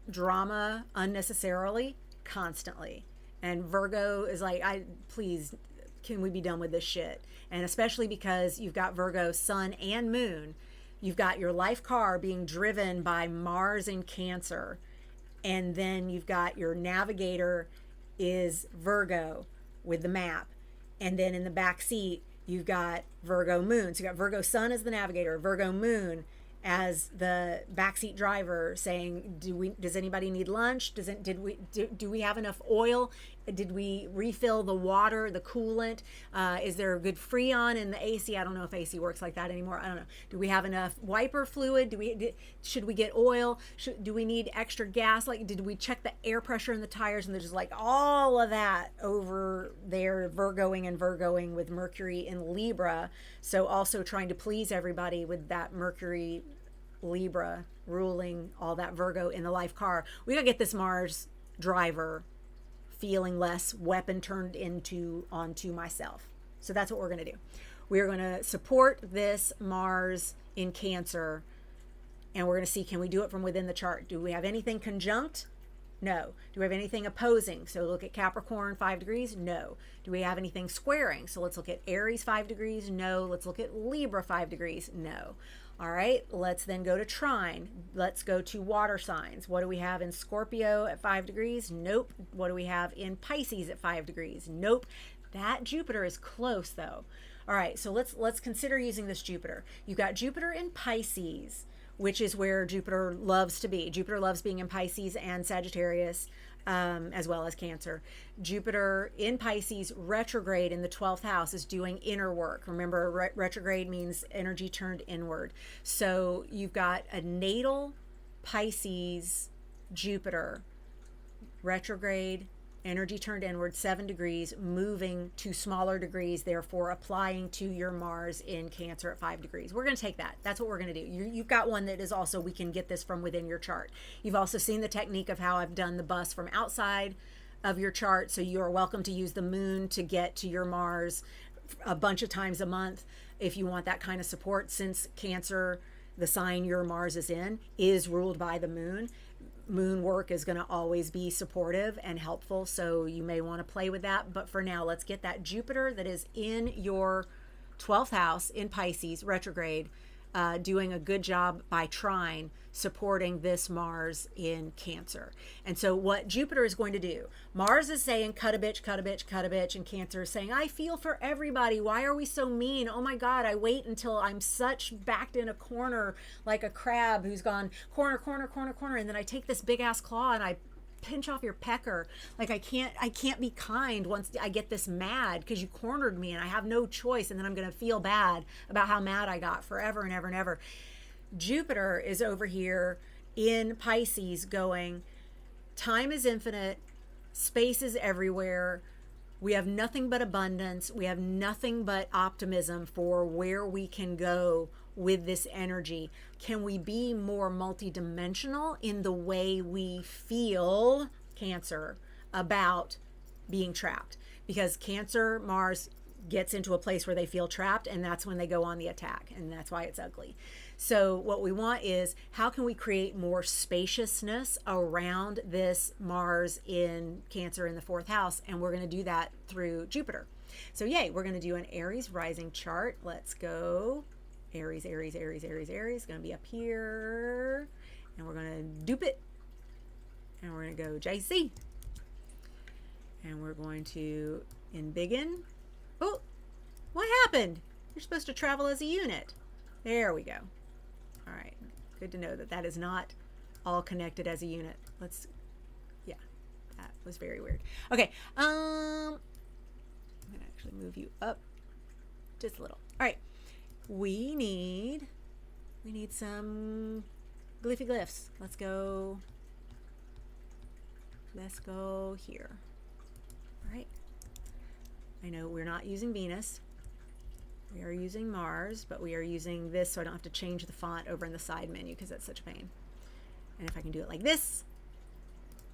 drama unnecessarily constantly. And Virgo is like, please, can we be done with this shit? And especially because you've got Virgo sun and moon, you've got your life car being driven by Mars in Cancer, and then you've got your navigator is Virgo with the map, and then in the back seat you've got Virgo Moon. So you got Virgo Sun as the navigator, Virgo Moon as the backseat driver, saying, does anybody need lunch? Do we have enough oil? Did we refill the water, the coolant? Is there a good Freon in the AC? I don't know if AC works like that anymore. I don't know. Do we have enough wiper fluid? Should we get oil? Do we need extra gas? Like, did we check the air pressure in the tires? And there's just like all of that over there, Virgoing with Mercury in Libra. So also trying to please everybody with that Mercury Libra ruling all that Virgo in the life car. We gotta get this Mars driver feeling less weapon turned onto myself. So that's what we're going to do. We're going to support this Mars in Cancer, and we're going to see, can we do it from within the chart? Do we have anything conjunct? No. Do we have anything opposing? So look at Capricorn 5 degrees. No. Do we have anything squaring? So let's look at Aries 5 degrees. No. Let's look at Libra 5 degrees. No. All right, let's then go to trine. Let's go to water signs. What do we have in Scorpio at 5 degrees? Nope. What do we have in Pisces at 5 degrees? Nope. That Jupiter is close though. All right, so let's consider using this Jupiter. You've got Jupiter in Pisces, which is where Jupiter loves to be. Jupiter loves being in Pisces and Sagittarius, as well as Cancer. Jupiter in Pisces retrograde in the 12th house is doing inner work. Remember, retrograde means energy turned inward. So you've got a natal Pisces Jupiter retrograde, energy turned inward, 7 degrees, moving to smaller degrees, therefore applying to your Mars in Cancer at 5 degrees. We're going to take that. That's what we're going to do. You've got one that is also, we can get this from within your chart. You've also seen the technique of how I've done the bus from outside of your chart. So you are welcome to use the moon to get to your Mars a bunch of times a month if you want that kind of support, since Cancer, the sign your Mars is in, is ruled by the moon. Moon work is going to always be supportive and helpful, so you may want to play with that. But for now, let's get that Jupiter that is in your 12th house in Pisces retrograde doing a good job by trine supporting this Mars in Cancer. And so what Jupiter is going to do, Mars is saying cut a bitch, cut a bitch, cut a bitch, and Cancer is saying I feel for everybody. Why are we so mean? Oh my God, I wait until I'm such backed in a corner like a crab who's gone corner, corner, corner, corner, and then I take this big ass claw and I pinch off your pecker. Like I can't be kind once I get this mad because you cornered me and I have no choice, and then I'm going to feel bad about how mad I got forever and ever and ever. Jupiter is over here in Pisces going, time is infinite, space is everywhere. We have nothing but abundance. We have nothing but optimism for where we can go with this energy. Can we be more multidimensional in the way we feel, Cancer, about being trapped? Because Cancer, Mars gets into a place where they feel trapped, and that's when they go on the attack, and that's why it's ugly. So what we want is, how can we create more spaciousness around this Mars in Cancer in the 4th house? And we're going to do that through Jupiter. So yay, we're going to do an Aries rising chart. Let's go. Aries, Aries, Aries, Aries, Aries. Going to be up here. And we're going to dupe it. And we're going to go JC. And we're going to embiggen. Oh, what happened? You're supposed to travel as a unit. There we go. All right. Good to know that that is not all connected as a unit. Yeah, that was very weird. Okay. I'm going to actually move you up just a little. All right. We need some glyphy glyphs. Let's go here. All right. I know we're not using Venus. We are using Mars, but we are using this so I don't have to change the font over in the side menu because that's such a pain. And if I can do it like this,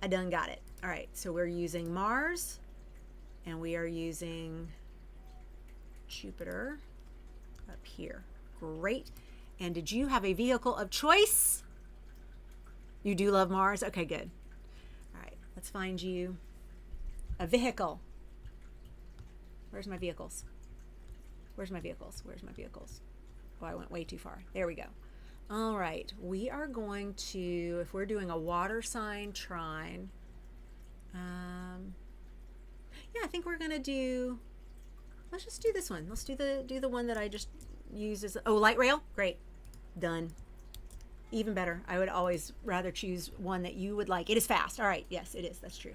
I done got it. All right, so we're using Mars and we are using Jupiter up here. Great. And did you have a vehicle of choice? You do love Mars? Okay, good. All right, let's find you a vehicle. Where's my vehicles? Where's my vehicles? Where's my vehicles? Oh, I went way too far. There we go. All right, we are going to, if we're doing a water sign trine, yeah, I think we're gonna do, let's just do this one. Let's do the one that I just used as, oh, light rail? Great, done. Even better. I would always rather choose one that you would like. It is fast. All right, yes, it is, that's true.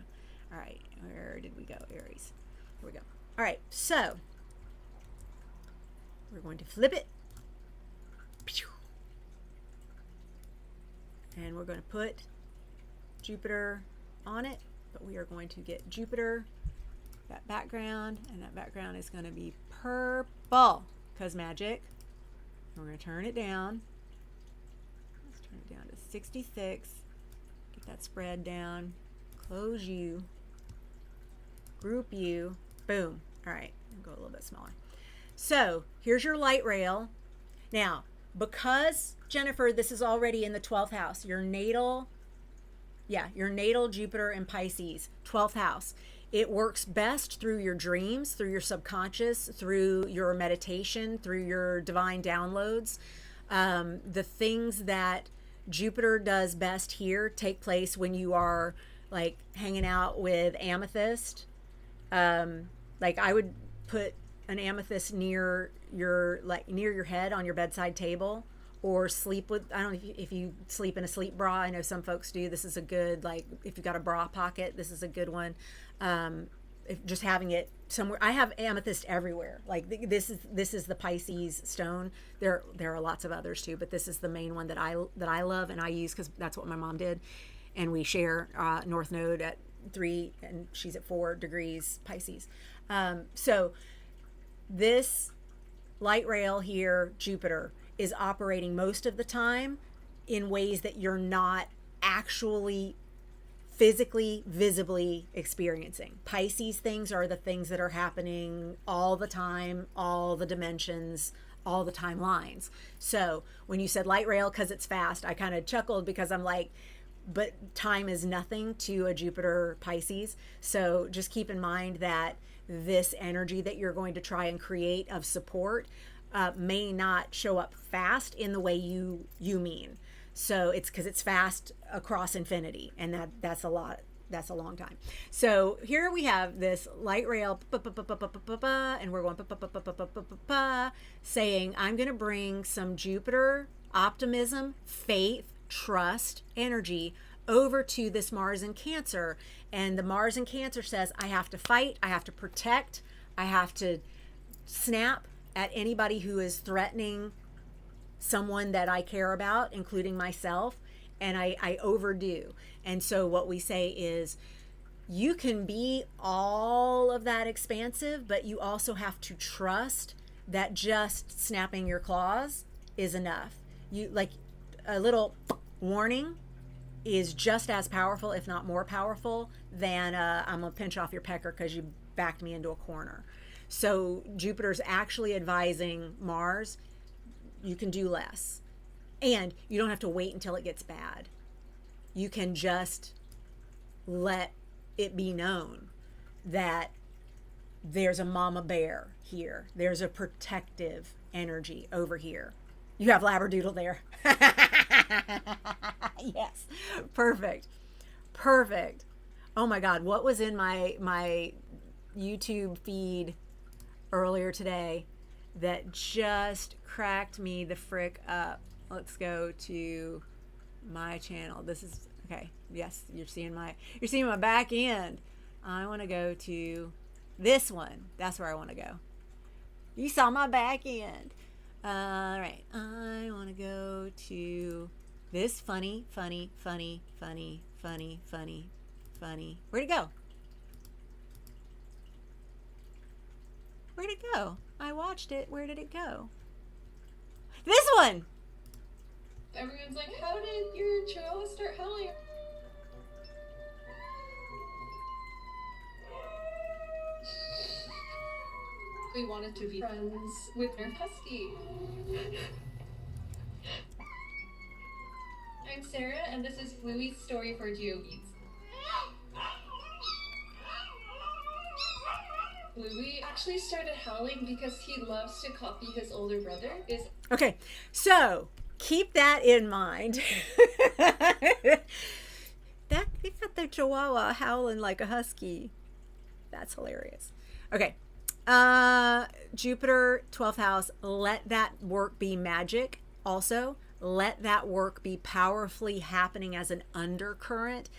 All right, where did we go? Aries, here we go. All right, so we're going to flip it. And we're going to put Jupiter on it, but we are going to get Jupiter, that background, and that background is going to be purple, because magic. And we're going to turn it down. Let's turn it down to 66. Get that spread down. Close you. Group you. Boom. All right, go a little bit smaller. So here's your light rail. Now, because Jennifer, this is already in the 12th house, your natal Jupiter in Pisces, 12th house. It works best through your dreams, through your subconscious, through your meditation, through your divine downloads. The things that Jupiter does best here take place when you are like hanging out with amethyst. Like I would put an amethyst near your head on your bedside table, or sleep with, I don't know if you sleep in a sleep bra. I know some folks do. This is a good, like if you've got a bra pocket, this is a good one. If just having it somewhere. I have amethyst everywhere. Like this is the Pisces stone. There are lots of others too, but this is the main one that I love and I use because that's what my mom did, and we share North Node at 3 and she's at 4 degrees Pisces. So this light rail here, Jupiter, is operating most of the time in ways that you're not actually physically, visibly experiencing. Pisces things are the things that are happening all the time, all the dimensions, all the timelines. So when you said light rail because it's fast, I kind of chuckled because I'm like, but time is nothing to a Jupiter Pisces. So just keep in mind that this energy that you're going to try and create of support may not show up fast in the way you mean. So it's because it's fast across infinity, and that's a lot. That's a long time. So here we have this light rail, and we're going saying, I'm going to bring some Jupiter optimism, faith, trust, energy over to this Mars in Cancer. And the Mars in Cancer says, I have to fight, I have to protect, I have to snap at anybody who is threatening someone that I care about, including myself, and I overdo. And so what we say is, you can be all of that expansive, but you also have to trust that just snapping your claws is enough. You, like, a little warning is just as powerful, if not more powerful, than I'm gonna pinch off your pecker because you backed me into a corner. So Jupiter's actually advising Mars, you can do less. And you don't have to wait until it gets bad. You can just let it be known that there's a mama bear here. There's a protective energy over here. You have Labradoodle there. Yes, perfect. Perfect. Oh my God, what was in my YouTube feed earlier today that just cracked me the frick up? Let's go to my channel. This is okay. Yes, you're seeing my back end. I want to go to this one. That's where I want to go. You saw my back end. All right. I want to go to this funny. Where'd it go? Where'd it go? I watched it. Where did it go? This one. Everyone's like, how did your chihuahua start howling? We wanted to be friends with their husky. I'm Sarah, and this is Bluey's story for GeoBeats. Bluey actually started howling because he loves to copy his older brother. Okay, so keep that in mind. That they got the Chihuahua howling like a husky. That's hilarious. Okay. Jupiter, 12th house, let that work be magic. Also, let that work be powerfully happening as an undercurrent,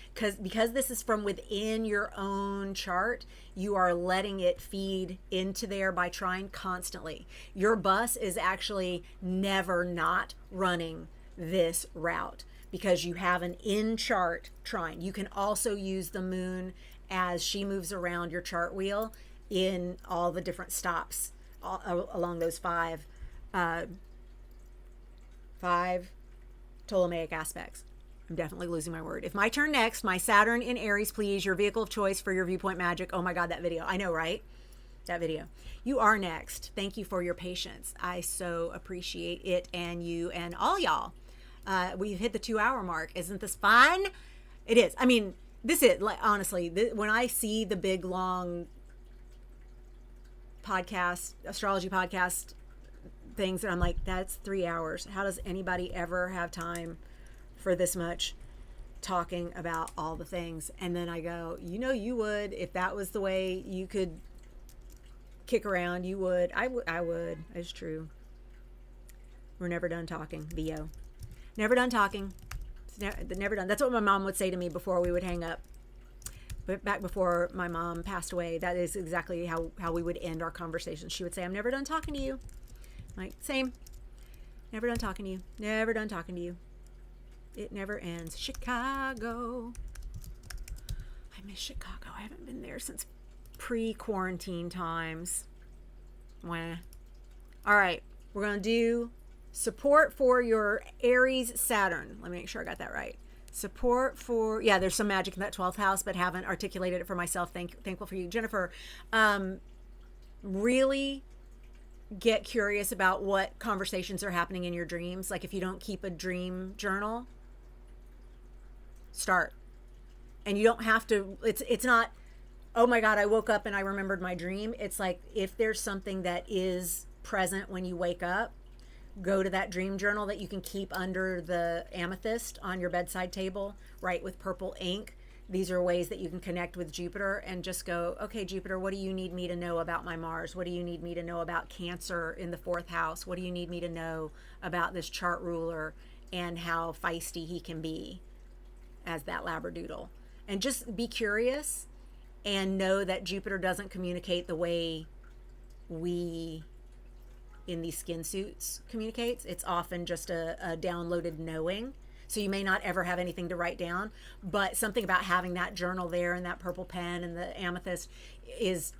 because this is from within your own chart. You are letting it feed into there by trying constantly. Your bus is actually never not running this route because you have an in chart trine. You can also use the moon as she moves around your chart wheel in all the different stops along those five Ptolemaic aspects. I'm definitely losing my word. If my turn next, my Saturn in Aries, please, your vehicle of choice for your viewpoint magic. Oh my God, that video. I know, right? That video. You are next. Thank you for your patience. I so appreciate it, and you and all y'all. We've hit the 2-hour mark. Isn't this fun? It is. I mean, this is, like, honestly, when I see the big, long podcast, astrology podcast things, and I'm like, that's 3 hours. How does anybody ever have time for this much talking about all the things? And then I go, you would, if that was the way you could kick around, you would. I would. It's true. We're never done talking, VO. Never done talking. Never done. That's what my mom would say to me before we would hang up. But back before my mom passed away, that is exactly how we would end our conversation. She would say, I'm never done talking to you. I'm like, same. Never done talking to you. Never done talking to you. It never ends. Chicago. I miss Chicago. I haven't been there since pre-quarantine times. Wah. All right. We're going to do support for your Aries Saturn. Let me make sure I got that right. Support for, yeah, there's some magic in that 12th house, but haven't articulated it for myself. Thankful for you, Jennifer. Really get curious about what conversations are happening in your dreams. Like, if you don't keep a dream journal, start. And you don't have to, it's not, oh my God, I woke up and I remembered my dream. It's like, if there's something that is present when you wake up, go to that dream journal that you can keep under the amethyst on your bedside table, write with purple ink. These are ways that you can connect with Jupiter and just go, okay, Jupiter, what do you need me to know about my Mars? What do you need me to know about Cancer in the 4th house? What do you need me to know about this chart ruler and how feisty he can be as that labradoodle? And just be curious and know that Jupiter doesn't communicate the way we in these skin suits communicates. It's often just a downloaded knowing. So you may not ever have anything to write down, but something about having that journal there and that purple pen and the amethyst is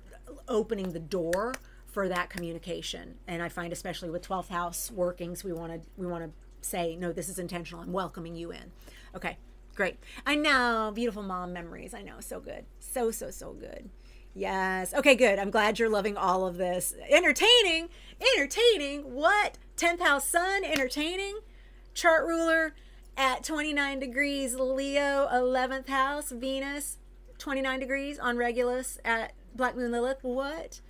opening the door for that communication. And I find, especially with 12th house workings, we want to say, no, this is intentional. I'm welcoming you in. Okay, great. I know, beautiful mom memories. I know, so good. So good. Yes. Okay, good. I'm glad you're loving all of this. Entertaining. What? 10th house sun, entertaining. Chart ruler at 29 degrees Leo, 11th house Venus, 29 degrees on Regulus at Black Moon Lilith. What?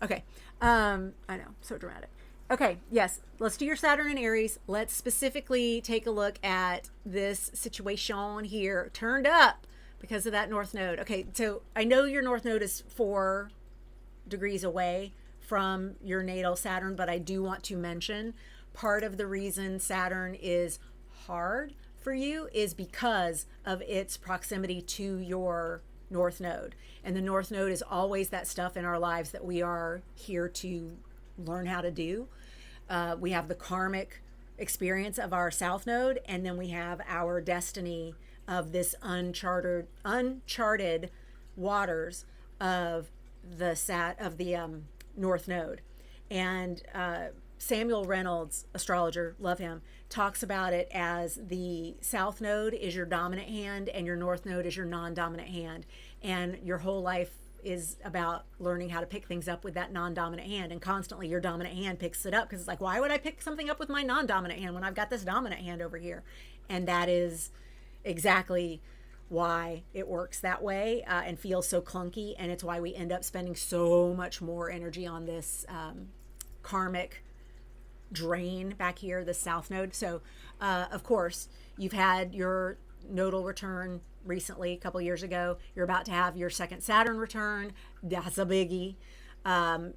Okay. I know, so dramatic. Okay, yes, let's do your Saturn and Aries. Let's specifically take a look at this situation here, turned up because of that North Node. Okay, so I know your North Node is 4 degrees away from your natal Saturn, but I do want to mention part of the reason Saturn is hard for you is because of its proximity to your North Node. And the North Node is always that stuff in our lives that we are here to learn how to do. We have the karmic experience of our South Node, and then we have our destiny of this uncharted waters of the North Node. And Samuel Reynolds, astrologer, love him, talks about it as the South Node is your dominant hand and your North Node is your non-dominant hand. And your whole life is about learning how to pick things up with that non-dominant hand, and constantly your dominant hand picks it up because it's like, why would I pick something up with my non-dominant hand when I've got this dominant hand over here? And that is exactly why it works that way, and feels so clunky, and it's why we end up spending so much more energy on this karmic drain back here, the south node. So of course you've had your nodal return recently, a couple years ago. You're about to have your second Saturn return. That's a biggie.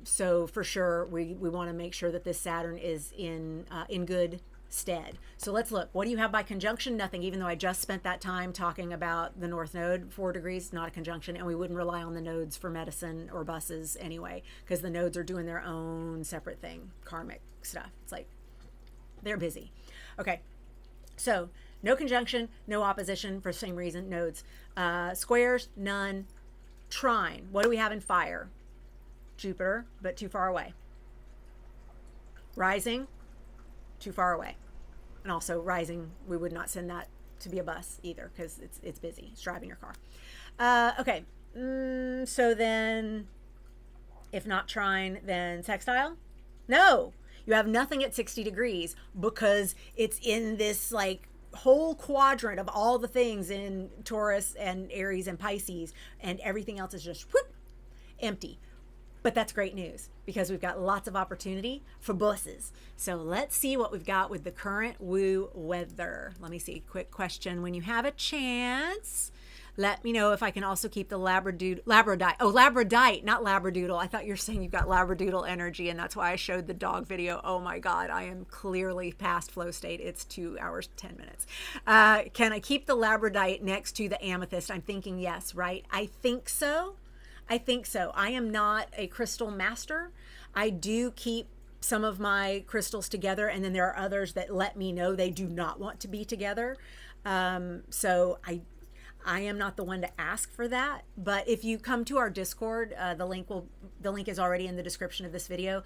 So for sure we want to make sure that this Saturn is in good stead. So let's look. What do you have by conjunction? Nothing, even though I just spent that time talking about the north node. 4 degrees, not a conjunction, and we wouldn't rely on the nodes for medicine or buses anyway, because the nodes are doing their own separate thing, karmic stuff. It's like they're busy. Okay, so no conjunction, no opposition for the same reason, nodes. Squares, none. Trine, what do we have in fire? Jupiter, but too far away. Rising, too far away. And also rising, we would not send that to be a bus either, because it's busy. It's driving your car. Okay, so then if not trine, then sextile? No, you have nothing at 60 degrees because it's in this like whole quadrant of all the things in Taurus and Aries and Pisces, and everything else is just whoop, empty. But that's great news because we've got lots of opportunity for buses. So let's see what we've got with the current woo weather. Let me see. Quick question. When you have a chance, let me know if I can also keep the Labradite. Oh, Labradite, not Labradoodle. I thought you were saying you've got Labradoodle energy, and that's why I showed the dog video. Oh my God, I am clearly past flow state. It's 2 hours, 10 minutes. Can I keep the Labradite next to the amethyst? I'm thinking yes, right? I think so. I am not a crystal master. I do keep some of my crystals together, and then there are others that let me know they do not want to be together. So I am not the one to ask for that. But if you come to our Discord, the link is already in the description of this video.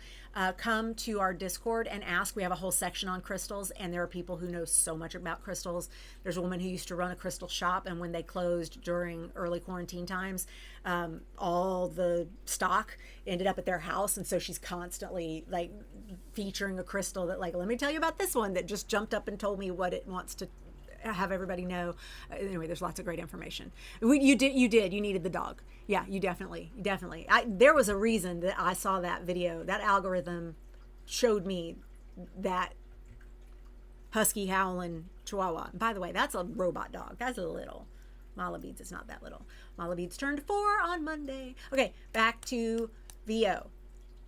Come to our Discord and ask. We have a whole section on crystals, and there are people who know so much about crystals. There's a woman who used to run a crystal shop, and when they closed during early quarantine times, all the stock ended up at their house, and so she's constantly like featuring a crystal that, like, let me tell you about this one that just jumped up and told me what it wants to have everybody know. Anyway, there's lots of great information. You needed the dog. Yeah, you definitely. There was a reason that I saw that video. That algorithm showed me that husky howling chihuahua. And by the way, that's a robot dog. That's a little. Malabeads is not that little. Malabeads turned 4 on Monday. Okay, back to VO.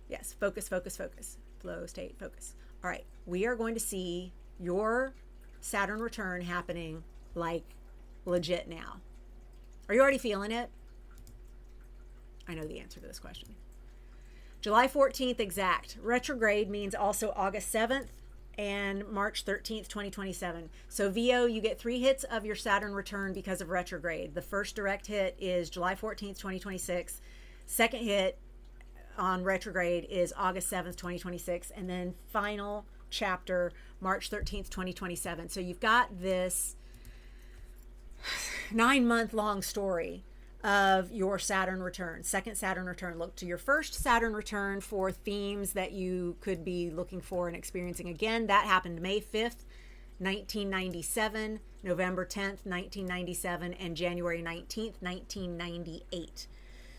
Yes, focus. Flow state, focus. All right, we are going to see your Saturn return happening like legit now. Are you already feeling it? I know the answer to this question. July 14th exact. Retrograde means also August 7th and March 13th, 2027. So VO, you get 3 hits of your Saturn return because of retrograde. The first direct hit is July 14th, 2026. Second hit on retrograde is August 7th, 2026. And then final chapter March 13th, 2027. So you've got this 9-month long story of your Saturn return, second Saturn return. Look to your first Saturn return for themes that you could be looking for and experiencing again. That happened May 5th, 1997, November 10th, 1997, and January 19th, 1998.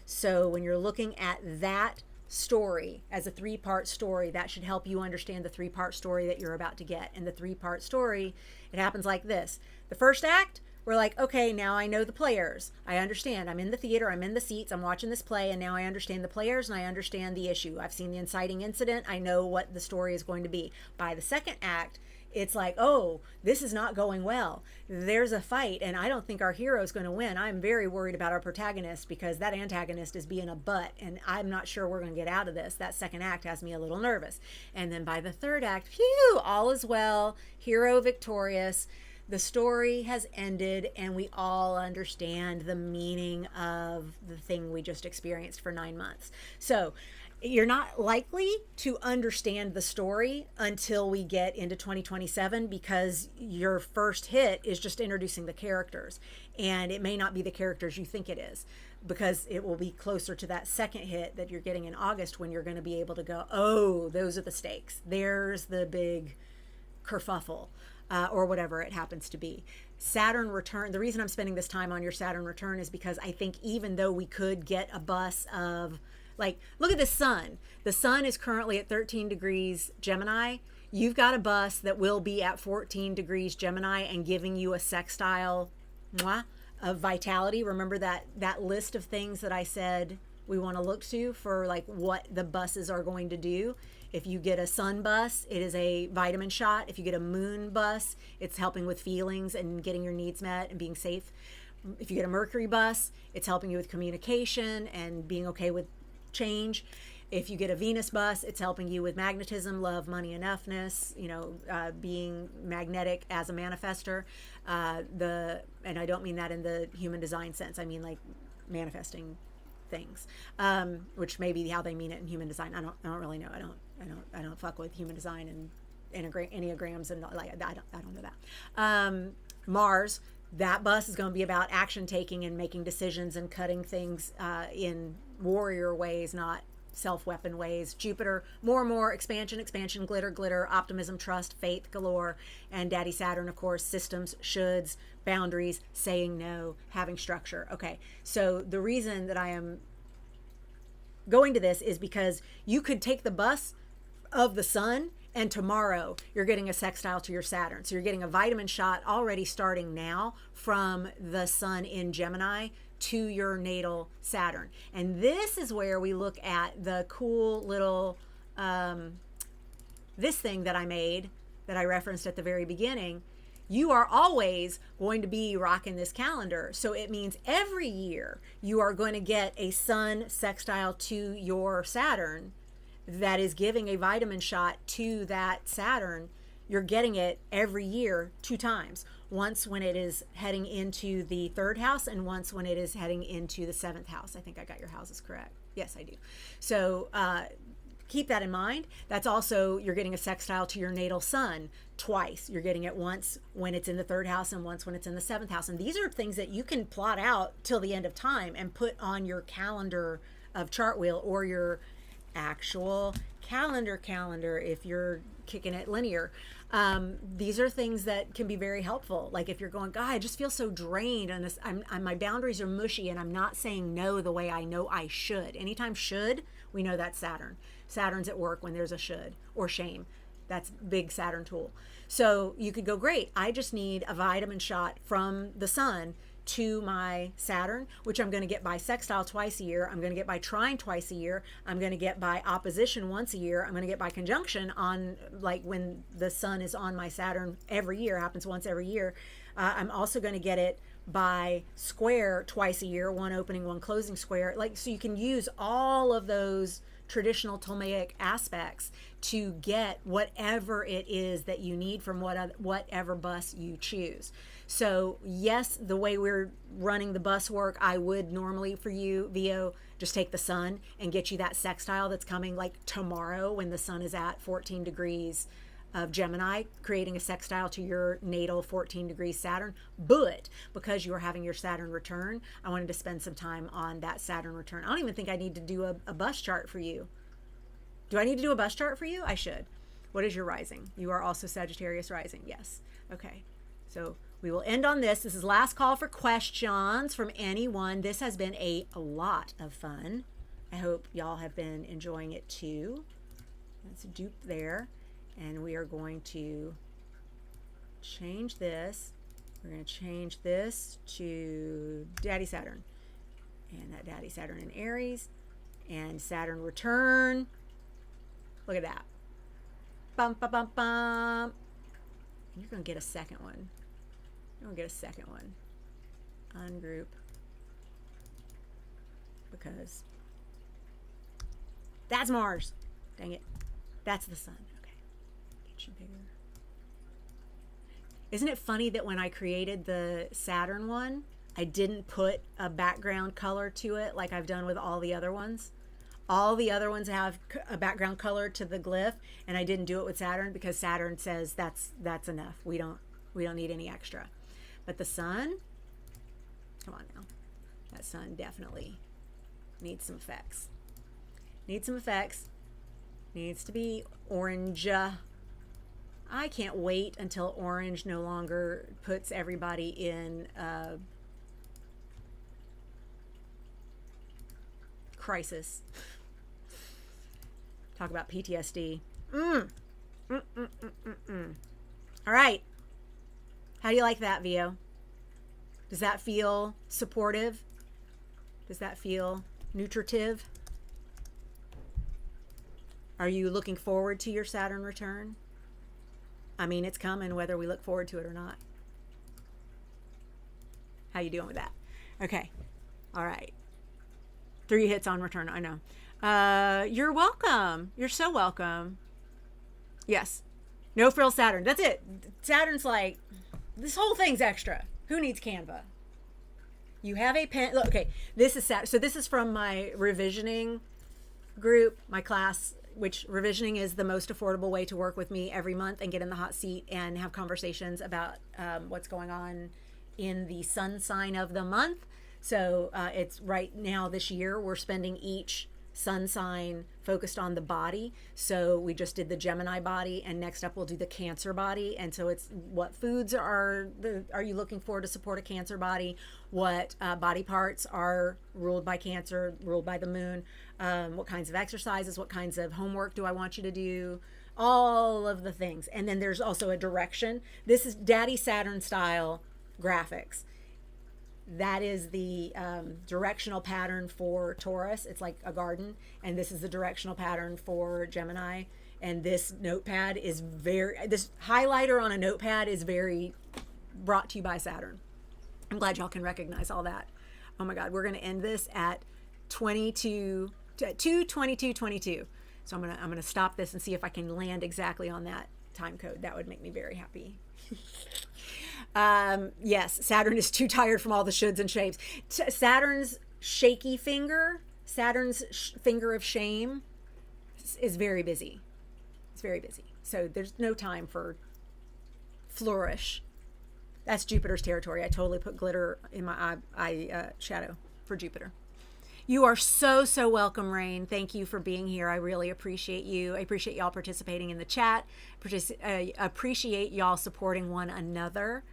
So when you're looking at that story as a 3-part story, that should help you understand the 3-part story that you're about to get. And the 3-part story, it happens like this. The first act, we're like, okay, now I know the players. I understand. I'm in the theater. I'm in the seats. I'm watching this play, and now I understand the players and I understand the issue. I've seen the inciting incident. I know what the story is going to be. By the second act, it's like, oh, this is not going well. There's a fight, and I don't think our hero is going to win. I'm very worried about our protagonist because that antagonist is being a butt, and I'm not sure we're going to get out of this. That second act has me a little nervous. And then by the third act, phew, all is well, hero victorious. The story has ended, and we all understand the meaning of the thing we just experienced for 9 months. So you're not likely to understand the story until we get into 2027, because your first hit is just introducing the characters, and it may not be the characters you think it is, because it will be closer to that second hit that you're getting in August, when you're going to be able to go, oh, those are the stakes, there's the big kerfuffle, or whatever it happens to be. Saturn return, the reason I'm spending this time on your Saturn return is because I think even though we could get a bus of, like, look at the sun. The sun is currently at 13 degrees Gemini. You've got a bus that will be at 14 degrees Gemini and giving you a sextile of vitality. Remember that list of things that I said we want to look to for like what the buses are going to do. If you get a sun bus, it is a vitamin shot. If you get a moon bus, it's helping with feelings and getting your needs met and being safe. If you get a Mercury bus, it's helping you with communication and being okay with change. If you get a Venus bus, it's helping you with magnetism, love, money, enoughness, being magnetic as a manifester. And I don't mean that in the human design sense. I mean like manifesting things, which may be how they mean it in human design. I don't really know. I don't fuck with human design and enneagrams and like I don't know that. Mars, that bus is going to be about action taking and making decisions and cutting things in warrior ways, not self-weapon ways. Jupiter, more and more expansion, glitter, optimism, trust, faith galore. And Daddy Saturn, of course, systems, shoulds, boundaries, saying no, having structure. Okay, so the reason that I am going to this is because you could take the bus of the sun and tomorrow you're getting a sextile to your Saturn. So you're getting a vitamin shot already starting now from the sun in Gemini to your natal Saturn. And this is where we look at the cool little, this thing that I made that I referenced at the very beginning. You are always going to be rocking this calendar. So it means every year you are going to get a sun sextile to your Saturn that is giving a vitamin shot to that Saturn. You're getting it every year 2 times. Once when it is heading into the 3rd house and once when it is heading into the 7th house. I think I got your houses correct. Yes, I do. So keep that in mind. That's also, you're getting a sextile to your natal sun twice. You're getting it once when it's in the 3rd house and once when it's in the 7th house. And these are things that you can plot out till the end of time and put on your calendar of Chartwheel or your actual calendar if you're kicking it linear. These are things that can be very helpful. Like if you're going, God, I just feel so drained and this, my boundaries are mushy and I'm not saying no the way I know I should. Anytime should, we know that's Saturn. Saturn's at work when there's a should or shame. That's big Saturn tool. So you could go, great, I just need a vitamin shot from the sun to my Saturn, which I'm going to get by sextile twice a year. I'm going to get by trine twice a year. I'm going to get by opposition once a year. I'm going to get by conjunction on, like when the sun is on my Saturn every year, happens once every year. I'm also going to get it by square twice a year, one opening, one closing square. Like, so you can use all of those traditional Ptolemaic aspects to get whatever it is that you need from whatever bus you choose. So yes, the way we're running the bus work, I would normally for you, Vio, just take the sun and get you that sextile that's coming like tomorrow when the sun is at 14 degrees of Gemini, creating a sextile to your natal 14 degrees Saturn. But because you are having your Saturn return, I wanted to spend some time on that Saturn return. I don't even think I need to do a bus chart for you. Do I need to do a bus chart for you? I should. What is your rising? You are also Sagittarius rising. Yes. Okay. So we will end on this. This is last call for questions from anyone. This has been a lot of fun. I hope y'all have been enjoying it too. That's a dupe there. And we are going to change this. We're going to change this to Daddy Saturn. And that Daddy Saturn in Aries. And Saturn return. Look at that. Bum, bum, bum, bum. And you're going to get a second one. You're going to get a second one. Ungroup. Because that's Mars. Dang it. That's the sun. Bigger. Isn't it funny that when I created the Saturn one, I didn't put a background color to it like I've done with all the other ones? All the other ones have a background color to the glyph, and I didn't do it with Saturn because Saturn says that's enough. We don't need any extra. But the sun, come on now, that sun definitely needs some effects. Needs some effects. Needs to be orange. I can't wait until orange no longer puts everybody in crisis. Talk about PTSD. All right. How do you like that, Vio? Does that feel supportive? Does that feel nutritive? Are you looking forward to your Saturn return? I mean, it's coming whether we look forward to it or not. How you doing with that? Okay. All right. 3 hits on return. I know. You're welcome. You're so welcome. Yes. No frill Saturn. That's it. Saturn's like, this whole thing's extra. Who needs Canva? You have a pen. Look, okay. This is Saturn. So this is from my revisioning group, my class, which revisioning is the most affordable way to work with me every month and get in the hot seat and have conversations about what's going on in the sun sign of the month. So it's right now this year, we're spending each sun sign focused on the body. So we just did the Gemini body, and next up we'll do the Cancer body. And so it's what foods are you looking for to support a Cancer body? What body parts are ruled by Cancer, ruled by the moon? What kinds of exercises? What kinds of homework do I want you to do? All of the things. And then there's also a direction. This is Daddy Saturn style graphics. That is the directional pattern for Taurus. It's like a garden. And this is the directional pattern for Gemini. And this notepad is this highlighter on a notepad is very brought to you by Saturn. I'm glad y'all can recognize all that. Oh my God, we're going to end this at 2:22:22. So I'm gonna stop this and see if I can land exactly on that time code. That would make me very happy. Yes, Saturn is too tired from all the shoulds and shapes. Saturn's shaky finger, Saturn's finger of shame is very busy. It's very busy. So there's no time for flourish. That's Jupiter's territory. I totally put glitter in my eye shadow for Jupiter. You are so, so welcome, Rain. Thank you for being here. I really appreciate you. I appreciate y'all participating in the chat. Appreciate y'all supporting one another.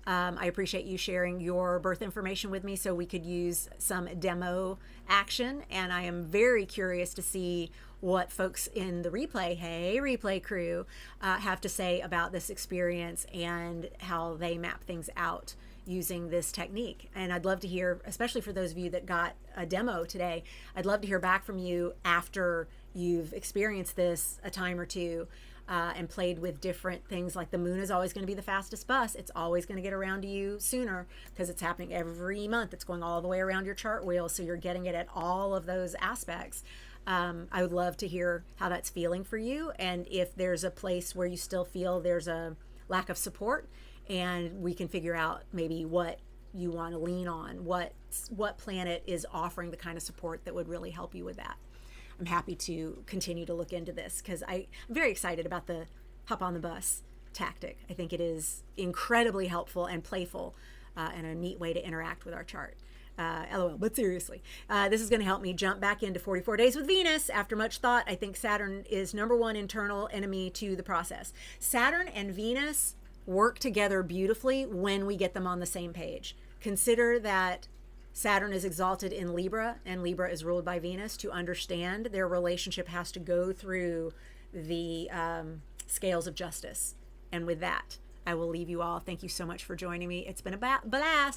I appreciate you sharing your birth information with me so we could use some demo action. And I am very curious to see what folks in the replay crew, have to say about this experience and how they map things out using this technique. And I'd love to hear, especially for those of you that got a demo today, I'd love to hear back from you after you've experienced this a time or two and played with different things. Like the moon is always going to be the fastest bus. It's always going to get around to you sooner because it's happening every month. It's going all the way around your chart wheel. So you're getting it at all of those aspects. I would love to hear how that's feeling for you. And if there's a place where you still feel there's a lack of support, and we can figure out maybe what you want to lean on, what planet is offering the kind of support that would really help you with that. I'm happy to continue to look into this because I'm very excited about the hop on the bus tactic. I think it is incredibly helpful and playful and a neat way to interact with our chart. LOL, but seriously, this is going to help me jump back into 44 days with Venus. After much thought, I think Saturn is #1 internal enemy to the process. Saturn and Venus work together beautifully when we get them on the same page. Consider that Saturn is exalted in Libra, and Libra is ruled by Venus. To understand their relationship has to go through the scales of justice. And with that, I will leave you all. Thank you so much for joining me. It's been a blast.